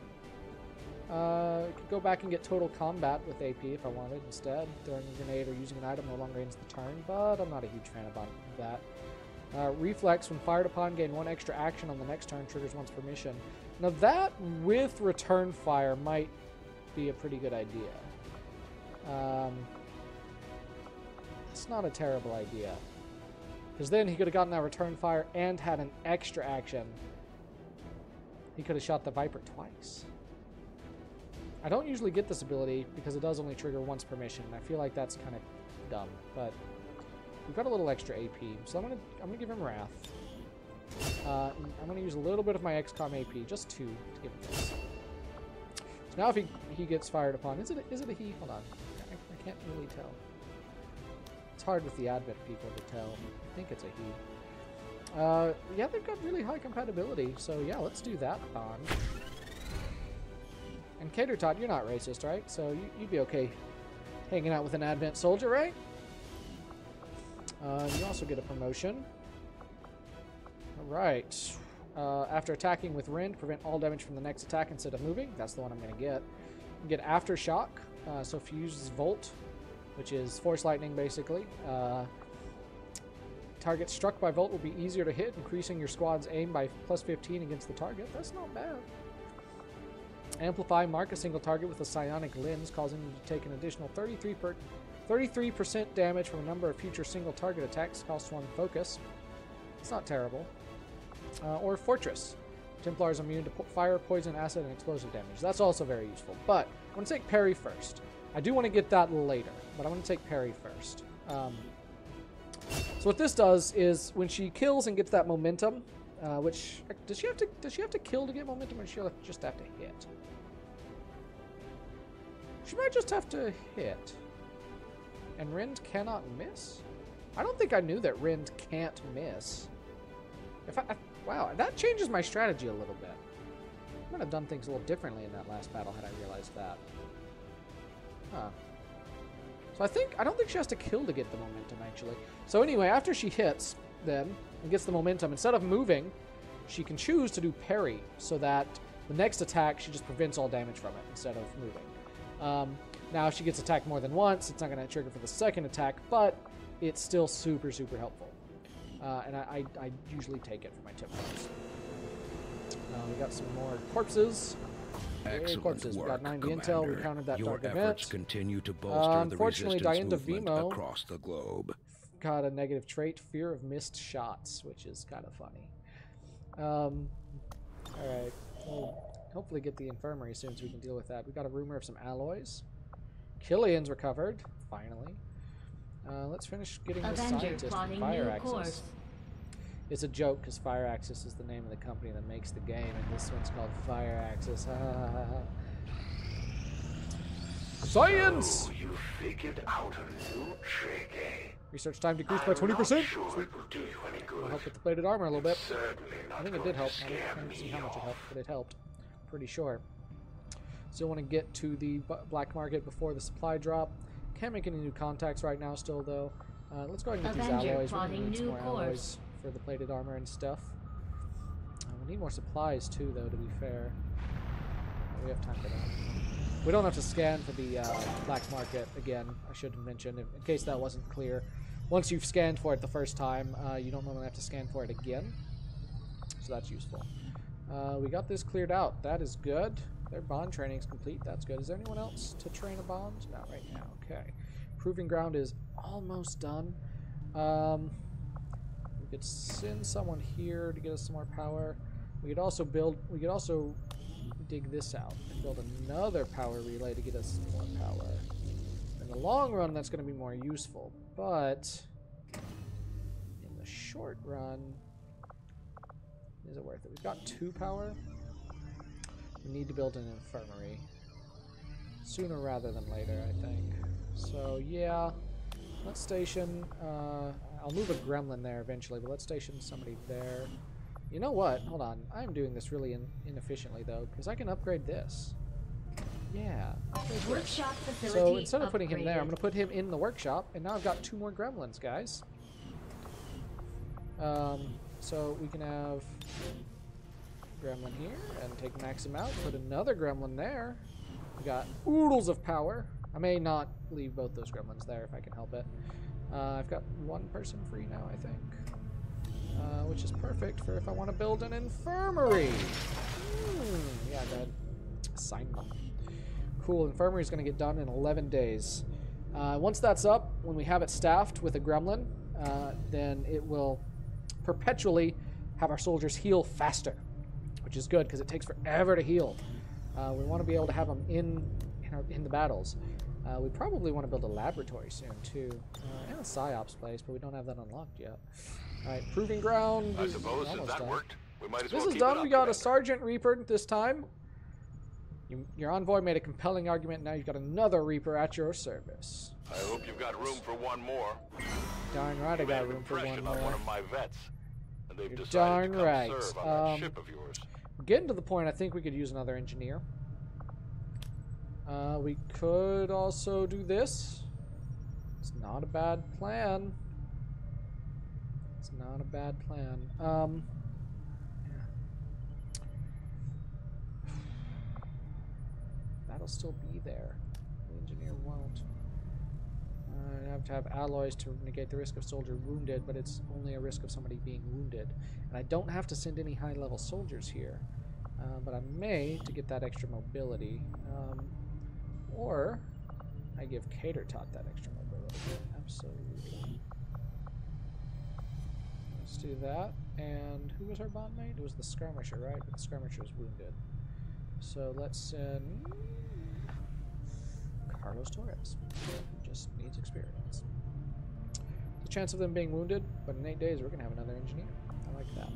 Could go back and get total combat with AP if I wanted instead. Throwing a grenade or using an item no longer ends the turn, but I'm not a huge fan about that. Reflex, when fired upon, gain 1 extra action on the next turn, triggers once per mission. Now that, with return fire, might be a pretty good idea. It's not a terrible idea. Because then he could have gotten that return fire and had an extra action. He could have shot the Viper twice. I don't usually get this ability because it does only trigger once per mission. I feel like that's kind of dumb, but we've got a little extra AP, so I'm gonna give him Wrath. I'm gonna use a little bit of my XCOM AP, just 2, to give him this. So now if he gets fired upon, is it a he? Hold on, I can't really tell. It's hard with the Advent people to tell. I think it's a he. Yeah, they've got really high compatibility, so yeah, let's do that bond. And Cater Tot, you're not racist, right? So you'd be okay hanging out with an Advent soldier, right? You also get a promotion. Alright. After attacking with Rend, prevent all damage from the next attack instead of moving. That's the one I'm going to get. You get Aftershock. So if you use Volt, which is Force Lightning, basically, target struck by Volt will be easier to hit, increasing your squad's aim by plus 15 against the target. That's not bad. Amplify, mark a single target with a psionic lens, causing you to take an additional 33% damage from a number of future single target attacks. Costs 1 focus. It's not terrible. Or Fortress. Templars immune to fire, poison, acid, and explosive damage. That's also very useful. But I'm going to take Parry first. I do want to get that later, but I'm going to take Parry first. So what this does is when she kills and gets that momentum, which does she have to kill to get momentum, or does she just have to hit? She might just have to hit. And Rend cannot miss? I don't think I knew that Rend can't miss. Wow, that changes my strategy a little bit. I might have done things a little differently in that last battle had I realized that. Huh. So I don't think she has to kill to get the momentum, actually. So anyway, after she hits, then, and gets the momentum, instead of moving, she can choose to do parry, so that the next attack, she just prevents all damage from it, instead of moving. Now, if she gets attacked more than once, it's not going to trigger for the second attack, but it's still super, super helpful. And I usually take it for my tip cards. We got some more corpses. Excellent corpses. work, we got 90 Commander. intel. We countered that Your dark efforts event. continue to bolster the Unfortunately, resistance Diane movement DeVimo across the globe. got a negative trait, fear of missed shots, which is kind of funny. Alright. We'll hopefully get the infirmary soon so we can deal with that. We got a rumor of some alloys. Killian's recovered, finally. Let's finish getting the scientist from Fire Axis. It's a joke because Fire Axis is the name of the company that makes the game, and this one's called Fire Axis. Science! Oh, you figured out a new trick, eh? Research time decreased by 20%. Sure it will do you any good. It'll help with the plated armor a little bit. I think it did help. I didn't see how much it helped, but it helped. Pretty sure. Still want to get to the black market before the supply drop. Can't make any new contacts right now still, though. Let's go ahead and get these alloys. We're going to need some more alloys for the plated armor and stuff. We need more supplies, too, though, to be fair. We have time for that. We don't have to scan for the black market again, I should mention, in case that wasn't clear. Once you've scanned for it the first time, you don't normally have to scan for it again. So that's useful. We got this cleared out. That is good. Their bond training is complete. That's good. Is there anyone else to train a bond? Not right now. Okay. Proving ground is almost done. We could send someone here to get us some more power. We could also dig this out and build another power relay to get us some more power. In the long run, that's going to be more useful, but in the short run, is it worth it? We've got 2 power. We need to build an infirmary sooner rather than later, I think. So yeah, let's station. I'll move a gremlin there eventually, but let's station somebody there. You know what? Hold on. I'm doing this really inefficiently, though, because I can upgrade this. Yeah. Workshop facility so instead of putting him there, I'm going to put him in the workshop, and now I've got 2 more gremlins, guys. So we can have gremlin here, and take max him out, put another gremlin there. We got oodles of power. I may not leave both those gremlins there if I can help it. I've got 1 person free now, I think. Which is perfect for if I want to build an infirmary. Yeah, go ahead. Assign them. Cool, infirmary is going to get done in 11 days. Once that's up, when we have it staffed with a gremlin, then it will perpetually have our soldiers heal faster, which is good because it takes forever to heal. We want to be able to have them in the battles. We probably want to build a laboratory soon too, and a PSYOPS place, but we don't have that unlocked yet. All right, proving ground is almost done. This is done. We got a Sergeant Reaper this time. Your envoy made a compelling argument. Now you've got another Reaper at your service. I hope you've got room for one more. Darn right, I got room for one more. One of my vets, and they've decided darn to come right. serve on that ship of yours. Getting to the point, I think we could use another engineer. We could also do this. It's not a bad plan. It's not a bad plan. Yeah. That'll still be there. The engineer won't. I have to have alloys to negate the risk of soldier wounded, but it's only a risk of somebody being wounded. And I don't have to send any high-level soldiers here. But I may to get that extra mobility. Or I give Cater Tot that extra mobility. Absolutely. Let's do that. And who was our bondmate? It was the skirmisher, right? But the skirmisher is wounded. So let's send Carlos Torres, who just needs experience. The chance of them being wounded, but in 8 days we're gonna have another engineer. I like that.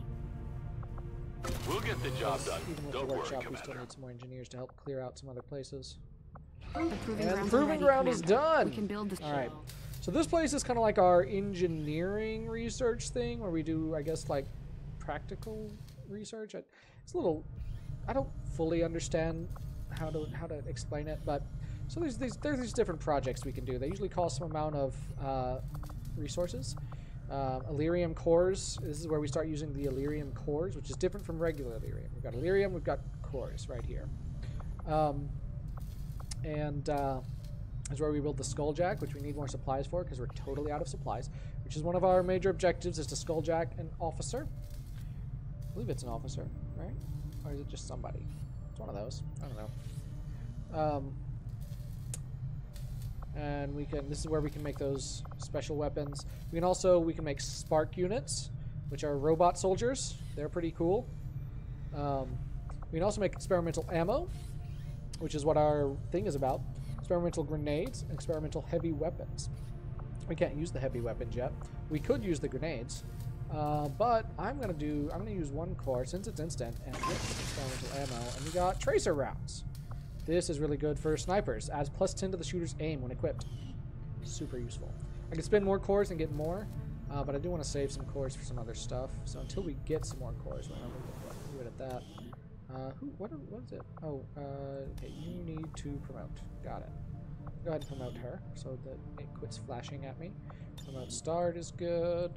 We'll get the job done. Even with Don't the workshop, worry, we still need some more engineers to help clear out some other places. The proving ground is done. We can build this. All right. So this place is kind of like our engineering research thing, where we do, I guess, like practical research. It's a little. I don't fully understand how to explain it, but so there's these different projects we can do. They usually cost some amount of resources. Elerium cores. This is where we start using the Elerium cores, which is different from regular Elerium. We've got Elerium, we've got cores right here. Is where we build the Skulljack, which we need more supplies for because we're totally out of supplies, which is one of our major objectives, is to Skulljack an officer. I believe it's an officer, right? Or is it just somebody? It's one of those. I don't know. And this is where we can make those special weapons. We can make spark units, which are robot soldiers. They're pretty cool. We can also make experimental ammo, which is what our thing is about. Experimental grenades and experimental heavy weapons. We can't use the heavy weapons yet. We could use the grenades, but I'm gonna use one core since it's instant and get experimental ammo. And we got tracer rounds. This is really good for snipers. Adds +10 to the shooter's aim when equipped. Super useful. I can spend more cores and get more, but I do want to save some cores for some other stuff. So until we get some more cores, we're gonna leave it at that. What is it? Oh, okay, you need to promote. Got it. Go ahead and promote her so that it quits flashing at me. Promote start is good.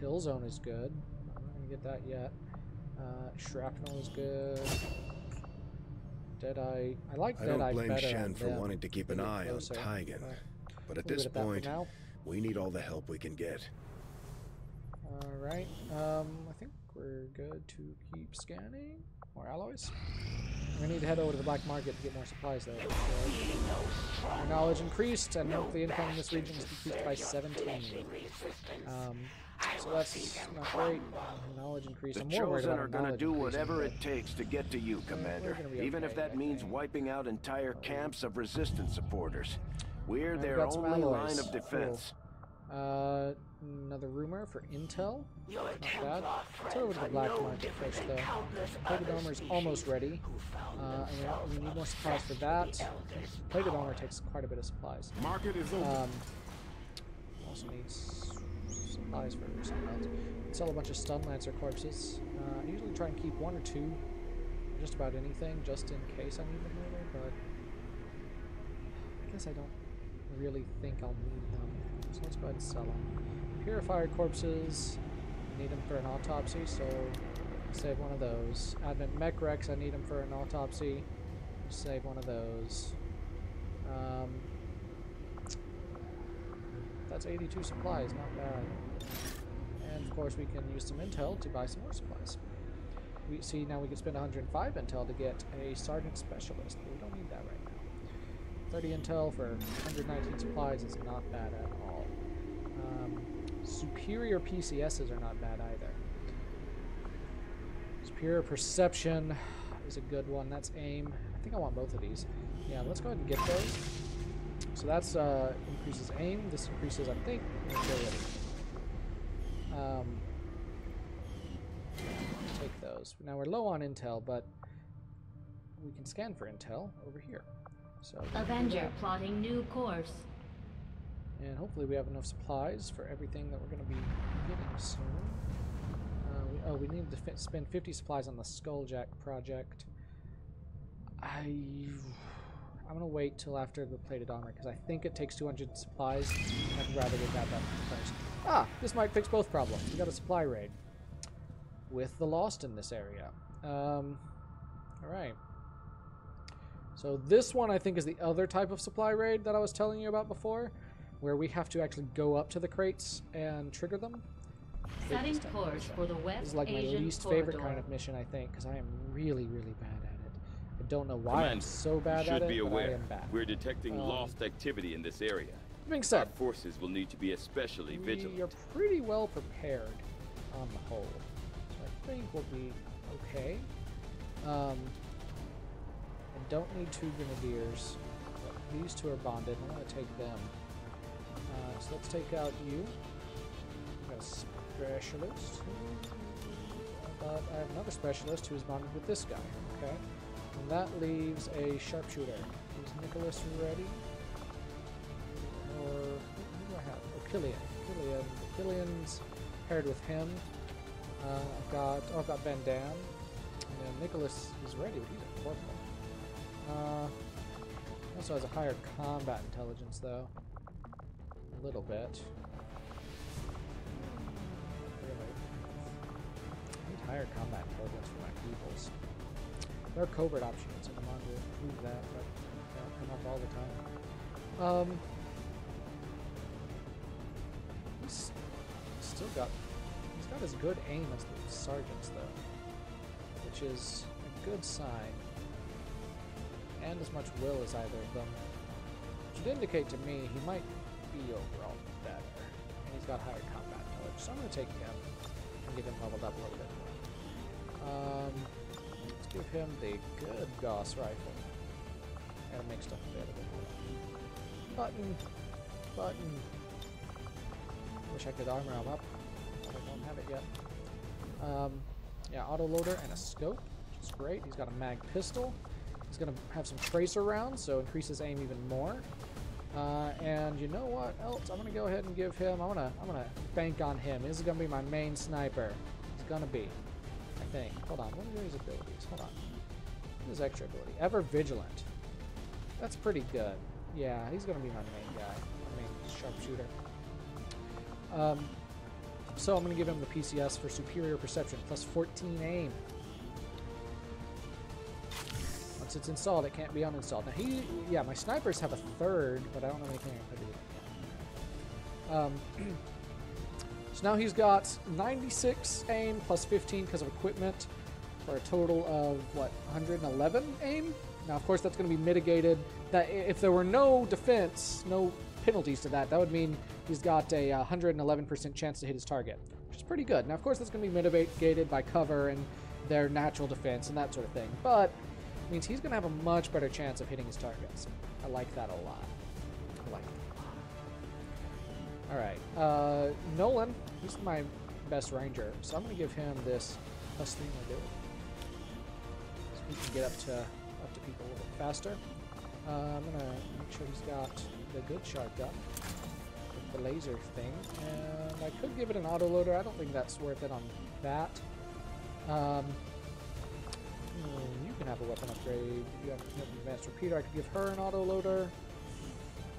Kill zone is good. I'm not gonna get that yet. Shrapnel is good. Deadeye. I like Deadeye better. I don't blame Shen for wanting to keep an eye on Taigen, but at this point, we need all the help we can get. All right. I think we're good to keep scanning. More alloys. We need to head over to the black market to get more supplies though. Our knowledge increased, and monthly income in this region is decreased by 17. So that's not great. Knowledge increase. The Chosen are going to do whatever it takes to get to you, Commander. Even if that means wiping out entire camps of Resistance supporters. We're their only line of defense. Cool. Another rumor for intel. Not bad. Let's go over to the black market first, though. Plated armor is almost ready. And we need more supplies for that. Plated armor takes quite a bit of supplies. Market is open. Also needs supplies for something else. Sell a bunch of stun lancer corpses. I usually try and keep 1 or 2, just about anything, just in case I need them later. But I guess I don't really think I'll need them. So let's go ahead and sell them. Purifier corpses, I need them for an autopsy, so save one of those. Advent mech wrecks, I need them for an autopsy, save one of those. That's 82 supplies, not bad. And of course we can use some intel to buy some more supplies. We see now we can spend 105 intel to get a sergeant specialist, but we don't need that right now. 30 intel for 119 supplies is not bad at all. Superior PCSs are not bad either. Superior perception is a good one. That's aim. I think I want both of these. Yeah, let's go ahead and get those. So that's increases aim. This increases, I think, mobility. Take those. Now we're low on intel, but we can scan for intel over here. So Avenger plotting new course. And hopefully we have enough supplies for everything that we're going to be getting soon. We need to spend 50 supplies on the Skulljack project. I'm going to wait till after the plated armor, because I think it takes 200 supplies. I'd rather get that done first. Ah, this might fix both problems. We got a supply raid with the Lost in this area. Alright. So this one I think is the other type of supply raid that I was telling you about before, where we have to actually go up to the crates and trigger them. Setting course for the West Asian This is like my least favorite kind of mission, I think, because I am really, really bad at it. I don't know why I'm so bad at it, but I am bad. We're detecting lost activity in this area. Being said, our forces will need to be especially vigilant. You're pretty well prepared on the whole, so I think we'll be okay. I don't need 2 grenadiers. These 2 are bonded. I'm going to take them. So let's take out you. I've got a specialist. But I have another specialist who's bonded with this guy. Okay. And that leaves a sharpshooter. Is Nicholas ready? Or who do I have? Oh, Killian. Killian's paired with him. I've got Van Dam. And then Nicholas is ready, but he's a corporal. Also has a higher combat intelligence, though. A little bit. Really. I need higher combat intelligence for my peoples. There are covert options in the manga to prove that, but they don't come up all the time. He's got as good aim as the sergeants, though, which is a good sign. And as much will as either of them, which would indicate to me he might be overall better. And he's got higher combat knowledge, so I'm going to take him and get him leveled up a little bit more. Let's give him the good Gauss rifle and make stuff available. Button. Wish I could armor him up. I don't have it yet. Yeah, autoloader and a scope, which is great. He's got a mag pistol. He's gonna have some tracer rounds, so increases aim even more. And you know what else? I'm gonna go ahead and give him. I'm gonna bank on him. This is gonna be my main sniper. He's gonna be, I think. Hold on. What are his abilities? Hold on. His extra ability. Ever vigilant. That's pretty good. Yeah, he's gonna be my main guy. My main sharpshooter. So I'm gonna give him the PCS for superior perception, plus 14 aim. Once it's installed, it can't be uninstalled. Now my snipers have a third, but I don't know anything I can do. So now he's got 96 aim plus 15 because of equipment, for a total of what, 111 aim. Now of course that's going to be mitigated. That if there were no defense, no penalties to that, that would mean he's got a 111% chance to hit his target, which is pretty good. Now of course that's going to be mitigated by cover and their natural defense and that sort of thing, but it means he's going to have a much better chance of hitting his targets. I like that a lot. I like it. Alright, Nolan, he's my best ranger, so I'm going to give him this plus 3 mobility. So we can get up to people a little bit faster. I'm going to make sure he's got the good shotgun with the laser thing, and I could give it an autoloader. I don't think that's worth it on that. You can have a weapon upgrade. You have an advanced repeater. I could give her an autoloader.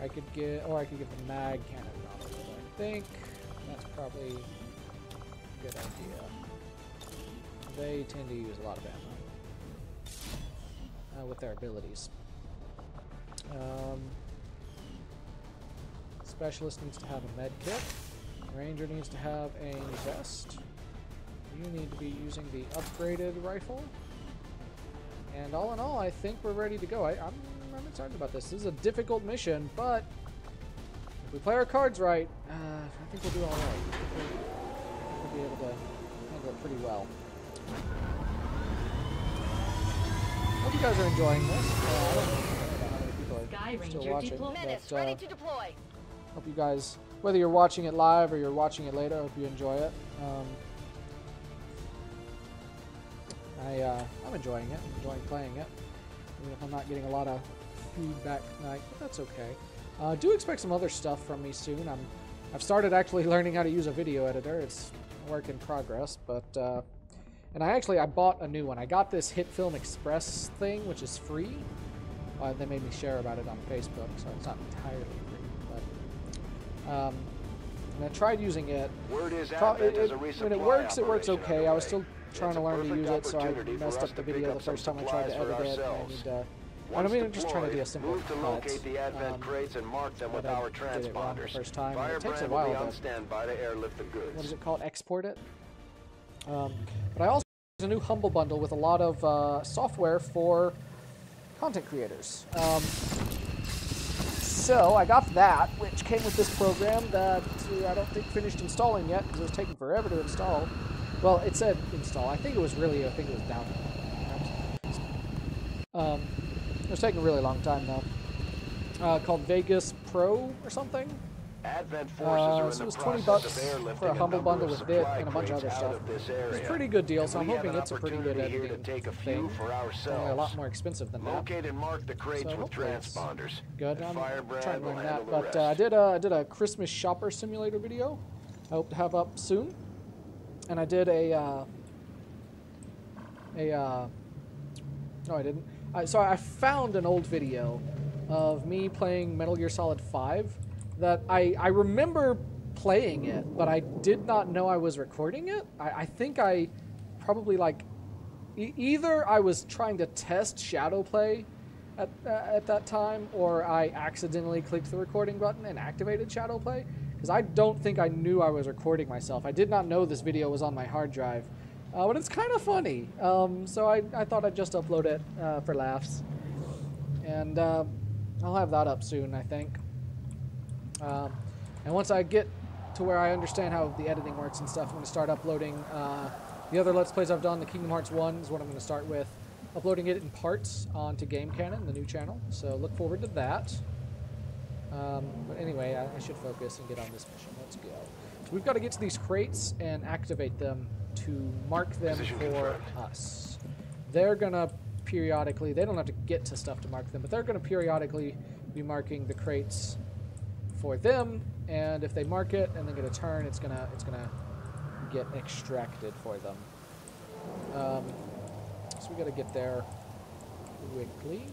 I could give the mag cannon an autoloader. I think that's probably a good idea. They tend to use a lot of ammo with their abilities. Specialist needs to have a med kit. Ranger needs to have a vest. You need to be using the upgraded rifle. And all in all, I think we're ready to go. I'm excited about this. This is a difficult mission, but if we play our cards right, I think we'll do all right. I think we'll be able to handle it pretty well. Hope you guys are enjoying this. I don't know how many people are still watching, but ready to deploy. Hope you guys, whether you're watching it live or you're watching it later, I hope you enjoy it. I'm enjoying it. I'm enjoying playing it. Even if I'm not getting a lot of feedback tonight, but that's okay. Do expect some other stuff from me soon. I've started actually learning how to use a video editor. It's a work in progress, but and I bought a new one. I got this Hit Film Express thing, which is free. They made me share about it on Facebook, so it's not entirely free. But and I tried using it. Word is when it works okay. I was still trying to learn to use it, so I messed up the video the first time I tried to edit it. And I mean, I'm just trying to do a simple cut. Locate the advent crates and mark them with our transponders. The first time. It takes a while to airlift the goods. What is it called? Export it. But I also use a new Humble Bundle with a lot of software for content creators. So I got that, which came with this program that I don't think finished installing yet because it was taking forever to install. Well, it said install. I think it was download. It was taking a really long time though. Called Vegas Pro or something. Advent forces so it was $20 for a Humble Bundle with it and a bunch of other stuff. It's a pretty good deal, so I'm hoping it's a pretty good editing thing. It's only a lot more expensive than that. Locate and mark the crates with transponders. Good. I'm trying to learn that. But I did a Christmas shopper simulator video. I hope to have up soon. And I did no, I didn't. So I found an old video of me playing Metal Gear Solid 5 that I remember playing it, but I did not know I was recording it. I think I probably either I was trying to test shadow play at that time, or I accidentally clicked the recording button and activated shadow play, because I don't think I knew I was recording myself. I did not know this video was on my hard drive, but it's kind of funny. So I thought I'd just upload it for laughs, and I'll have that up soon, I think. And once I get to where I understand how the editing works and stuff, I'm going to start uploading the other Let's Plays I've done. The Kingdom Hearts 1 is what I'm going to start with. Uploading it in parts onto Game Canon, the new channel. So look forward to that. But anyway, I should focus and get on this mission. Let's go. So we've got to get to these crates and activate them to mark them for us. They're going to periodically, they don't have to get to stuff to mark them, but they're going to periodically be marking the crates for them, and if they mark it and then get a turn, it's gonna get extracted for them. So we got to get there quickly,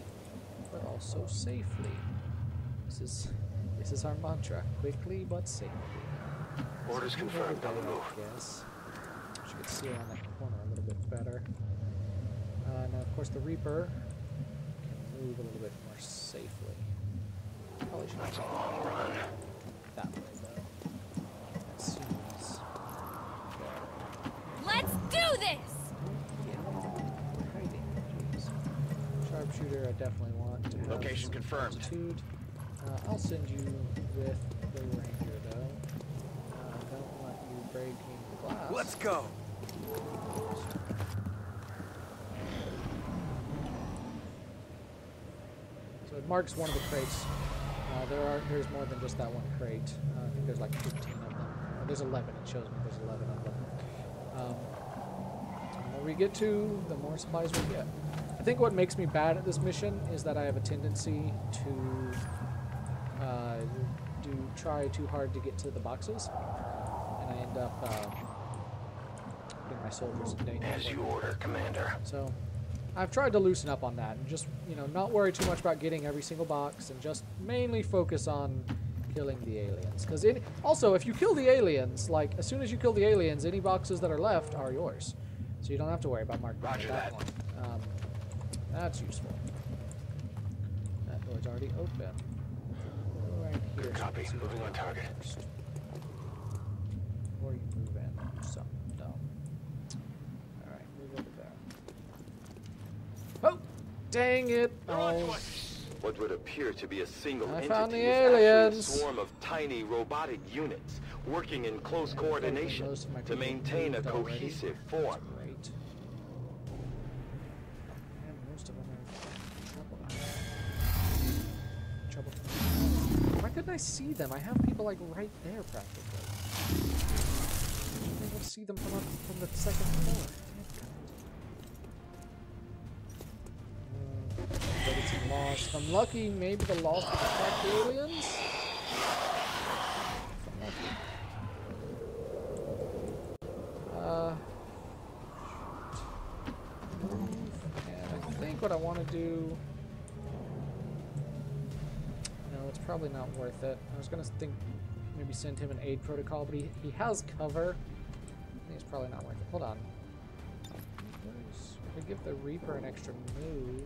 but also safely. This is our mantra: quickly but safely. Orders confirmed. On the move. Yes. You can see around that corner a little bit better. Now, of course, the Reaper can move a little bit more safely. Probably should have long run. That way, though. That seems better. Let's do this! Yeah. We're hiding. Jeez. Sharpshooter, I definitely want to have. Location confirmed. Altitude. I'll send you with the Ranger, though. I don't want you breaking the glass. Let's go! So it marks one of the crates. There's more than just that one crate. I think there's like 15 of them. There's 11. It shows me there's 11 of them. The more we get to, the more supplies we get. I think what makes me bad at this mission is that I have a tendency to try too hard to get to the boxes, and I end up putting my soldiers in danger. As you order, Commander. So I've tried to loosen up on that and just, not worry too much about getting every single box and just mainly focus on killing the aliens. Because also, if you kill the aliens, like, as soon as you kill the aliens, any boxes that are left are yours. So you don't have to worry about marking that one. That's useful. That door's already open. Right here. Good copy. Moving on target. Before you move in. So, dumb. Alright, move over there. Oh! Dang it! Oh. What would appear to be a single I entity found the is aliens. actually a swarm of tiny robotic units working in close coordination to maintain a cohesive form. Great. And most of them are in trouble. Why couldn't I see them? I have people like right there practically. I should be able to see them from the second floor. But it's lost. I'm lucky, maybe the lost will attack the aliens? I'm lucky. And I think what I want to do... No, it's probably not worth it. I was going to think maybe send him an aid protocol, but he has cover. I think it's probably not worth it. Hold on. We give the Reaper an extra move.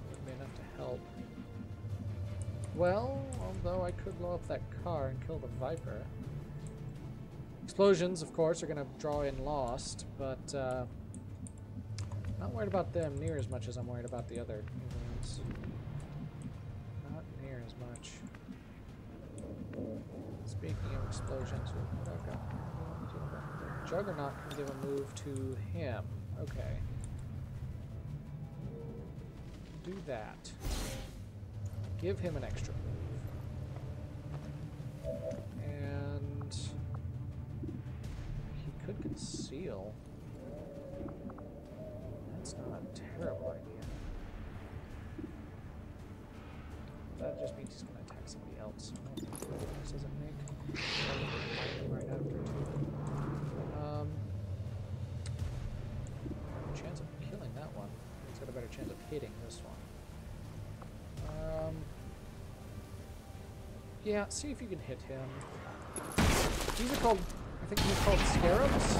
Would be enough to help. Well, although I could blow up that car and kill the Viper. Explosions, of course, are going to draw in Lost, but not worried about them near as much as I'm worried about the other aliens. Not near as much. Speaking of explosions, what I've got. Juggernaut can give a move to him. Okay. Do that. Give him an extra move. And he could conceal. That's not a terrible idea. That just means he's going to attack somebody else. I don't think this doesn't make right after too. Chance of killing that one. He's got a better chance of hitting this one. Yeah, see if you can hit him. These are called, I think they're called scarabs.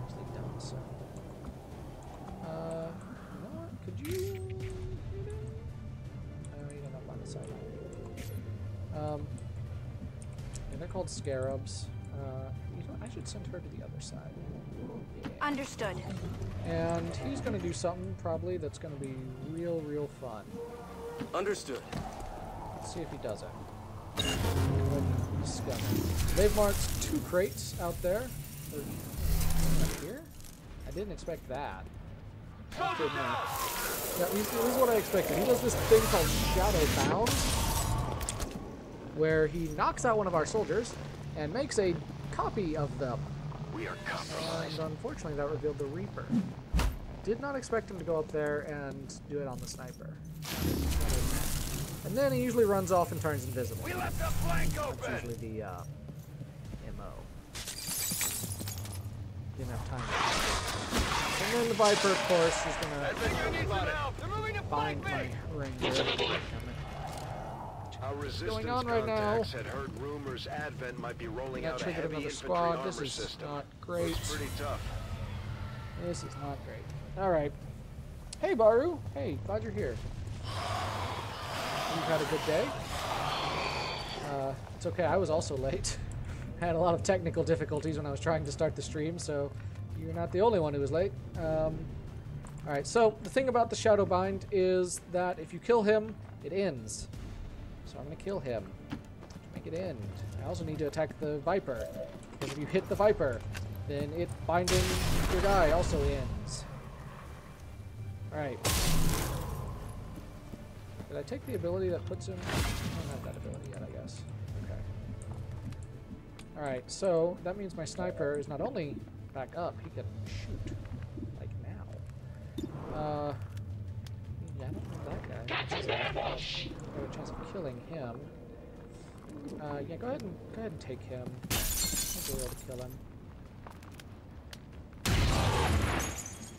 Actually done so. You know what? Could you hit him? No, you don't have line of sight. And they're called scarabs. You know, I should send her to the other side. Yeah. Understood. And he's going to do something probably that's going to be real fun. Understood. Let's see if he does it. They've marked 2 crates out there. Up here? I didn't expect that. Yeah, he's what I expected. He does this thing called Shadow Bound, where he knocks out one of our soldiers and makes a copy of them. We are compromised. And unfortunately, that revealed the Reaper. Did not expect him to go up there and do it on the sniper. And then he usually runs off and turns invisible. We left the flank open. That's usually the MO. Didn't have time. And then the Viper, of course, is gonna find my Ranger. Our resistance contacts had heard rumors Advent might be rolling out a heavy infantry squad. armor This is system. not great. It's pretty tough. This is not great. All right. Hey, Baru. Hey, glad you're here. You've had a good day. It's okay. I was also late. Had a lot of technical difficulties when I was trying to start the stream, so you're not the only one who was late. All right. So the thing about the Shadow Bind is that if you kill him, it ends. So I'm going to kill him to make it end. I also need to attack the Viper, because if you hit the Viper, then it binding your guy also ends. Alright. Did I take the ability that puts him... I don't have that ability yet, I guess. Okay. Alright, so that means my sniper is not only back up, he can shoot. Like now. Yeah, I don't know that guy. I have a chance of killing him. Yeah, go ahead and take him. I'll be able to kill him.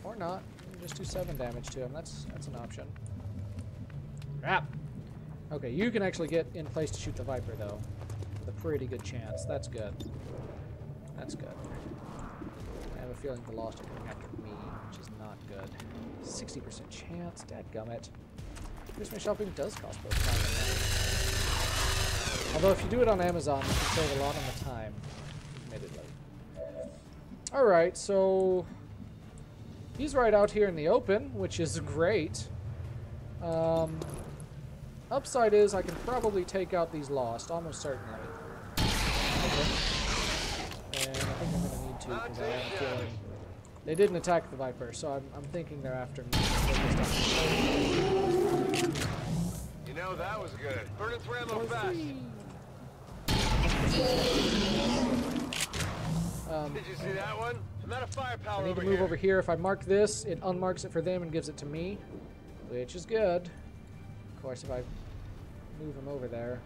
Or not. Just do 7 damage to him. That's an option. Crap. Okay, you can actually get in place to shoot the Viper though. With a pretty good chance. That's good. That's good. I have a feeling the Lost are coming after me, which is not good. 60% chance. Dadgummit. Christmas shopping does cost both time and money. Although if you do it on Amazon, you can save a lot on the time, admittedly. Alright, so he's right out here in the open, which is great. Upside is I can probably take out these Lost, almost certainly. Okay. And I think I'm going to need to, because I have a feeling they didn't attack the Viper, so I'm thinking they're after me. You know, that was good. Burn its ammo fast. Did you see that one? I'm out of firepower. I need to move over here. If I mark this, it unmarks it for them and gives it to me, which is good. Of course, if I move him over there,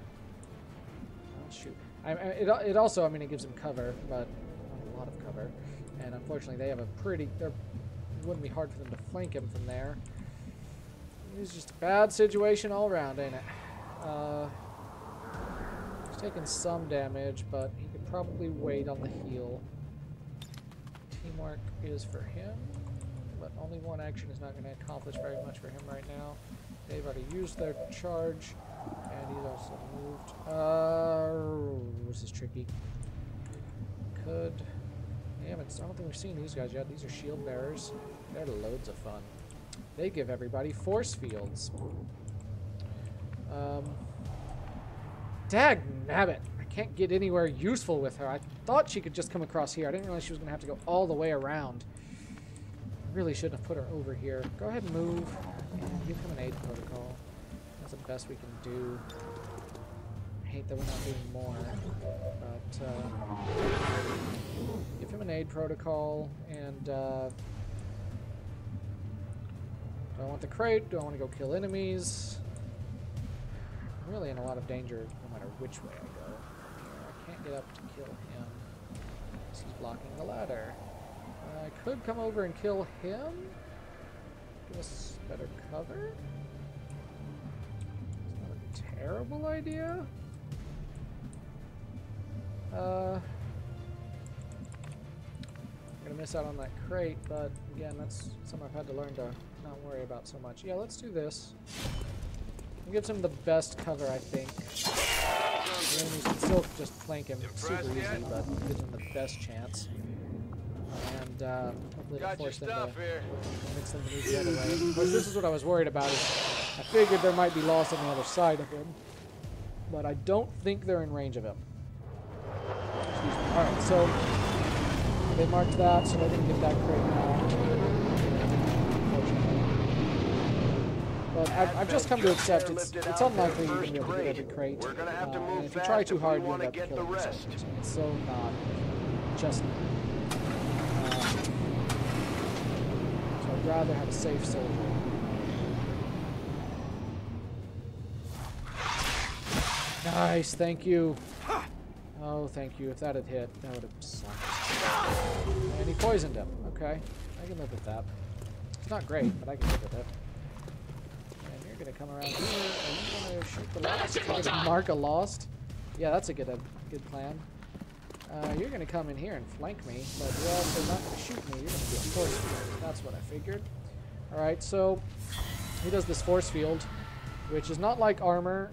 oh shoot! It also, I mean, it gives him cover, but not a lot of cover. And unfortunately, they have a pretty. It wouldn't be hard for them to flank him from there. It's just a bad situation all around, ain't it? He's taking some damage, but he could probably wait on the heal. Teamwork is for him, but only one action is not going to accomplish very much for him right now. They've already used their charge, and he's also moved. This is tricky. Could. Damn it, I don't think we've seen these guys yet. These are shield bearers. They're loads of fun. They give everybody force fields. Dagnabbit. I can't get anywhere useful with her. I thought she could just come across here. I didn't realize she was going to have to go all the way around. I really shouldn't have put her over here. Go ahead and move. And give him an aid protocol. That's the best we can do. I hate that we're not doing more. But, give him an aid protocol. And, do I want the crate? Do I want to go kill enemies? I'm really in a lot of danger no matter which way I go. I can't get up to kill him. He's blocking the ladder. I could come over and kill him. Give us better cover. It's not a terrible idea. I'm gonna miss out on that crate, but again, that's something I've had to learn to not worry about so much. Yeah, let's do this. It gives him the best cover, I think. The enemies can still just flank him super easy, but it gives him the best chance. And hopefully it'll force them to convince them to move the other way. Of course, this is what I was worried about. Is I figured there might be Lost on the other side of him, but I don't think they're in range of him. Alright, so they marked that, so they didn't get that crate now. Unfortunately. But I've just come to accept it's unlikely you're going to be able to get every crate. And if you try too hard, you'll end up killing yourself. It's so not just so I'd rather have a safe soldier. Nice, thank you. Oh, thank you. If that had hit, that would have sucked. And he poisoned him. Okay, I can live with that. It's not great, but I can live with it. And you're gonna come around here. Are you gonna shoot the lost? You're gonna mark a lost? Yeah, that's a good plan. You're gonna come in here and flank me, but you're also not gonna shoot me. You're gonna do a force field. That's what I figured. All right, so he does this force field, which is not like armor.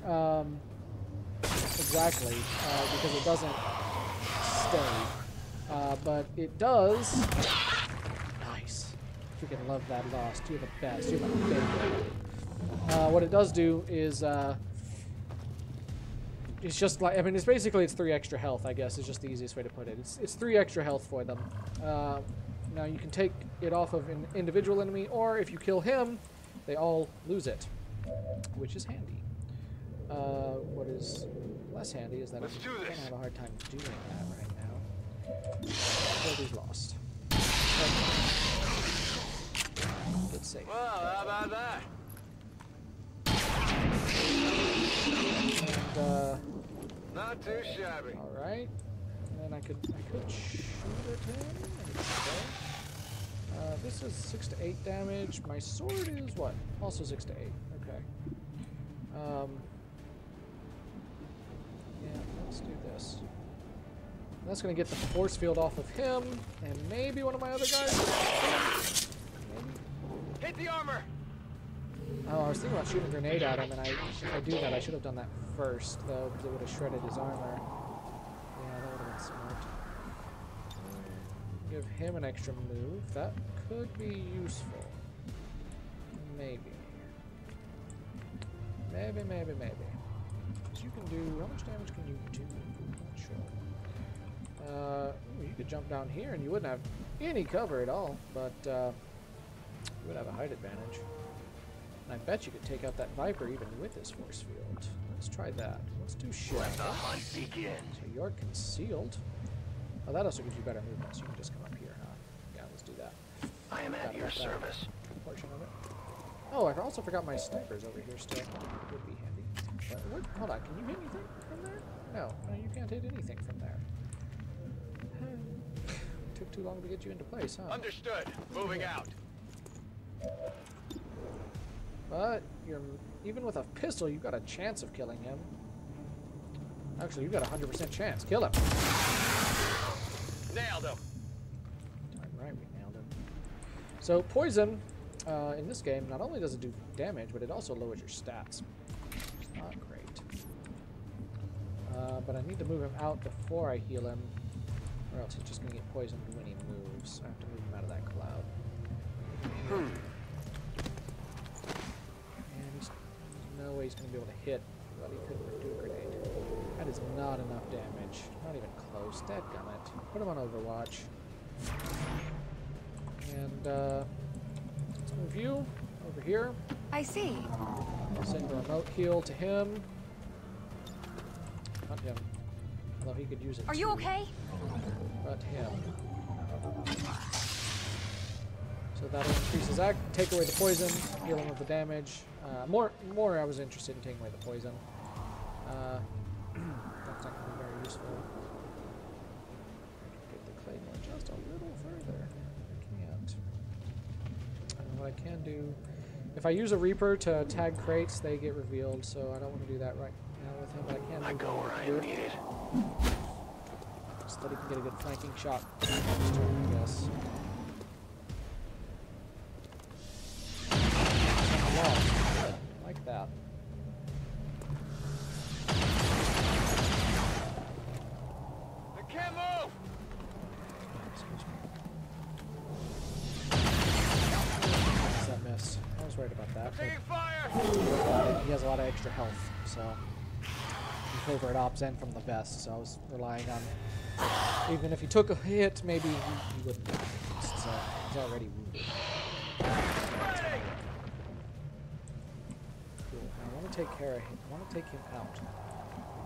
Exactly, because it doesn't stay, but it does. Nice. Freaking love that lost. You're the best. You're my favorite. What it does do is, it's just like, I mean, it's 3 extra health, I guess, is just the easiest way to put it. It's 3 extra health for them. Now you can take it off of an individual enemy, or if you kill him, they all lose it, which is handy. What is less handy is that I'm going to have a hard time doing that right now. He's lost. Good save. Well, how about that? And, not too shabby. All right. And then I could shoot at him. This is 6 to 8 damage. My sword is what? Also 6 to 8. Okay. Yeah, let's do this. That's going to get the force field off of him, and maybe one of my other guys. Maybe. Hit the armor! Oh, I was thinking about shooting a grenade at him, and if I do that, I should have done that first, though, because it would have shredded his armor. Yeah, that would have been smart. Give him an extra move. That could be useful. Maybe. Maybe. You can do, how much damage can you do? I'm not sure. You could jump down here and you wouldn't have any cover at all, but you would have a height advantage. And I bet you could take out that Viper even with this force field. Let's try that. Let's do shit. Let the hunt begin. So you're concealed. Oh, that also gives you better movement, so you can just come up here, huh? Yeah, let's do that. I am at your service. Portion of it. Oh, I also forgot my snipers over here still. Would be handy. What? Hold on, can you hit anything from there? No, you can't hit anything from there. Took too long to get you into place, huh? Understood. Moving out. But even with a pistol, you've got a chance of killing him. Actually, you've got a 100% chance. Kill him. Nailed him. Darn right, we nailed him. So poison, in this game, not only does it do damage, but it also lowers your stats. Not great. But I need to move him out before I heal him, or else he's just going to get poisoned when he moves. I have to move him out of that cloud. And there's no way he's going to be able to hit, but he couldn't do a grenade. That is not enough damage. Not even close. Dadgummit. Put him on Overwatch. And, let's move you over here. I see. I'll send a remote heal to him. Not him. Although he could use it. Are you okay? But him. So that'll increase his act, take away the poison, heal him with the damage. More I was interested in taking away the poison. That's not going to be very useful. Get the claymore just a little further. I can't. What I can do, if I use a Reaper to tag crates, they get revealed, so I don't want to do that right now with him, but I can I go where I am needed. So that he can get a good flanking shot next turn, I guess. Good. I like that. I can't move! Excuse me. That miss. I was worried about that. Taking fire! He has a lot of extra health, so from covert ops and from the vest, so I was relying on, even if he took a hit, maybe he wouldn't die. He's already wounded. me take care of him. I want to take him out.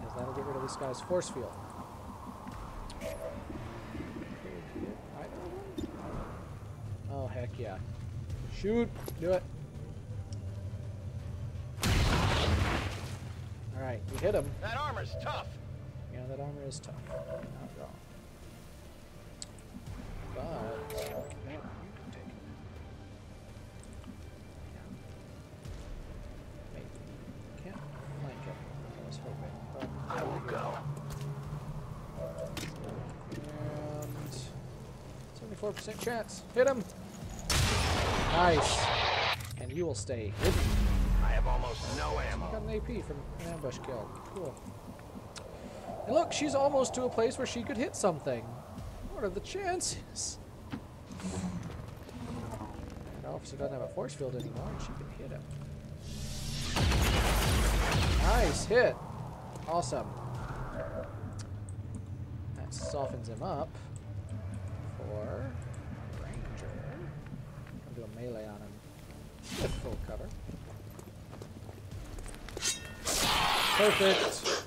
Because that'll get rid of this guy's force field. Oh, heck yeah. Shoot! Do it! Alright, we hit him. That armor's tough! Yeah, that armor is tough. Not wrong. But... you can take it. Yeah. Maybe. Can't flank it. I was hoping. But I will go. And... 74% chance. Hit him! Nice. And you will stay hidden. I have almost no ammo. Got an AP from an ambush kill. Cool. And look, she's almost to a place where she could hit something. What are the chances? That officer doesn't have a force field anymore, and she can hit him. Nice hit. Awesome. That softens him up for Ranger. I'm gonna do a melee on him with full cover. Perfect.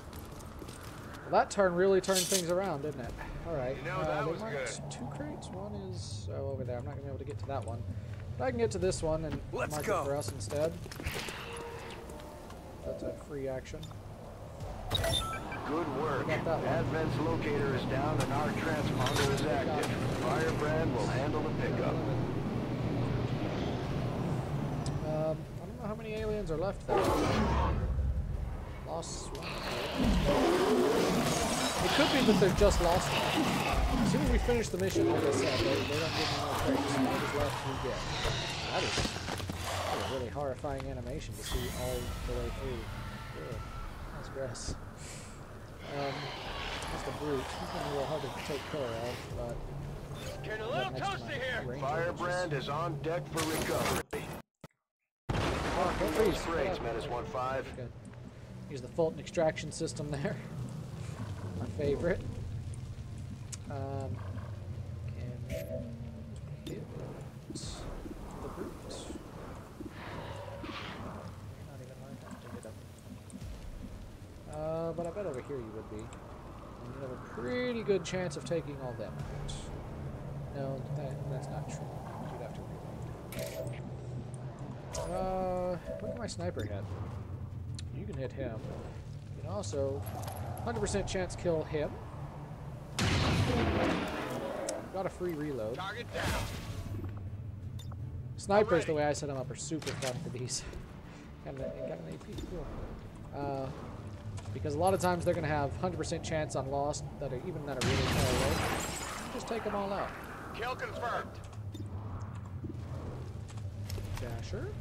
Well, that turn really turned things around, didn't it? Alright. You know, that was good. 2 crates. One is over there. I'm not going to be able to get to that one. But I can get to this one and mark it for us instead. That's a free action. Good work. Advent's locator is down and our transponder is active. Firebrand will handle the pickup. I don't know how many aliens are left there. Lost one. It could be that they're just lost one. As soon as we finish the mission, like I said, they don't give me more crates. What is left we get. That is a really horrifying animation to see all the way through. Good. That's gross. That's the brute. He's going to be a little hard to take care of, but... Getting a little toasty here! Firebrand is on deck for recovery. Oh, Brakes, Menace 1-5. Use the Fulton extraction system there. My favorite. Can hit the brute. Not even hard enough to hit him. But I bet over here you would be. And you have a pretty good chance of taking all them out. No, that's not true. You'd have to reload. Look at my sniper hit. You can hit him. You can also 100% chance kill him. Got a free reload. Target down. Snipers, the way I set them up, are super fun for these. Got an AP, cool. Because a lot of times they're going to have 100% chance on lost that are really far away. Just take them all out. Kill confirmed. Dasher.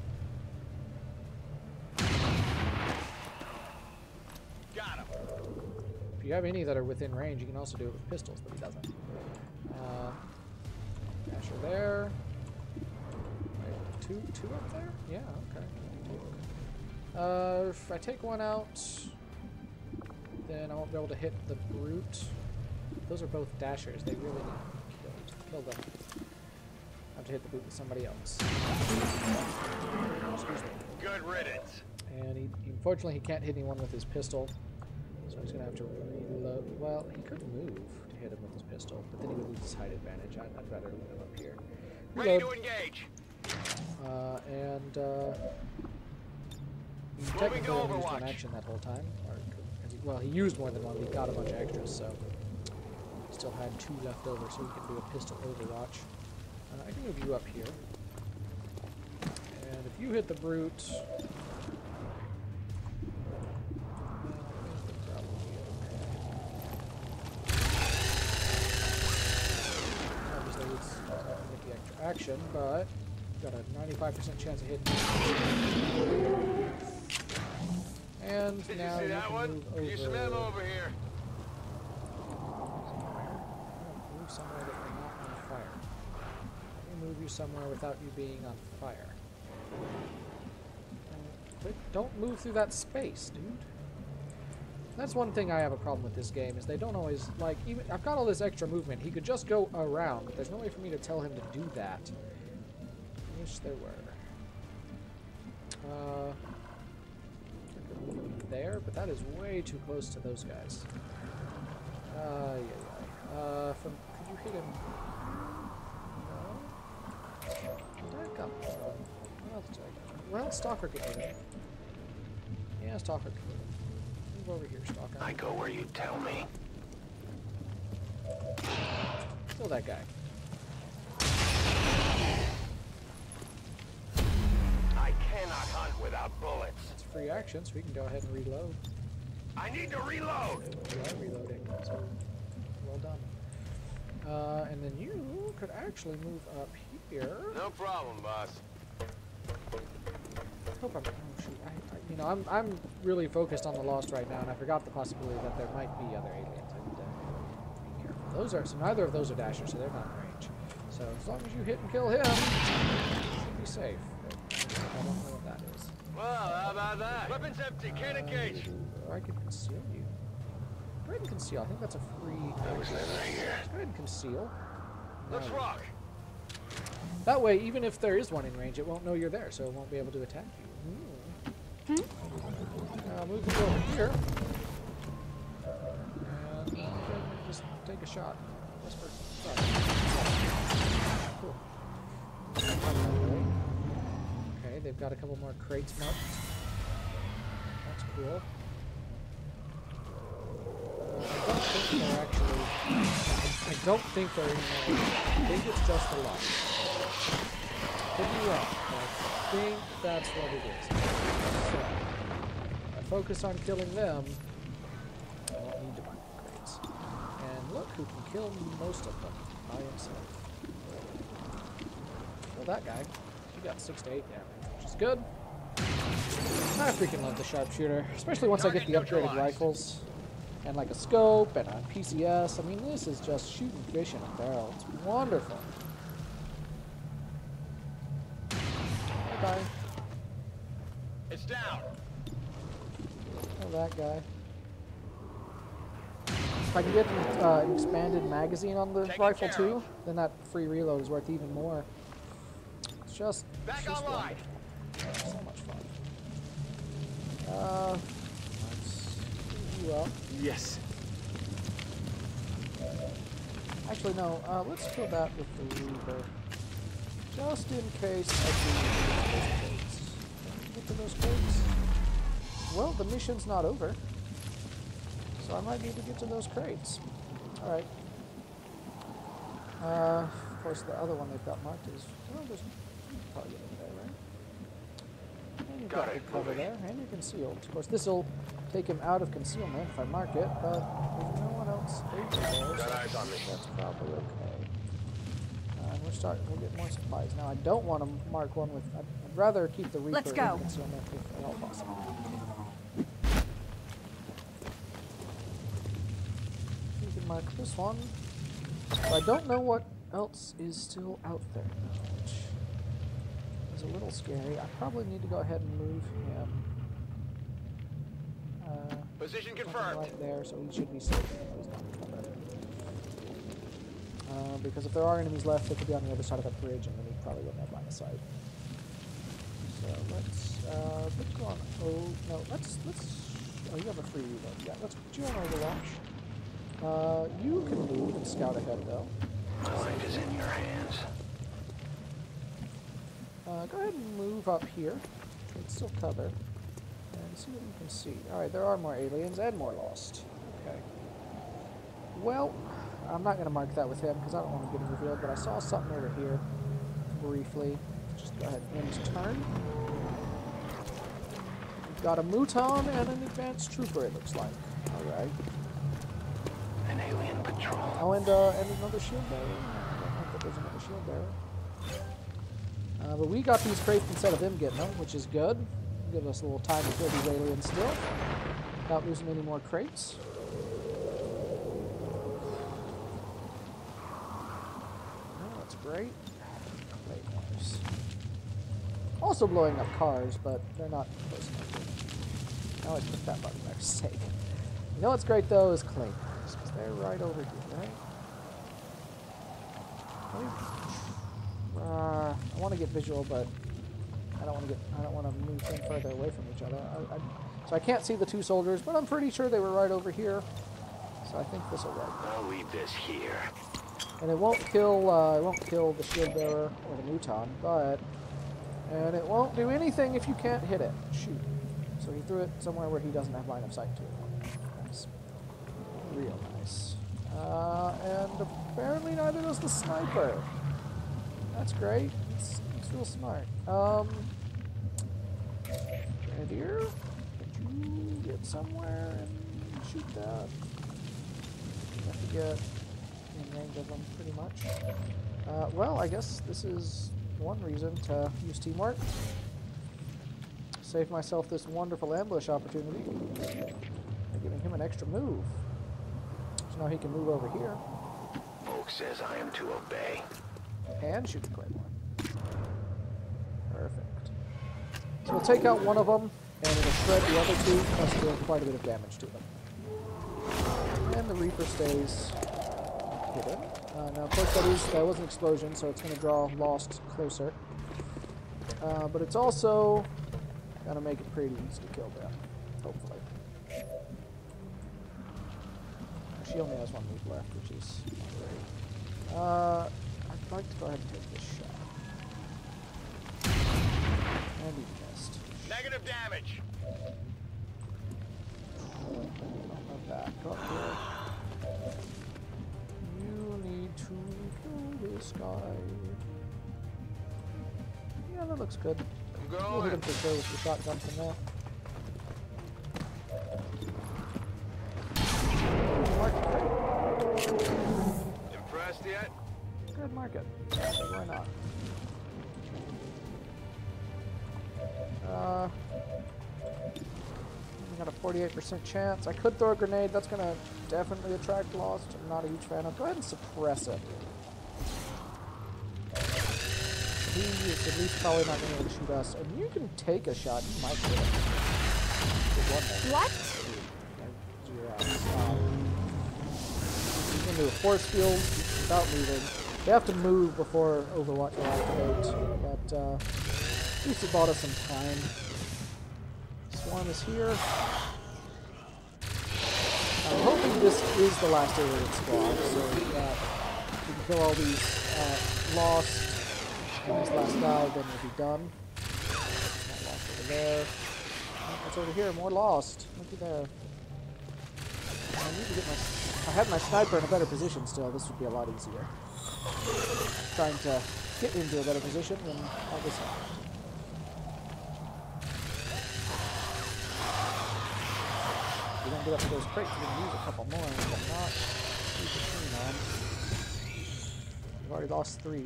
Got him. If you have any that are within range, you can also do it with pistols, but he doesn't. Dasher there. Wait, two up there? Yeah, okay. If I take one out, then I won't be able to hit the brute. Those are both dashers. They really need to kill them. I have to hit the brute with somebody else. Excuse me. Good riddance. And unfortunately, he can't hit anyone with his pistol. So he's going to have to reload. Well, he could move to hit him with his pistol, but then he would lose his height advantage. I'd rather leave him up here. Ready to engage. Technically only used one action that whole time. Well, he used more than one, but he got a bunch of extras, so he still had 2 left over, so he can do a pistol overwatch. I can move you up here. And if you hit the brute... obviously, it's not going to get the extra action, but got a 95% chance of hitting. And did now you see you that can one? move over. Use some ammo over here. Move somewhere that you're not on fire. Let me move you somewhere without you being on fire. But don't move through that space, dude. That's one thing I have a problem with this game, is they don't always, like, even I've got all this extra movement. He could just go around, but there's no way for me to tell him to do that. I wish there were. could move them there, but that is way too close to those guys. Could you hit him? No. Back up. What else do I got? Well, Stalker could hit him. Yeah, Stalker could hit him. Move over here, Stalker. I go where you tell me. Kill that guy. I cannot hunt without bullets. It's free action, so we can go ahead and reload. I need to reload. We are reloading, so well done. And then you could actually move up here. No problem, boss. Hope I'm. Oh shoot! You know, I'm really focused on the Lost right now, and I forgot the possibility that there might be other aliens. I need to be careful. Those are so neither of those are dashers, so they're not in range. So as long as you hit and kill him, you should be safe. But I don't know what that is. Well, how about that? Weapons empty. Can't engage. Or I can conceal you. Go ahead and conceal. I think that's a free. Looks like they're here. Go ahead and conceal. Let's rock. That way, even if there is one in range, it won't know you're there, so it won't be able to attack you. Move you over here. And just take a shot. Just for fun. Cool. Okay, they've got a couple more crates marked. That's cool. I don't think they're in there. I think it's just a lot. Could be wrong, but I think that's what it is. So, I focus on killing them. I don't need to mark the crates. And look who can kill most of them by himself. Kill that guy. He got 6 to 8 damage, which is good. I freaking love the sharpshooter, especially once I get the upgraded rifles. And like a scope and a PCS. I mean, this is just shooting fish in a barrel. It's wonderful. Bye. It's down. Oh, that guy. If I can get an expanded magazine on the rifle too, then that free reload is worth even more. It's just online. So much fun. Let's you up. Yes. Actually, no. Let's kill that with the Reaver. Just in case I do get to those crates. Well, the mission's not over. So I might need to get to those crates. Alright. Of course, the other one they've got marked is... Well, there's probably get over there, right? And you've got good cover there, and you're concealed. Of course, this will take him out of concealment if I mark it, but there's no one else there, so that's probably okay. We'll get more supplies. Now, I don't want to mark one with... I'd rather keep the Reaper in concealment if at all possible. You can mark this one. But I don't know what else is still out there, which is a little scary. I probably need to go ahead and move him. Position confirmed. Right there, so he should be safe. He's not covered. Because if there are enemies left, they could be on the other side of that bridge, and then we probably wouldn't have line of sight. So let's put you on. Oh no, let's. Oh, you have a free reload. Yeah, let's put you on Overwatch. You can move and scout ahead, though. Mind is in your hands. Go ahead and move up here. It's still cover. And see what you can see. Alright, there are more aliens and more lost. Okay. Well, I'm not going to mark that with him because I don't want to get him revealed, but I saw something over here briefly. Just go ahead and end his turn. We've got a Mouton and an advanced trooper, it looks like. Alright. An alien patrol. Oh, and another shield bearer. I don't know if there's another shield bearer. But we got these crates instead of them getting them, which is good. Give us a little time to kill these aliens still, without losing any more crates. Oh, that's great. Claymores. Also blowing up cars, but they're not close enough. Now I click that button by mistake. You know what's great though is claymores, because they're right over here, right? I want to get visual, but I don't want to move them further away from each other. So I can't see the two soldiers, but I'm pretty sure they were right over here. So I think this will work. I'll leave this here. And it won't kill the shield bearer or the Muton, and it won't do anything if you can't hit it. Shoot. So he threw it somewhere where he doesn't have line of sight to it. Nice. Real nice. And apparently neither does the sniper. That's great. It's real smart. Grenadier, could you get somewhere and shoot that? You have to get in range of them, pretty much. Well, I guess this is one reason to use teamwork. Save myself this wonderful ambush opportunity by giving him an extra move. So now he can move over here. Oak says I am to obey. And shoot the claymore. Perfect. So we'll take out one of them, and it'll shred the other two, plus deal quite a bit of damage to them. And the Reaper stays hidden. Now, of course, that was an explosion, so it's going to draw Lost closer. But it's also going to make it pretty easy to kill them, hopefully. She only has one move left, which is great. I'd like to go ahead and take this shot. And he missed. Negative damage. Don't have that. Go up here. You need to kill this guy. Yeah, that looks good. We'll hit him for sure with the shotgun from there. Impressed yet? Good market. Why not? We got a 48% chance. I could throw a grenade. That's going to definitely attract Lost. I'm not a huge fan of. Go ahead and suppress it. He is at least probably not going to be able to shoot us. And you can take a shot. You might get it. What? He's into a force field without moving. They have to move before Overwatch will activate, but at least it bought us some time. Swarm is here. I'm hoping this is the last alien squad, so that we can kill all these Lost. And this last guy, then we'll be done. Not Lost over there. Oh, what's over here? More Lost. Looky there. I need to get if I had my sniper in a better position still, this would be a lot easier. Trying to get into a better position than how this happened. If we don't get up to those crates, we're going to use a couple more, but not use the tree on. We've already lost 3. I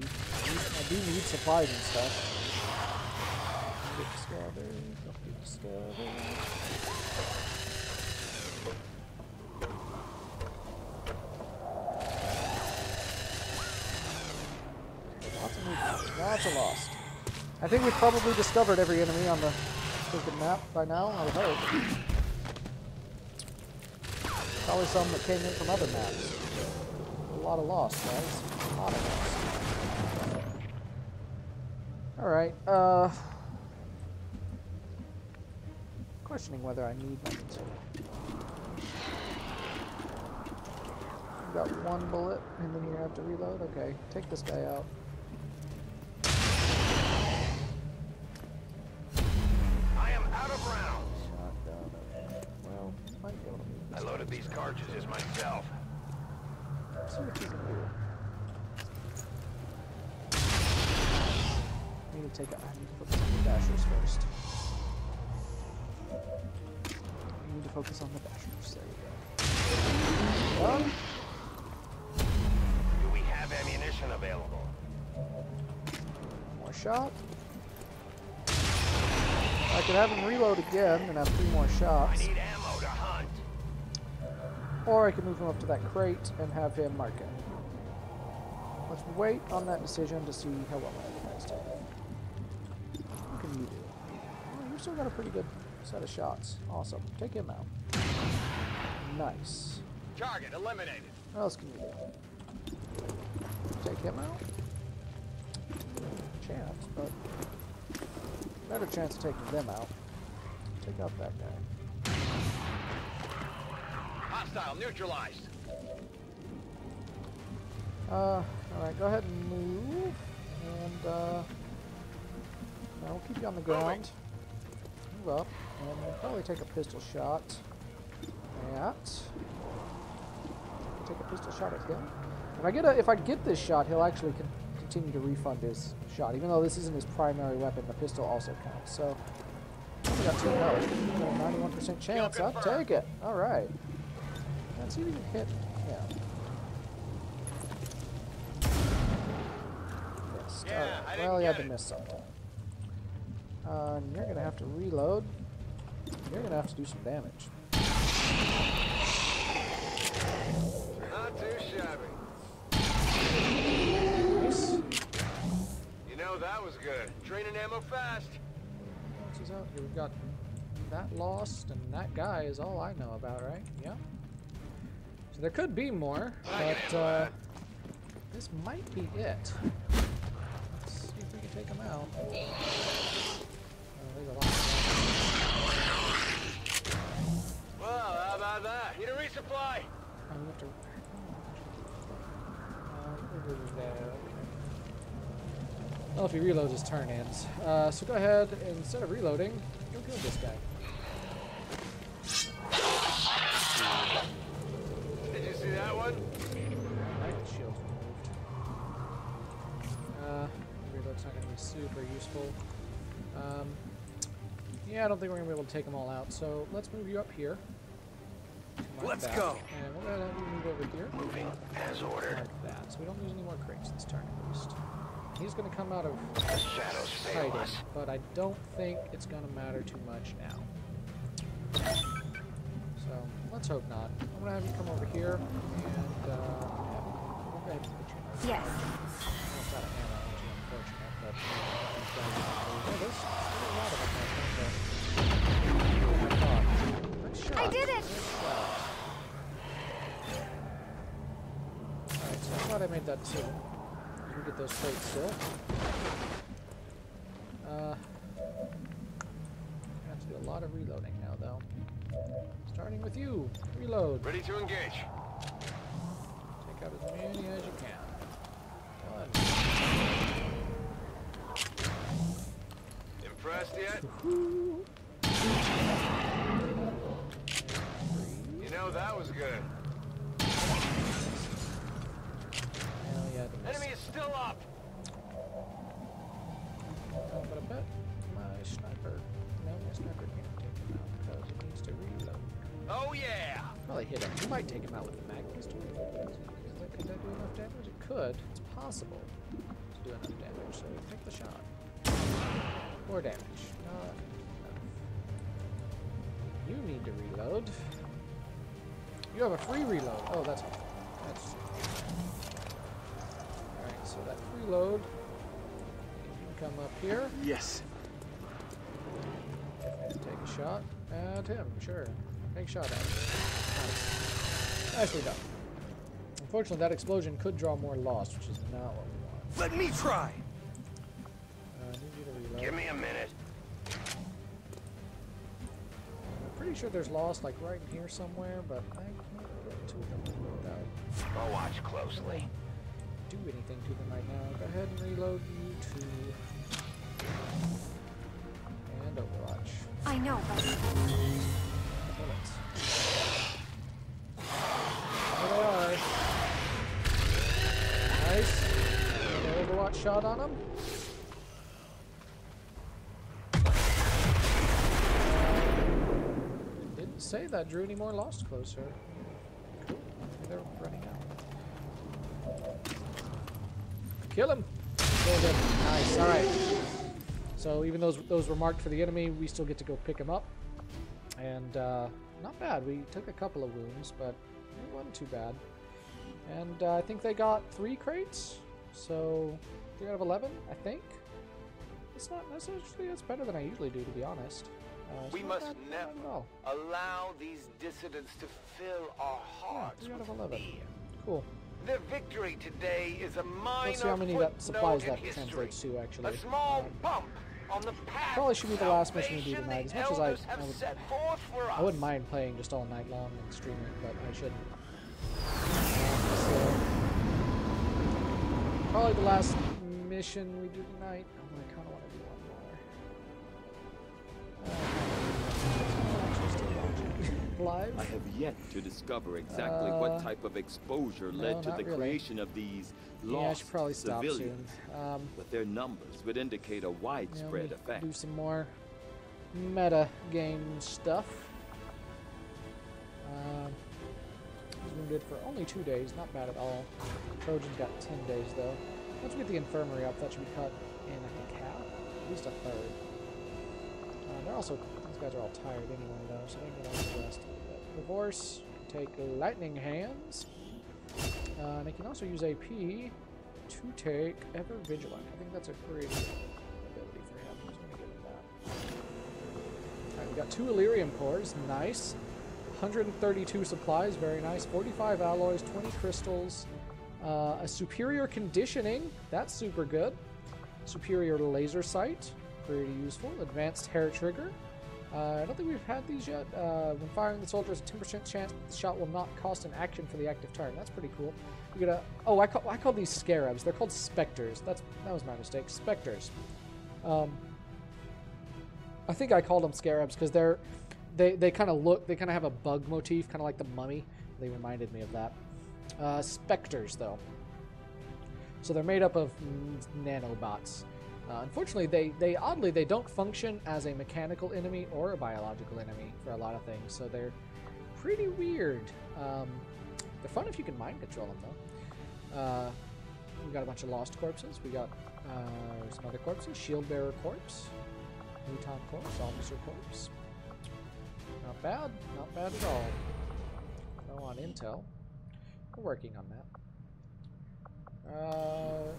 do need supplies and stuff. Get discovered. Don't get discovered. Lots of Lost. I think we've probably discovered every enemy on the stupid map by now, I would hope. Probably some that came in from other maps. A lot of Lost, guys. A lot of Lost. Alright, questioning whether I need one. You've got 1 bullet, and then you have to reload? Okay, take this guy out. I loaded these cartridges myself. Let's see what you can do. I need to focus on the dashers first. I need to focus on the dashers. There you go. Done. Do we have ammunition available? More shot. I could have him reload again and have 3 more shots. I need ammo to hunt. Or I can move him up to that crate and have him mark it. Let's wait on that decision to see how well my guys do. What can you do? Oh, you've still got a pretty good set of shots. Awesome. Take him out. Nice. Target eliminated. What else can you do? Take him out? Chance, but better chance of taking them out. Take out that guy. Hostile neutralized. Alright, go ahead and move. And, we'll keep you on the ground. Move up. And we'll probably take a pistol shot at... Take a pistol shot at him. If I get this shot, he'll actually continue to refund his shot. Even though this isn't his primary weapon, the pistol also counts. So, we got 2 health. Got a 91% chance. I'll take it. Alright. Let's see if we can hit him. Yes. Alright. Well, he had to miss something. You're going to have to reload. You're going to have to do some damage. Not too shabby. Nice. You know, that was good. Draining ammo fast. What else is out here? We've got that lost, and that guy is all I know about, right? Yeah. So there could be more, but this might be it. Let's see if we can take him out. There's a lot of well, how about that? Need a resupply. we have to. Well, if he reloads, his turn ends. So go ahead, and instead of reloading, go kill this guy. Did you see that one? Right, the shield's removed. Reload's not going to be super useful. Yeah, I don't think we're going to be able to take them all out, so let's move you up here. Let's go! And we'll let you move over here. Moving as ordered. Like that, so we don't lose any more crates this turn at least. He's going to come out of the shadows fail hiding, us. but I don't think it's going to matter too much now. So, let's hope not. I'm going to have you come over here, and we'll go ahead and put you in. Yes. Almost out of ammo, which is unfortunate, but there's still a lot of them, Nice shot. I did it! Alright, so I'm glad I made that decision. You can get those crates still. I have to do a lot of reloading now, though. Starting with you. Reload. Ready to engage. Take out as many as you can. Impressed yet? You know, that was good. Enemy is still up. Oh, but I bet my sniper. No, my sniper can't take him out because it needs to reload. Oh yeah! Probably hit him. You might take him out with the mag pistol. Could that do enough damage? It could. It's possible to do enough damage. So take the shot. More damage. Not enough. You need to reload. You have a free reload. Oh, that's. Alright, so that reload. You can come up here. Yes. And take a shot at him. Sure. Take a shot at him. Nice. Nicely done. Unfortunately, that explosion could draw more loss, which is not what we want. Let me try. I need you to reload. Give me a minute. I'm pretty sure there's loss like right in here somewhere, but I can't get to them without. I'll watch closely. Do anything to them right now. Go ahead and reload you to. And Overwatch. I know, buddy. Bullets. There they are. Nice. An Overwatch shot on them. Didn't say that drew any more lost closer. Cool. Maybe they're running out. Kill him. Kill him. Nice. All right. So even those were marked for the enemy, we still get to go pick them up. And not bad. We took a couple of wounds, but it wasn't too bad. And I think they got 3 crates. So 3 out of 11, I think. It's not necessarily, it's better than I usually do, to be honest. We must never allow these dissidents to fill our hearts. Yeah, 3 out of 11. Cool. Their victory today is a minor Let's see how many supplies that translates to, actually. A small bump Probably should be the last mission we do tonight. As much as I wouldn't mind playing just all night long and streaming, but I shouldn't. So, probably the last mission we do tonight. Oh, I kind of want to do one more. Live? I have yet to discover exactly what type of exposure led to the creation of these lost I should probably stop civilians, soon. but their numbers would indicate a widespread effect. Do some more meta game stuff. He's wounded for only 2 days, not bad at all. Trojan's got 10 days though. Once we get the infirmary up, that should be cut in, I think, half, at least a third. They're also, these guys are all tired anyway though, so they can get all the rest. Divorce, take lightning hands. And they can also use AP to take ever vigilant. I think that's a great ability for him. I'm just gonna give him that. Alright, we got 2 Illyrium cores, nice. 132 supplies, very nice. 45 alloys, 20 crystals. A superior conditioning, that's super good. Superior laser sight, pretty useful. Advanced hair trigger. I don't think we've had these yet. When firing the soldier, there's a 10% chance that the shot will not cost an action for the active turn. That's pretty cool. We got I call these scarabs. They're called specters. That was my mistake. Specters. I think I called them scarabs because they kind of have a bug motif, kind of like the mummy. They reminded me of that. Specters, though. So they're made up of nanobots. Unfortunately, they don't function as a mechanical enemy or a biological enemy for a lot of things, so they're pretty weird. They're fun if you can mind control them, though. We got a bunch of lost corpses. We got some other corpses. Shield bearer corpse, Mouton corpse, officer corpse. Not bad, not bad at all. Go on intel. We're working on that.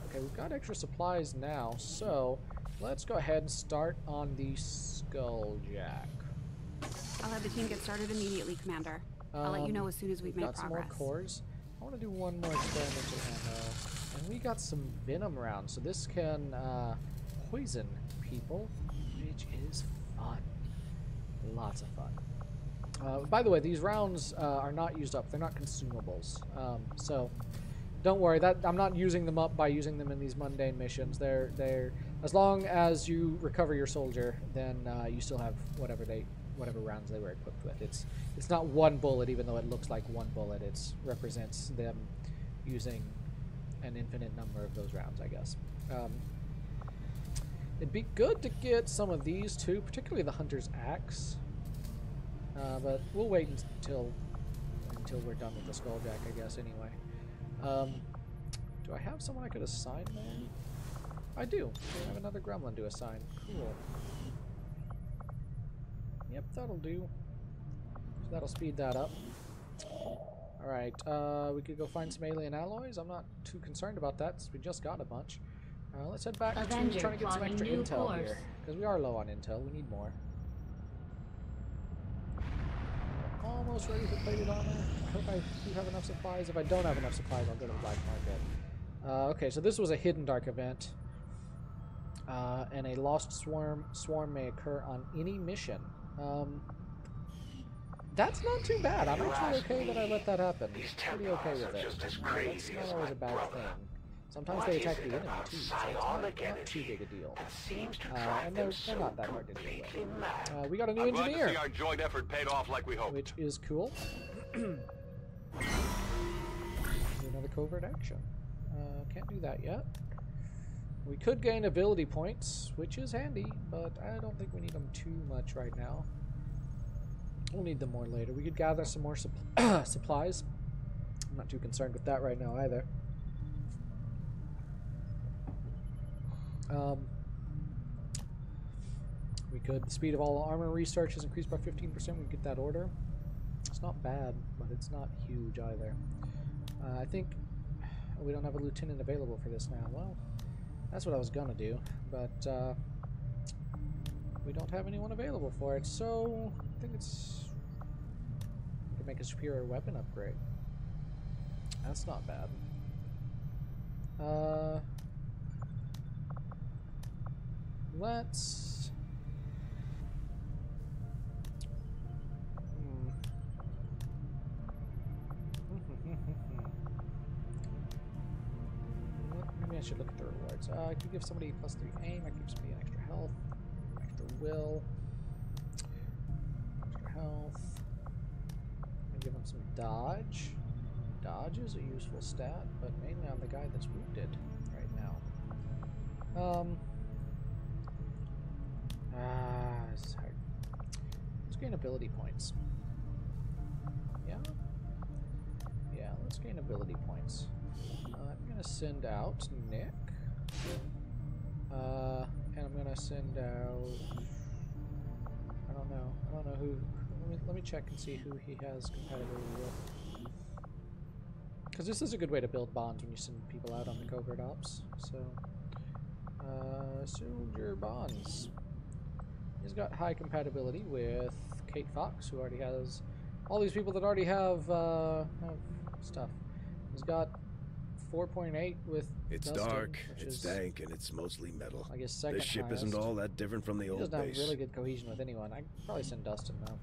Okay, we've got extra supplies now, so let's go ahead and start on the Skulljack. I'll have the team get started immediately, Commander. I'll let you know as soon as we've made progress. Got some more cores. I want to do one more experimental ammo. And we got some venom rounds, so this can poison people, which is fun. Lots of fun. By the way, these rounds are not used up. They're not consumables. So don't worry. I'm not using them up by using them in these mundane missions. They're as long as you recover your soldier, then you still have whatever rounds they were equipped with. It's not one bullet, even though it looks like one bullet. It represents them using an infinite number of those rounds, I guess. It'd be good to get some of these too, particularly the Hunter's Axe. But we'll wait until we're done with the Skulljack, I guess, anyway. Do I have someone I could assign there? I do. I have another gremlin to assign. Cool. Yep, that'll do. So that'll speed that up. Alright, we could go find some alien alloys. I'm not too concerned about that, since we just got a bunch. Let's head back to trying to get some extra intel here, because we are low on intel. We need more. Almost ready for plated armor. I hope I do have enough supplies. If I don't have enough supplies, I'll go to the black market. Okay, so this was a hidden dark event. And a lost swarm may occur on any mission. That's not too bad. I'm actually okay that I let that happen. Pretty okay with it. That's not always a bad thing. Sometimes they attack the enemy too, so it's not too big a deal. And they're not that hard to deal with. We got a new engineer, see our joint effort paid off like we hoped. which is cool. Another covert action. Can't do that yet. We could gain ability points, which is handy, but I don't think we need them too much right now. We'll need them more later. We could gather some more supplies. I'm not too concerned with that right now either. We could. The speed of all armor research is increased by 15%. We can get that order. It's not bad, but it's not huge either. I think we don't have a lieutenant available for this now. Well, that's what I was gonna do, but we don't have anyone available for it, so I think we can make a superior weapon upgrade. That's not bad. let's... Maybe I should look at the rewards. I could give somebody +3 aim. I could give somebody an extra health, extra will, extra health. I give them some dodge. Dodge is a useful stat, but mainly on the guy that's wounded right now. This is hard. Let's gain ability points. Yeah? Yeah, let's gain ability points. I'm gonna send out Nick. And I'm gonna send out... I don't know who... Let me check and see who he has compatibility with. Because this is a good way to build bonds when you send people out on the covert ops. So, soldier bonds. He's got high compatibility with Kate Fox, who already has all these people that already have stuff. He's got 4.8 with It's Dustin, dark, it's dank, and it's mostly metal. I guess second This ship highest. isn't all that different from the old base. He doesn't have really good cohesion with anyone. I'd probably send Dustin now.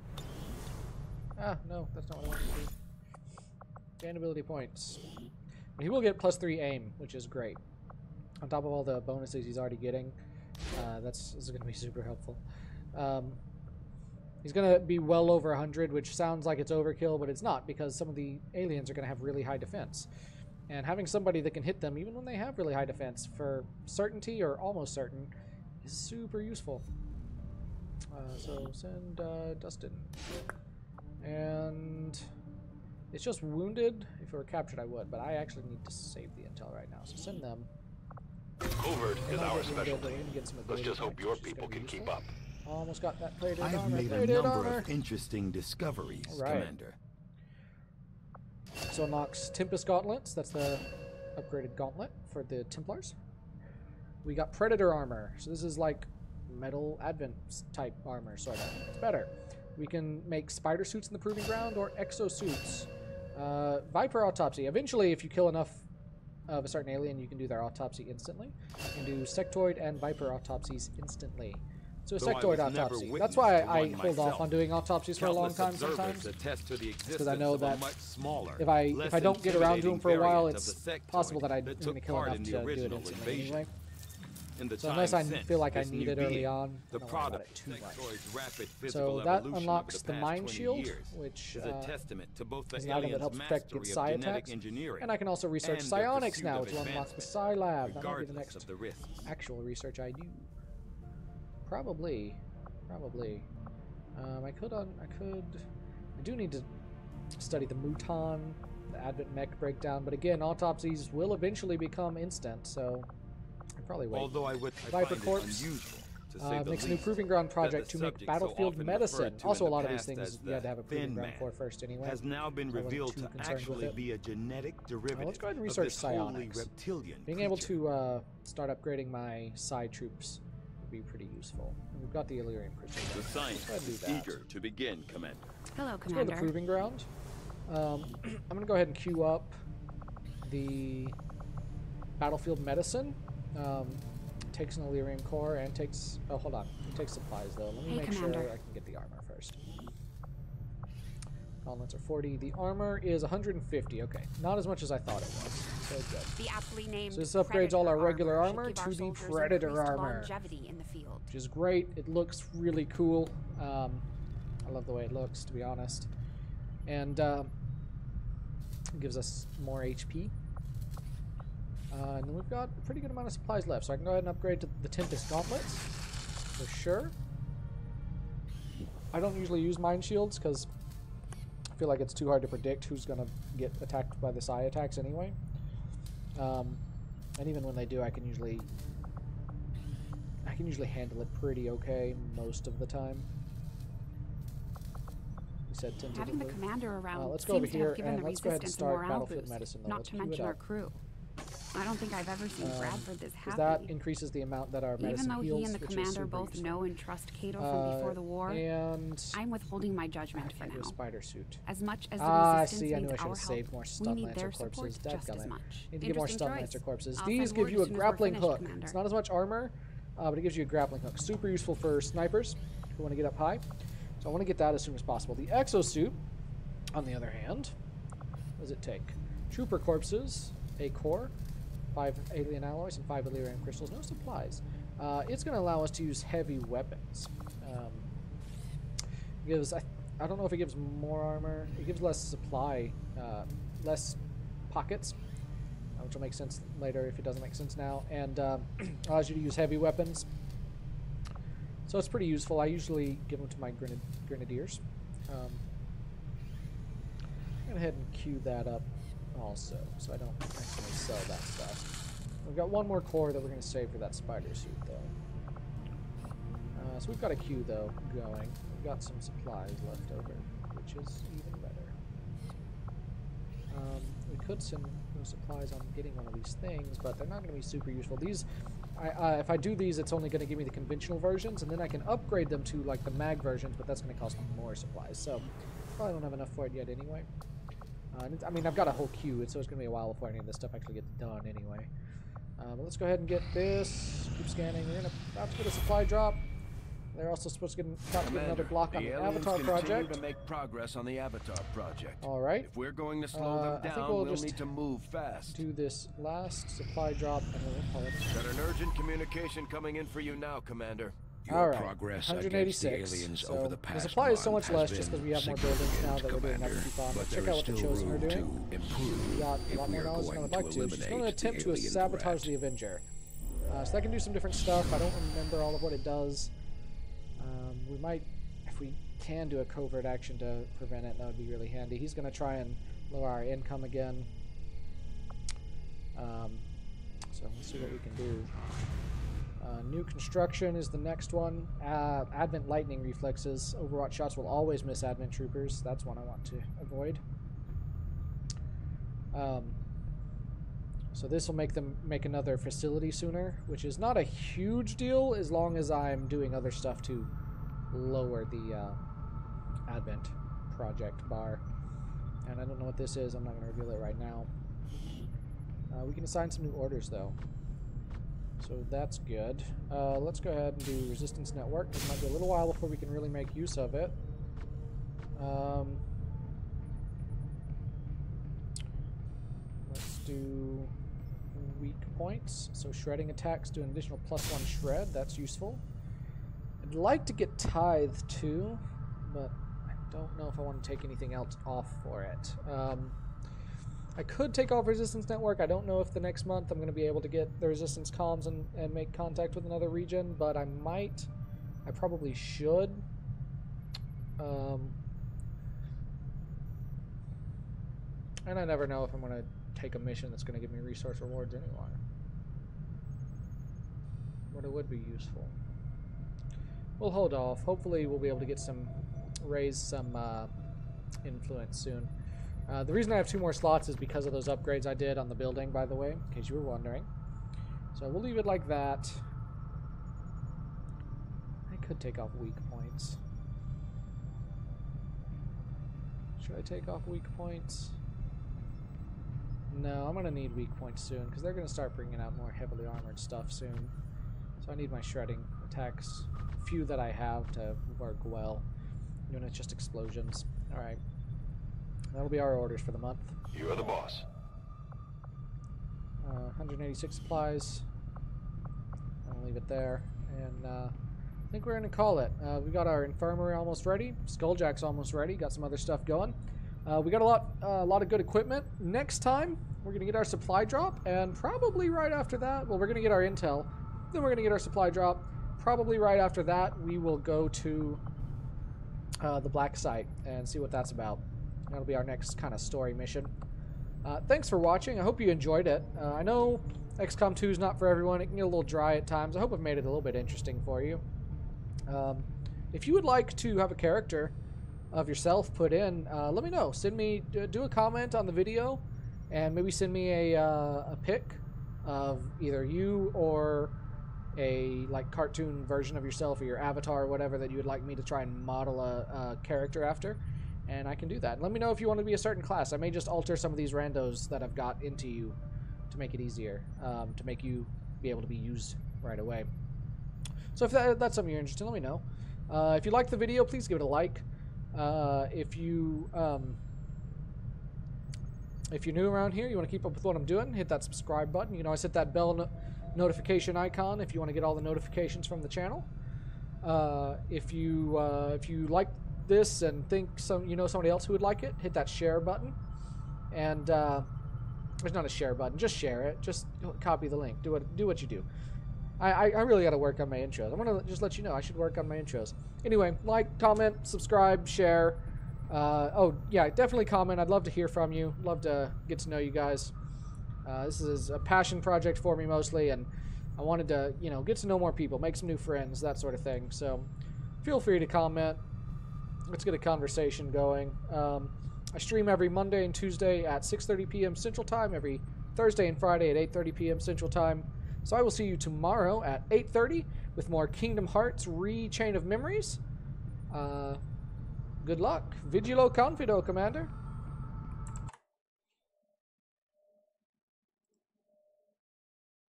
Ah, no, that's not what I wanted to do. Gain ability points. But he will get +3 aim, which is great. On top of all the bonuses he's already getting, this is going to be super helpful. He's going to be well over 100, which sounds like it's overkill, but it's not, because some of the aliens are going to have really high defense. And having somebody that can hit them, even when they have really high defense, for certainty or almost certain, is super useful. So send Dustin. And it's just wounded. If it were captured, I would, but I actually need to save the intel right now. So send them. Covert is our specialty. Let's just hope points, your people can keep up. Almost got that plated I have armor. made a number of interesting discoveries, Commander. So unlocks Tempest Gauntlets. That's the upgraded gauntlet for the Templars. We got Predator armor. So this is like metal Advent type armor, sort of. It's better. We can make spider suits in the proving ground or exosuits. Viper autopsy. Eventually, if you kill enough of a certain alien, you can do their autopsy instantly. You can do sectoid and Viper autopsies instantly. So a sectoid autopsy. That's why I hold off on doing autopsies for a long time sometimes. Because I know that if I don't get around to them for a while, it's possible that I'm going to kill enough to do it instantly anyway. So unless I feel like I need it early on, I don't worry about it too much. So that unlocks the Mind Shield, which is an item that helps protect against psi attacks. And I can also research psionics now, which will unlock the Psi Lab. That might be the next actual research I do. Probably. I do need to study the Muton, the Advent mech breakdown, but again, autopsies will eventually become instant, so I probably wait. Although I Viper Corps makes a new proving ground project to make battlefield medicine. Also, a lot of these things you had to have a proving ground for first anyway. Has now been revealed to actually be a genetic derivative. Let's go ahead and research psionics. Being able to start upgrading my psi troops would be pretty useful. And we've got the Illyrian precision. The science is eager to begin, Commander. Hello, Let's Commander. go to the proving ground. I'm going to go ahead and queue up the battlefield medicine. Takes an Illyrian core and takes... Oh, hold on. It takes supplies, though. Let me make sure I can get the armor first. Gauntlets are 40. The armor is 150. Okay. Not as much as I thought it was. So good. The aptly named so this upgrades all our regular armor to the Predator armor. In the field. Which is great. It looks really cool. I love the way it looks, to be honest. And it gives us more HP. And then we've got a pretty good amount of supplies left, so I can go ahead and upgrade to the Tempest Gauntlets, for sure. I don't usually use Mind Shields, because I feel like it's too hard to predict who's going to get attacked by the psi attacks anyway. And even when they do, I can usually handle it pretty okay most of the time. You said tentatively. Having the commander around let's go over here given and let's go ahead and start battlefield boost, medicine. Though. Not Let's to mention our crew. I don't think I've ever seen Bradford this happy. That increases the amount that our medicine heals, heals, even though he and the commander both know and trust Cato from before the war, and I'm withholding my judgment for now. A spider suit. As much as the resistance see, I knew I needs should our have saved more stun lancer corpses. just as much. Need to get more stun lancer corpses. I'll These send give word you a as soon as we're grappling finished, hook. Commander. It's not as much armor, but it gives you a grappling hook. Super useful for snipers who want to get up high. So I want to get that as soon as possible. The exosuit, on the other hand, what does it take? Trooper corpses, a core, 5 alien alloys, and 5 Illyrian crystals. No supplies. It's going to allow us to use heavy weapons. Gives I don't know if it gives more armor. It gives less supply, less pockets, which will make sense later if it doesn't make sense now, and allows you to use heavy weapons. So it's pretty useful. I usually give them to my grenadiers. I'm going to go ahead and queue that up also, so I don't actually sell that stuff. We've got one more core that we're going to save for that spider suit, though. So we've got a queue, though, going. We've got some supplies left over, which is even better. We could send those supplies on getting one of these things, but they're not going to be super useful. These, if I do these, it's only going to give me the conventional versions, and then I can upgrade them to like the mag versions, but that's going to cost me more supplies. So probably don't have enough for it yet anyway. I mean, I've got a whole queue, so it's going to be a while before any of this stuff actually gets done anyway. But let's go ahead and get this. Keep scanning. We're about to get a supply drop. They're also supposed to get another block on the Avatar project. To make progress on the Avatar project. All right. If we're going to slow them down, we'll need to move fast. Do this last supply drop, and we'll call it. Got an urgent communication coming in for you now, Commander. All right. 186. So over the supply is so much less just because we have more buildings now that we're doing upkeep on. Let's check out what the Chosen are doing. We got a lot more knowledge than I would like to. She's going to attempt to sabotage the Avenger. So that can do some different stuff. I don't remember all of what it does. We might, if we can do a covert action to prevent it, that would be really handy. He's going to try and lower our income again. So let's see what we can do. New construction is the next one. Advent lightning reflexes. Overwatch shots will always miss Advent troopers. That's one I want to avoid. So this will make them make another facility sooner, which is not a huge deal as long as I'm doing other stuff to lower the Advent project bar. And I don't know what this is. I'm not going to reveal it right now. We can assign some new orders, though. So that's good. Let's go ahead and do Resistance Network. It might be a little while before we can really make use of it. Let's do weak points. So shredding attacks do an additional +1 shred. That's useful. I'd like to get Tithe too, but I don't know if I want to take anything else off for it. I could take off Resistance Network. I don't know if the next month I'm going to be able to get the Resistance comms and make contact with another region, but I might. I probably should. And I never know if I'm going to take a mission that's going to give me resource rewards anyway. But it would be useful. We'll hold off. Hopefully we'll be able to get raise some influence soon. The reason I have 2 more slots is because of those upgrades I did on the building, by the way, in case you were wondering. So we'll leave it like that. I could take off weak points. Should I take off weak points? No, I'm going to need weak points soon, because they're going to start bringing out more heavily armored stuff soon. So I need my shredding attacks, few that I have, to work well. Even if it's just explosions. Alright. That'll be our orders for the month. You're the boss. 186 supplies. I'll leave it there. And I think we're going to call it. We got our infirmary almost ready. Skulljack's almost ready. Got some other stuff going. We got a lot of good equipment. Next time, we're going to get our supply drop. And probably right after that, well, we're going to get our intel. Then we're going to get our supply drop. Probably right after that, we will go to the Black Site and see what that's about. That'll be our next kind of story mission. Thanks for watching. I hope you enjoyed it. I know XCOM 2 is not for everyone. It can get a little dry at times. I hope I've made it a little bit interesting for you. If you would like to have a character of yourself put in, let me know. Send me, do a comment on the video, and maybe send me a pic of either you or a cartoon version of yourself or your avatar or whatever that you would like me to try and model a character after. And I can do that. Let me know if you want to be a certain class. I may just alter some of these randos that I've got into you to make it easier, to make you be able to be used right away. So if that's something you're interested in, let me know. If you liked the video, please give it a like. If you're new around here, you want to keep up with what I'm doing, hit that subscribe button. You can always hit that bell notification icon if you want to get all the notifications from the channel. If you like this and think somebody else who would like it, hit that share button. And there's not a share button, just share it. Just copy the link. Do what you do. I really got to work on my intros. I'm gonna just let you know I should work on my intros. Anyway, like, comment, subscribe, share. Oh yeah, definitely comment. I'd love to hear from you. Love to get to know you guys. This is a passion project for me mostly, and I wanted to, get to know more people, make some new friends, that sort of thing. So feel free to comment. Let's get a conversation going. I stream every Monday and Tuesday at 6:30 p.m. Central Time, every Thursday and Friday at 8:30 p.m. Central Time. So I will see you tomorrow at 8:30 with more Kingdom Hearts Chain of Memories. Good luck. Vigilo Confido, Commander.